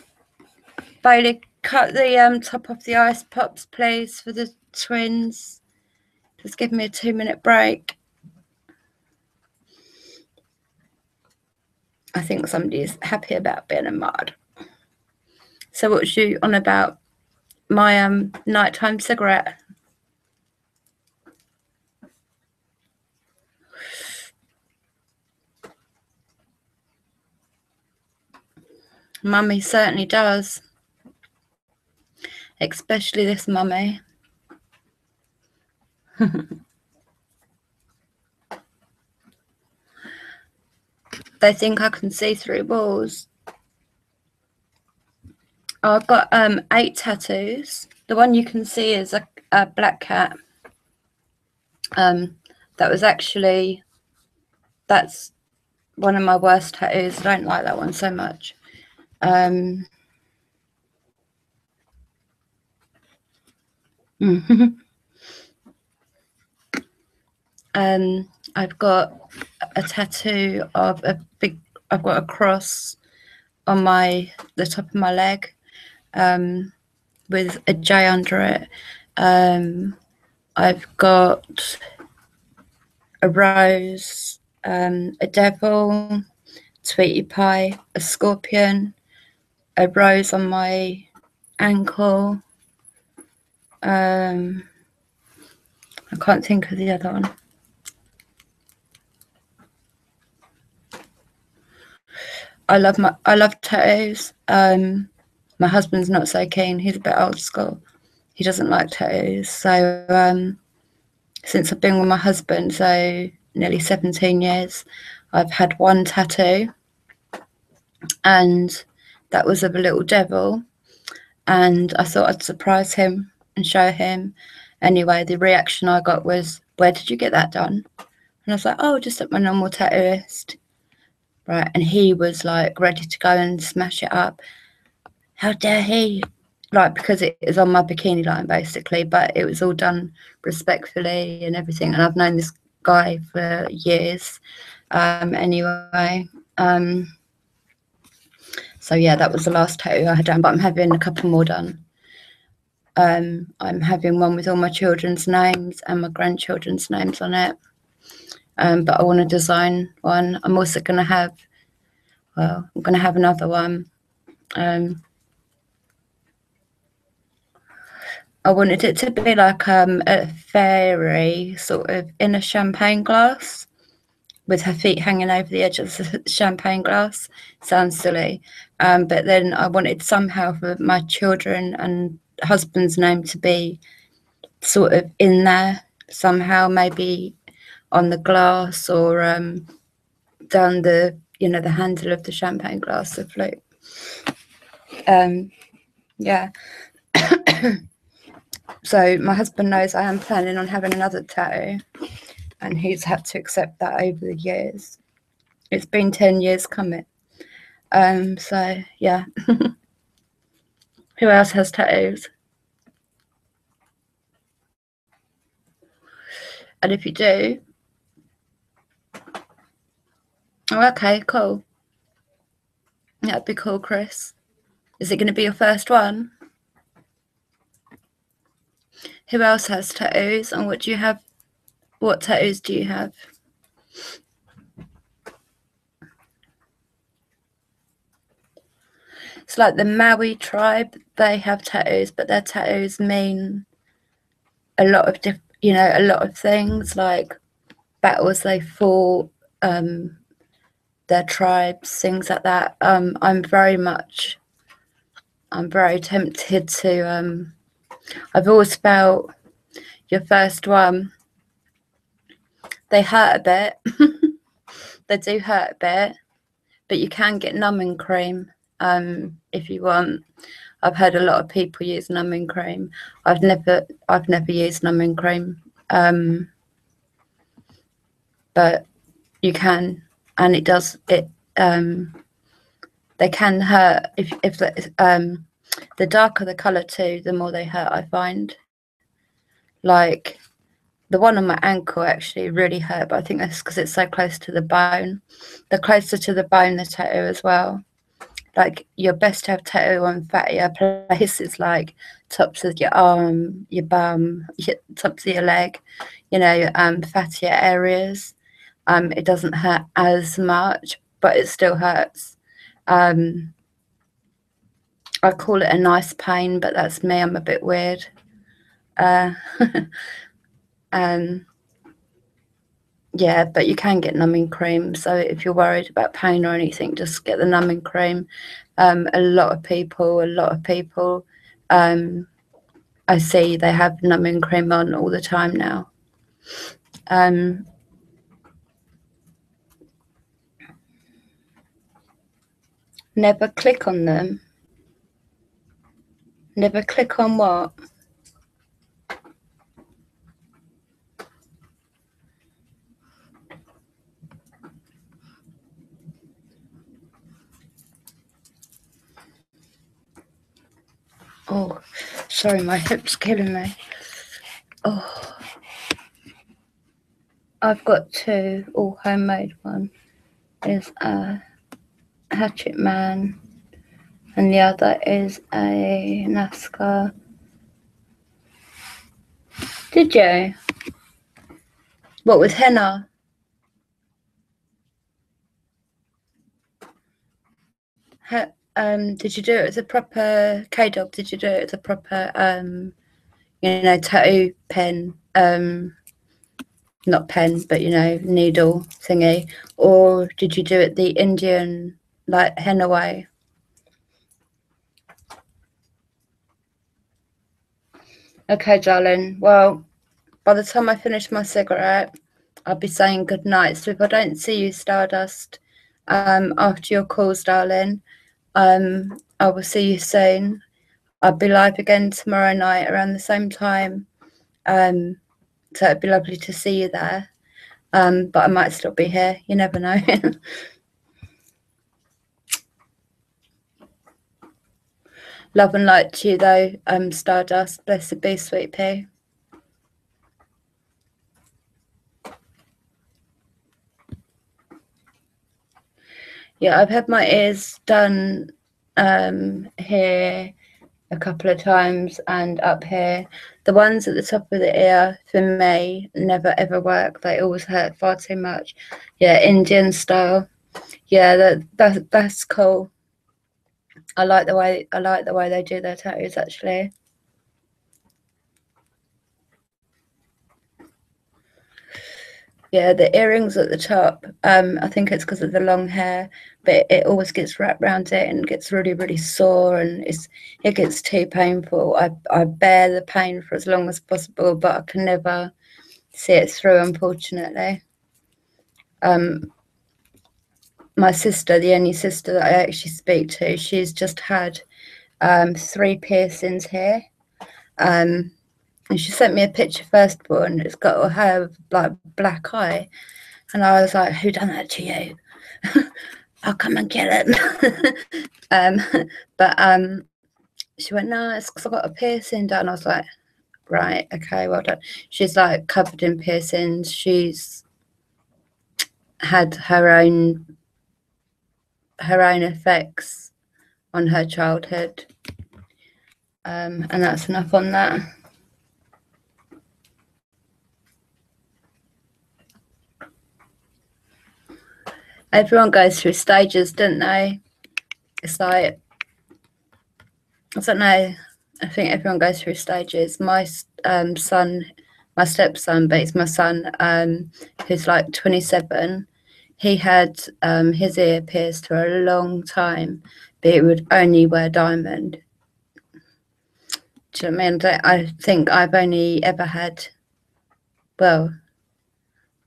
cut the top off the ice pops, please, for the twins. Just give me a 2-minute break. I think somebody's happy about being a mod. So what was you on about? My nighttime cigarette. Mummy certainly does. Especially this mummy. They think I can see through walls. I've got 8 tattoos. The one you can see is a black cat. That was actually, that's one of my worst tattoos. I don't like that one so much. I've got a tattoo of I've got a cross on the top of my leg with a J under it. I've got a rose, a devil, Tweety Pie, a scorpion, a rose on my ankle. I can't think of the other one. I love tattoos. My husband's not so keen. He's a bit old school. He doesn't like tattoos. So since I've been with my husband, so nearly 17 years, I've had one tattoo, and that was of a little devil. And I thought I'd surprise him and show him. Anyway, the reaction I got was, "Where did you get that done?" And I was like, "Oh, just at my normal tattooist." Right, and he was like ready to go and smash it up. How dare he? Like, because it is on my bikini line basically, but it was all done respectfully and everything. And I've known this guy for years. Anyway, so yeah, that was the last tattoo I had done, but I'm having a couple more done. I'm having one with all my children's names and my grandchildren's names on it. But I want to design one. I'm also going to have, well, I'm going to have another one. I wanted it to be like a fairy sort of in a champagne glass with her feet hanging over the edge of the champagne glass. Sounds silly. But then I wanted somehow for my children and husband's name to be sort of in there somehow, maybe on the glass or down the, you know, the handle of the champagne glass, the flute. Yeah. So my husband knows I am planning on having another tattoo, and he's had to accept that over the years. It's been 10 years coming. So yeah. Who else has tattoos? And if you do, oh, okay, cool. That'd be cool, Chris. Is it going to be your first one? Who else has tattoos, and what do you have? What tattoos do you have? It's like the Maui tribe. They have tattoos, but their tattoos mean a lot of a lot of things, like battles they fought, their tribes, things like that. I'm very tempted to. I've always felt your first one, they hurt a bit. They do hurt a bit, but you can get numbing cream if you want. I've heard a lot of people use numbing cream. I've never used numbing cream, but you can, and it does it. They can hurt if the darker the color too, the more they hurt. I find, like the one on my ankle actually really hurt, but I think that's because it's so close to the bone. The closer to the bone, the tattoo as well. Like, you're best to have tattoo on fattier places, like tops of your arm, your bum, tops of your leg, you know, fattier areas. It doesn't hurt as much, but it still hurts. I call it a nice pain, but that's me. I'm a bit weird. Yeah, but you can get numbing cream. So if you're worried about pain or anything, just get the numbing cream. A lot of people, I see they have numbing cream on all the time now. Never click on them. Never click on what? Oh, sorry, my hip's killing me. Oh, I've got two, all homemade. One is a Hatchet Man, and the other is a NASCAR. Did you? What, with henna? Did you do it as a proper K-Dog? Did you do it as a proper tattoo pen? Not pen, but needle thingy, or did you do it the Indian like henna way? Okay, darling. Well, by the time I finish my cigarette, I'll be saying good night. So if I don't see you, Stardust, after your calls, darling, I will see you soon. I'll be live again tomorrow night around the same time. So it'd be lovely to see you there. But I might still be here. You never know. Love and light to you, though, Stardust. Blessed be, sweet pea. Yeah, I've had my ears done here a couple of times and up here. The ones at the top of the ear, for me, never ever work. They always hurt far too much. Yeah, Indian style. Yeah, that's cool. I like the way they do their tattoos, actually. Yeah, the earrings at the top, I think it's because of the long hair, but it always gets wrapped around it and gets really, really sore, and it gets too painful. I bear the pain for as long as possible, but I can never see it through, unfortunately. My sister, the only sister that I actually speak to, she's just had 3 piercings here. And she sent me a picture first of all, and it's got her like black eye. And I was like, who done that to you? I'll come and get it. But she went, no, it's because I got a piercing done. I was like, right, okay, well done. She's like covered in piercings. She's had her own effects on her childhood. And that's enough on that. Everyone goes through stages, don't they? It's like, I don't know. I think everyone goes through stages. My son, my stepson, but he's my son, who's like 27. He had his ear pierced for a long time, but he would only wear diamond. Do you know what I mean? I think I've only ever had, well,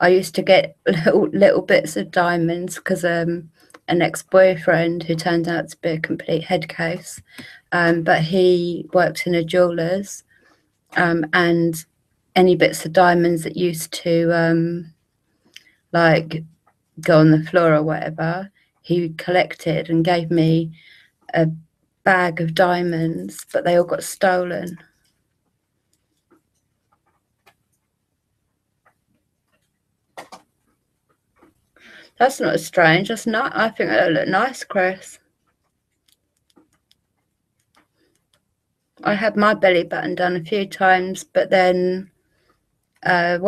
I used to get little bits of diamonds because an ex-boyfriend who turned out to be a complete head case, but he worked in a jeweller's, and any bits of diamonds that used to like go on the floor or whatever, he collected and gave me a bag of diamonds, but they all got stolen. That's not strange. That's not. I think that look nice, Chris. I had my belly button done a few times, but then I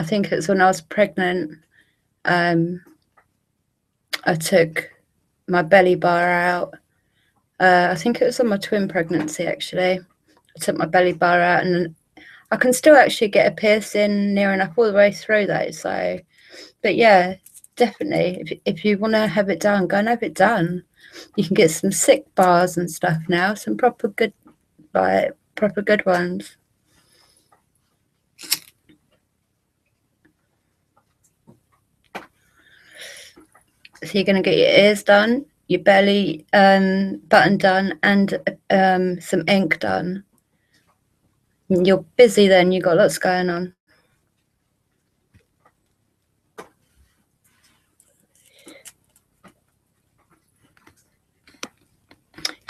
think it's when I was pregnant, I took my belly bar out. I think it was on my twin pregnancy, actually. I took my belly bar out, and I can still actually get a piercing near enough all the way through though. So, but yeah, definitely, if you want to have it done, go and have it done. You can get some sick bars and stuff now, some proper good ones. So you're going to get your ears done, your belly button done, and some ink done. You're busy then, you've got lots going on.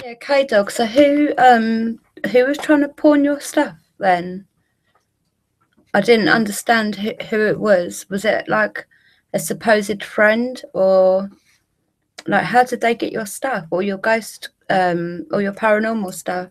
Yeah, K-Dog. So who was trying to pawn your stuff then? I didn't understand who it was. Was it like a supposed friend, or like how did they get your stuff, or your ghost or your paranormal stuff?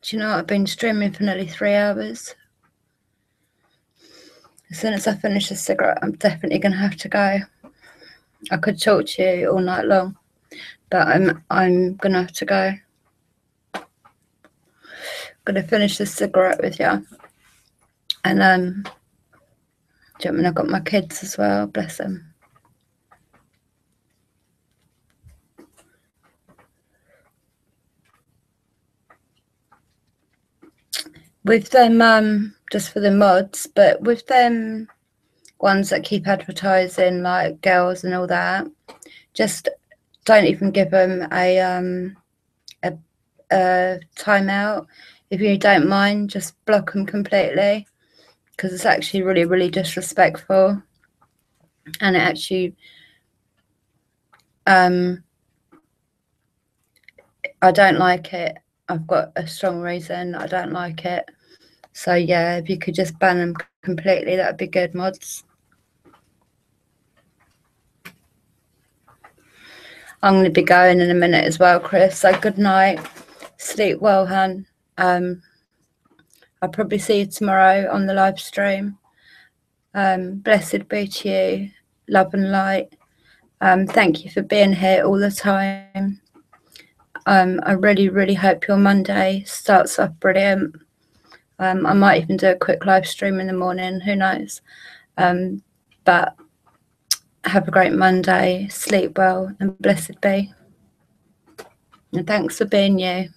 Do you know what? I've been streaming for nearly 3 hours. As soon as I finish the cigarette, I'm definitely going to have to go. I could talk to you all night long, but I'm going to have to go. I'm going to finish the cigarette with you. And do you know what I mean? I've got my kids as well, bless them. With them, just for the mods, but with them ones that keep advertising like girls and all that, just don't even give them a timeout. If you don't mind, just block them completely, because it's actually really, really disrespectful, and it actually I don't like it. I've got a strong reason I don't like it. So yeah, if you could just ban them completely, that'd be good, mods. I'm going to be going in a minute as well, Chris. So good night. Sleep well, hun. I'll probably see you tomorrow on the live stream. Blessed be to you. Love and light. Thank you for being here all the time. I really, really hope your Monday starts off brilliant. I might even do a quick live stream in the morning, who knows. But have a great Monday, sleep well, and blessed be. And thanks for being you.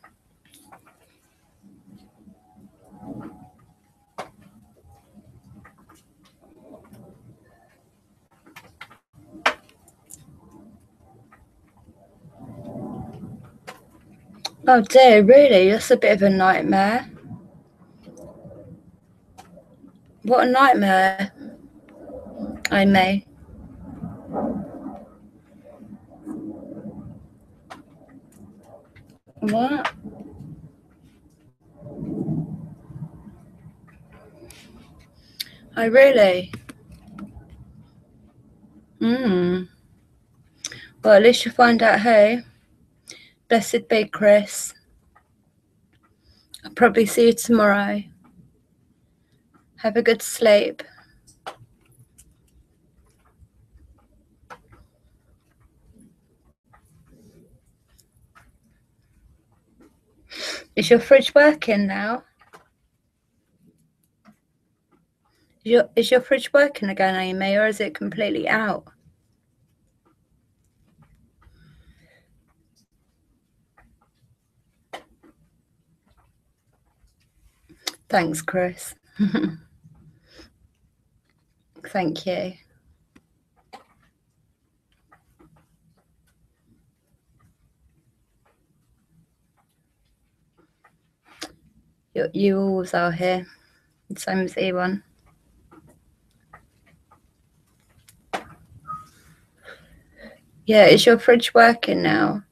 Oh dear, really? That's a bit of a nightmare. What a nightmare, Amy. What? Oh, really? Well, at least you find out who. Blessed be, Chris. I'll probably see you tomorrow. Have a good sleep. Is your fridge working now? Is your fridge working again, Amy, or is it completely out? Thanks, Chris. Thank you. You always are here. Same as E1. Yeah, is your fridge working now?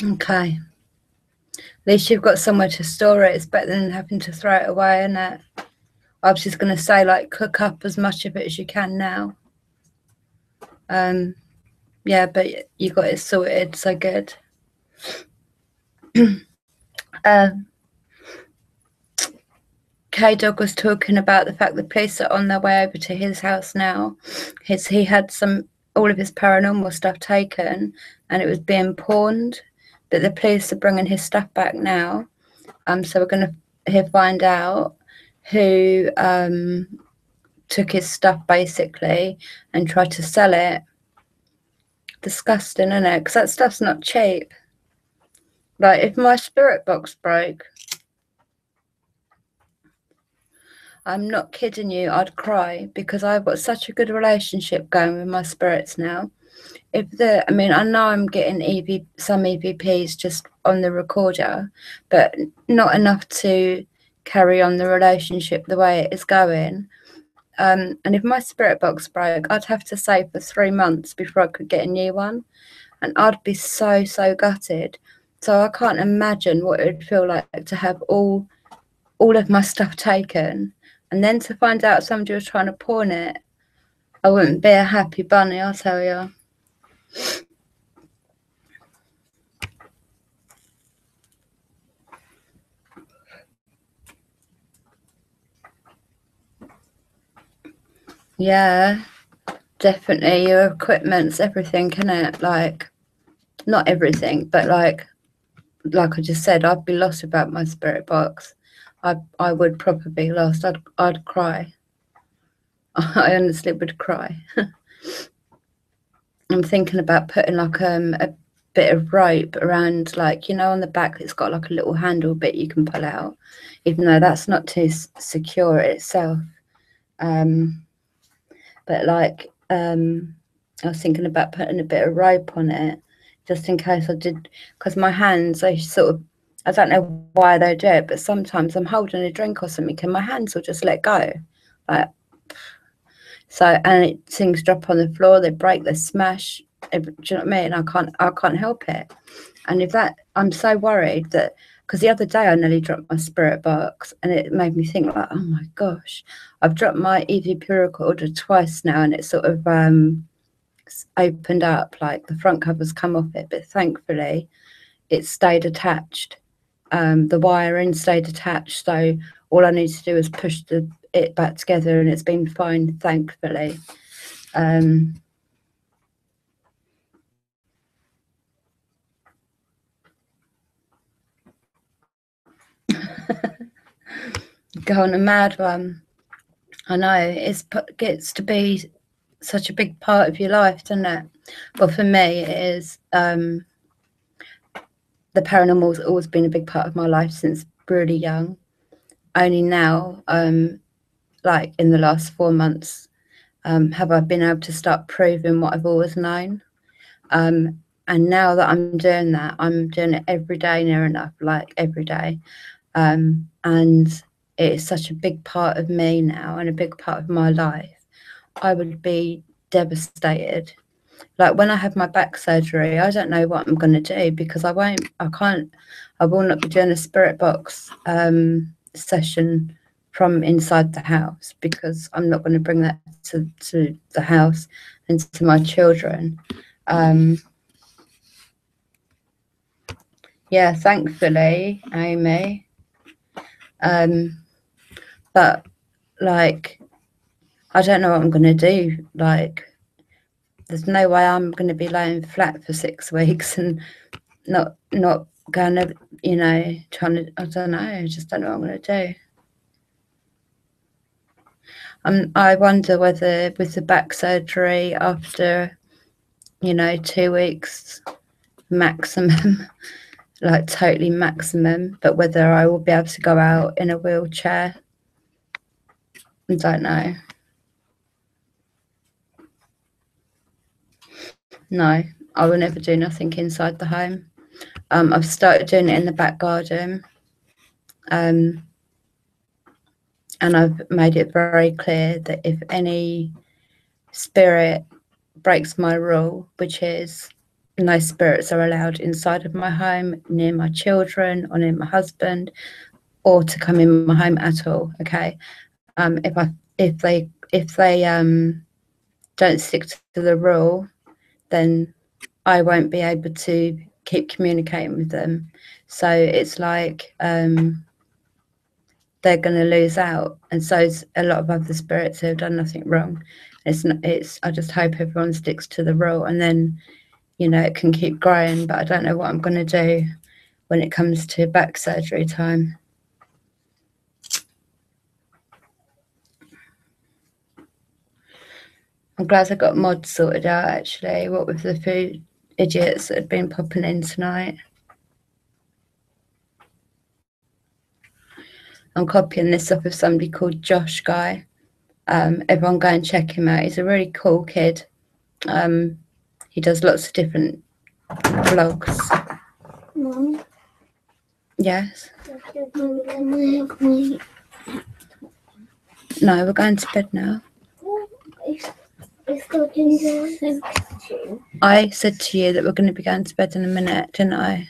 Okay. At least you've got somewhere to store it. It's better than having to throw it away, isn't it? I was just going to say, like, cook up as much of it as you can now. Yeah, but you got it sorted, so good. K-Dog was talking about the fact the police are on their way over to his house now. He had all of his paranormal stuff taken, and it was being pawned. But the police are bringing his stuff back now. So we're going to find out who took his stuff basically and tried to sell it. Disgusting, isn't it? Because that stuff's not cheap. Like, if my spirit box broke, I'm not kidding you, I'd cry, because I've got such a good relationship going with my spirits now. I know I'm getting some EVPs just on the recorder, but not enough to carry on the relationship the way it is going. And if my spirit box broke, I'd have to save for 3 months before I could get a new one, and I'd be so gutted. So I can't imagine what it would feel like to have all all of my stuff taken, and then to find out somebody was trying to pawn it, I wouldn't be a happy bunny, I'll tell you. Yeah, definitely. Your equipment's everything, isn't it? Like, not everything, but like I just said, I'd be lost about my spirit box. I would probably be lost. I'd cry. I honestly would cry. I'm thinking about putting like a bit of rope around, like, you know, on the back it's got like a little handle bit you can pull out, even though that's not too secure itself. But like I was thinking about putting a bit of rope on it just in case I did, because my hands, they sort of, I don't know why they do it, but sometimes I'm holding a drink or something and my hands will just let go, like, so, and things drop on the floor, they break, they smash. Do you know what I mean? I can't help it. And if that, I'm so worried that, because the other day I nearly dropped my spirit box, and it made me think like, oh my gosh, I've dropped my EVP recorder twice now, and it sort of opened up, like the front cover's come off it, but thankfully it stayed attached. The wiring stayed attached, so all I need to do is push it back together, and it's been fine, thankfully. Go on a mad one. I know, it gets to be such a big part of your life, doesn't it? Well, for me, it is. The paranormal's always been a big part of my life since really young. Only now, like in the last 4 months, have I been able to start proving what I've always known. And now that I'm doing that, I'm doing it every day, near enough, like every day. And it's such a big part of me now and a big part of my life. I would be devastated. Like when I have my back surgery, I don't know what I'm going to do, because I will not be doing a spirit box session from inside the house, because I'm not going to bring that to the house and to my children. Yeah, thankfully, Amy. But like, I don't know what I'm going to do. Like, there's no way I'm going to be laying flat for 6 weeks and not going to, you know, trying to, I don't know, I just don't know what I'm going to do. I wonder whether with the back surgery, after, you know, 2 weeks maximum, like totally maximum, but whether I will be able to go out in a wheelchair. I don't know. No, I will never do nothing inside the home. I've started doing it in the back garden. And I've made it very clear that if any spirit breaks my rule, which is no spirits are allowed inside of my home, near my children or near my husband, or to come in my home at all. Okay. If they don't stick to the rule, then I won't be able to keep communicating with them. So it's like they're going to lose out, and so is a lot of other spirits who have done nothing wrong. I just hope everyone sticks to the rule, and then, you know, it can keep growing. But I don't know what I'm going to do when it comes to back surgery time. I'm glad I got mods sorted out, actually, what with the few idiots that had been popping in tonight. I'm copying this off of somebody called Josh Guy. Everyone go and check him out. He's a really cool kid. He does lots of different vlogs. Mum, Yes? can I have my... No, we're going to bed now. It's got to. I said to you that we're going to be going to bed in a minute, didn't I?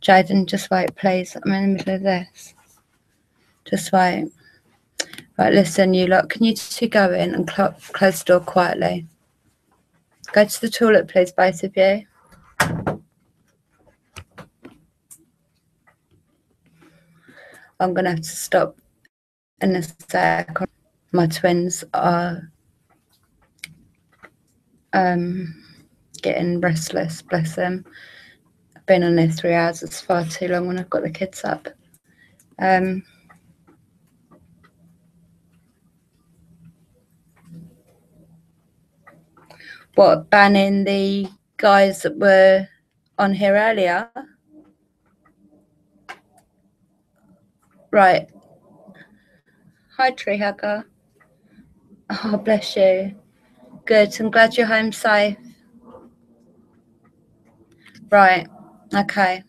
Jaden, just wait, please. I'm in the middle of this. Just wait. Right, listen, you lot, can you two go in and close the door quietly? Go to the toilet, please, both of you. I'm going to have to stop in a sec. My twins are getting restless, bless them. I've been on there 3 hours. It's far too long when I've got the kids up. What, banning the guys that were on here earlier? Right. Hi, Tree Hugger. Oh, bless you. Good. I'm glad you're home safe. Right. Okay.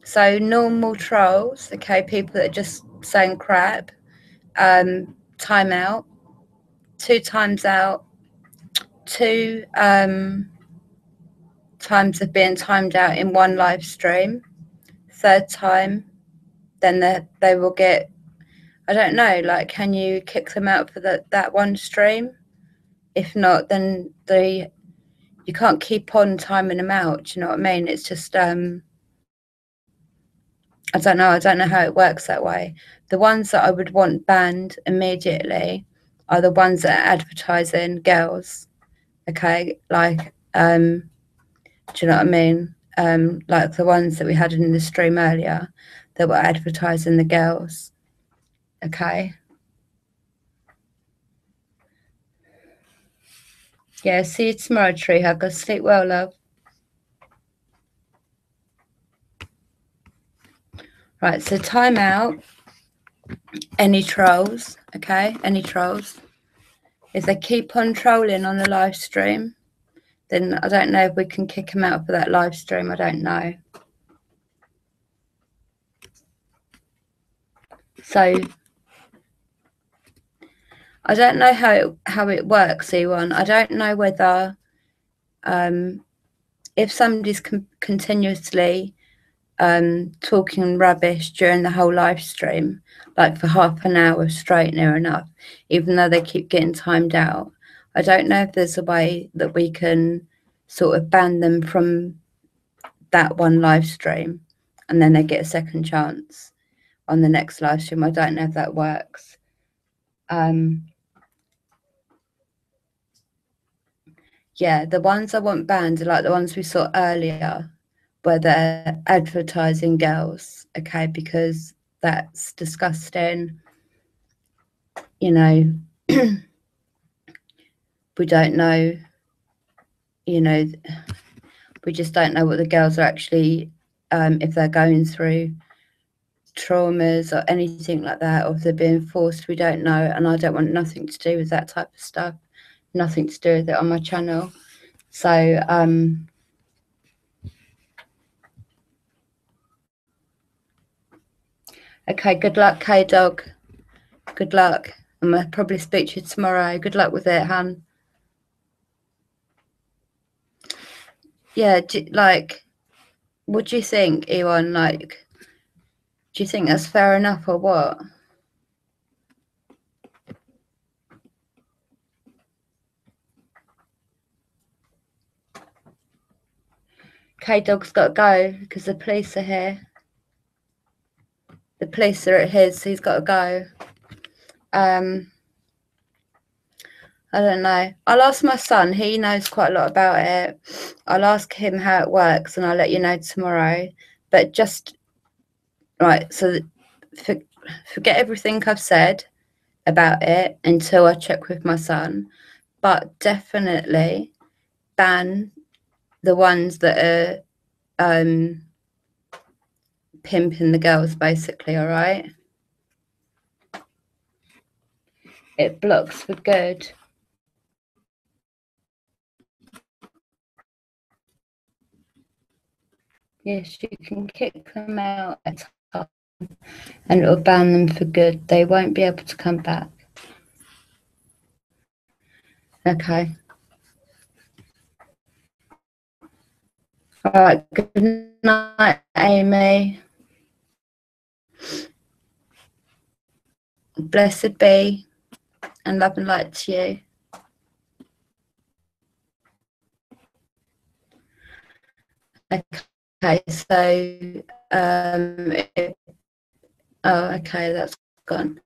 So normal trolls, okay, people that are just saying crap, time out, 2 times out, 2 times of being timed out in one live stream. 3rd time, then they will get, I don't know, like, can you kick them out for that one stream? If not, then you can't keep on timing them out. Do you know what I mean? It's just I don't know how it works that way. The ones that I would want banned immediately are the ones that are advertising girls. Okay, like do you know what I mean? Like the ones that we had in the stream earlier that were advertising the girls. Okay. Yeah, see you tomorrow, Tree Hugger. Sleep well, love. Right, so time out. Any trolls, okay? Any trolls. If they keep on trolling on the live stream, then I don't know if we can kick them out for that live stream. I don't know. So I don't know how it works, Ewan. I don't know whether if somebody's continuously talking rubbish during the whole live stream, like for half an hour straight near enough, even though they keep getting timed out. I don't know if there's a way that we can sort of ban them from that one live stream and then they get a second chance on the next live stream. I don't know if that works. Yeah, the ones I want banned are like the ones we saw earlier where they're advertising girls, okay, because that's disgusting. You know, we don't know, you know, we just don't know what the girls are actually, if they're going through traumas or anything like that, or if they're being forced, we don't know. And I don't want nothing to do with that type of stuff, nothing to do with it on my channel. So, okay, good luck, K-Dog. Good luck. I'm going to probably speak to you tomorrow. Good luck with it, hun. Yeah, like, what do you think, Ewan? Like, do you think that's fair enough or what? K-Dog's got to go because the police are here. The police are at his, so he's got to go. I don't know. I'll ask my son. He knows quite a lot about it. I'll ask him how it works and I'll let you know tomorrow. But just, right, so forget everything I've said about it until I check with my son. But definitely ban the ones that are pimping the girls, basically, all right? It blocks for good. Yes, you can kick them out at time and it'll ban them for good. They won't be able to come back. Okay. All right. Good night, Amy. Blessed be, and love and light to you. Okay, so oh, okay, that's gone.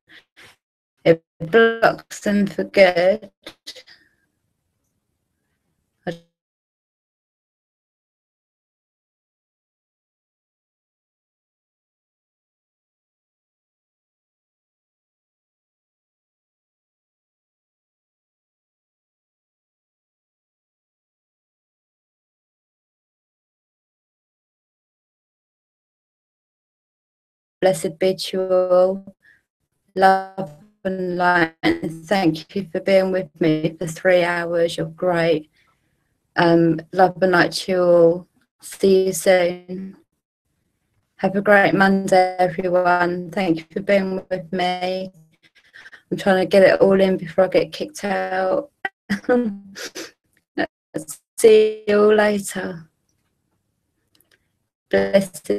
It blocks them for good. Blessed be to you all. Love and light. And thank you for being with me for 3 hours. You're great. Love and light to you all. See you soon. Have a great Monday, everyone. Thank you for being with me. I'm trying to get it all in before I get kicked out. See you all later. Blessed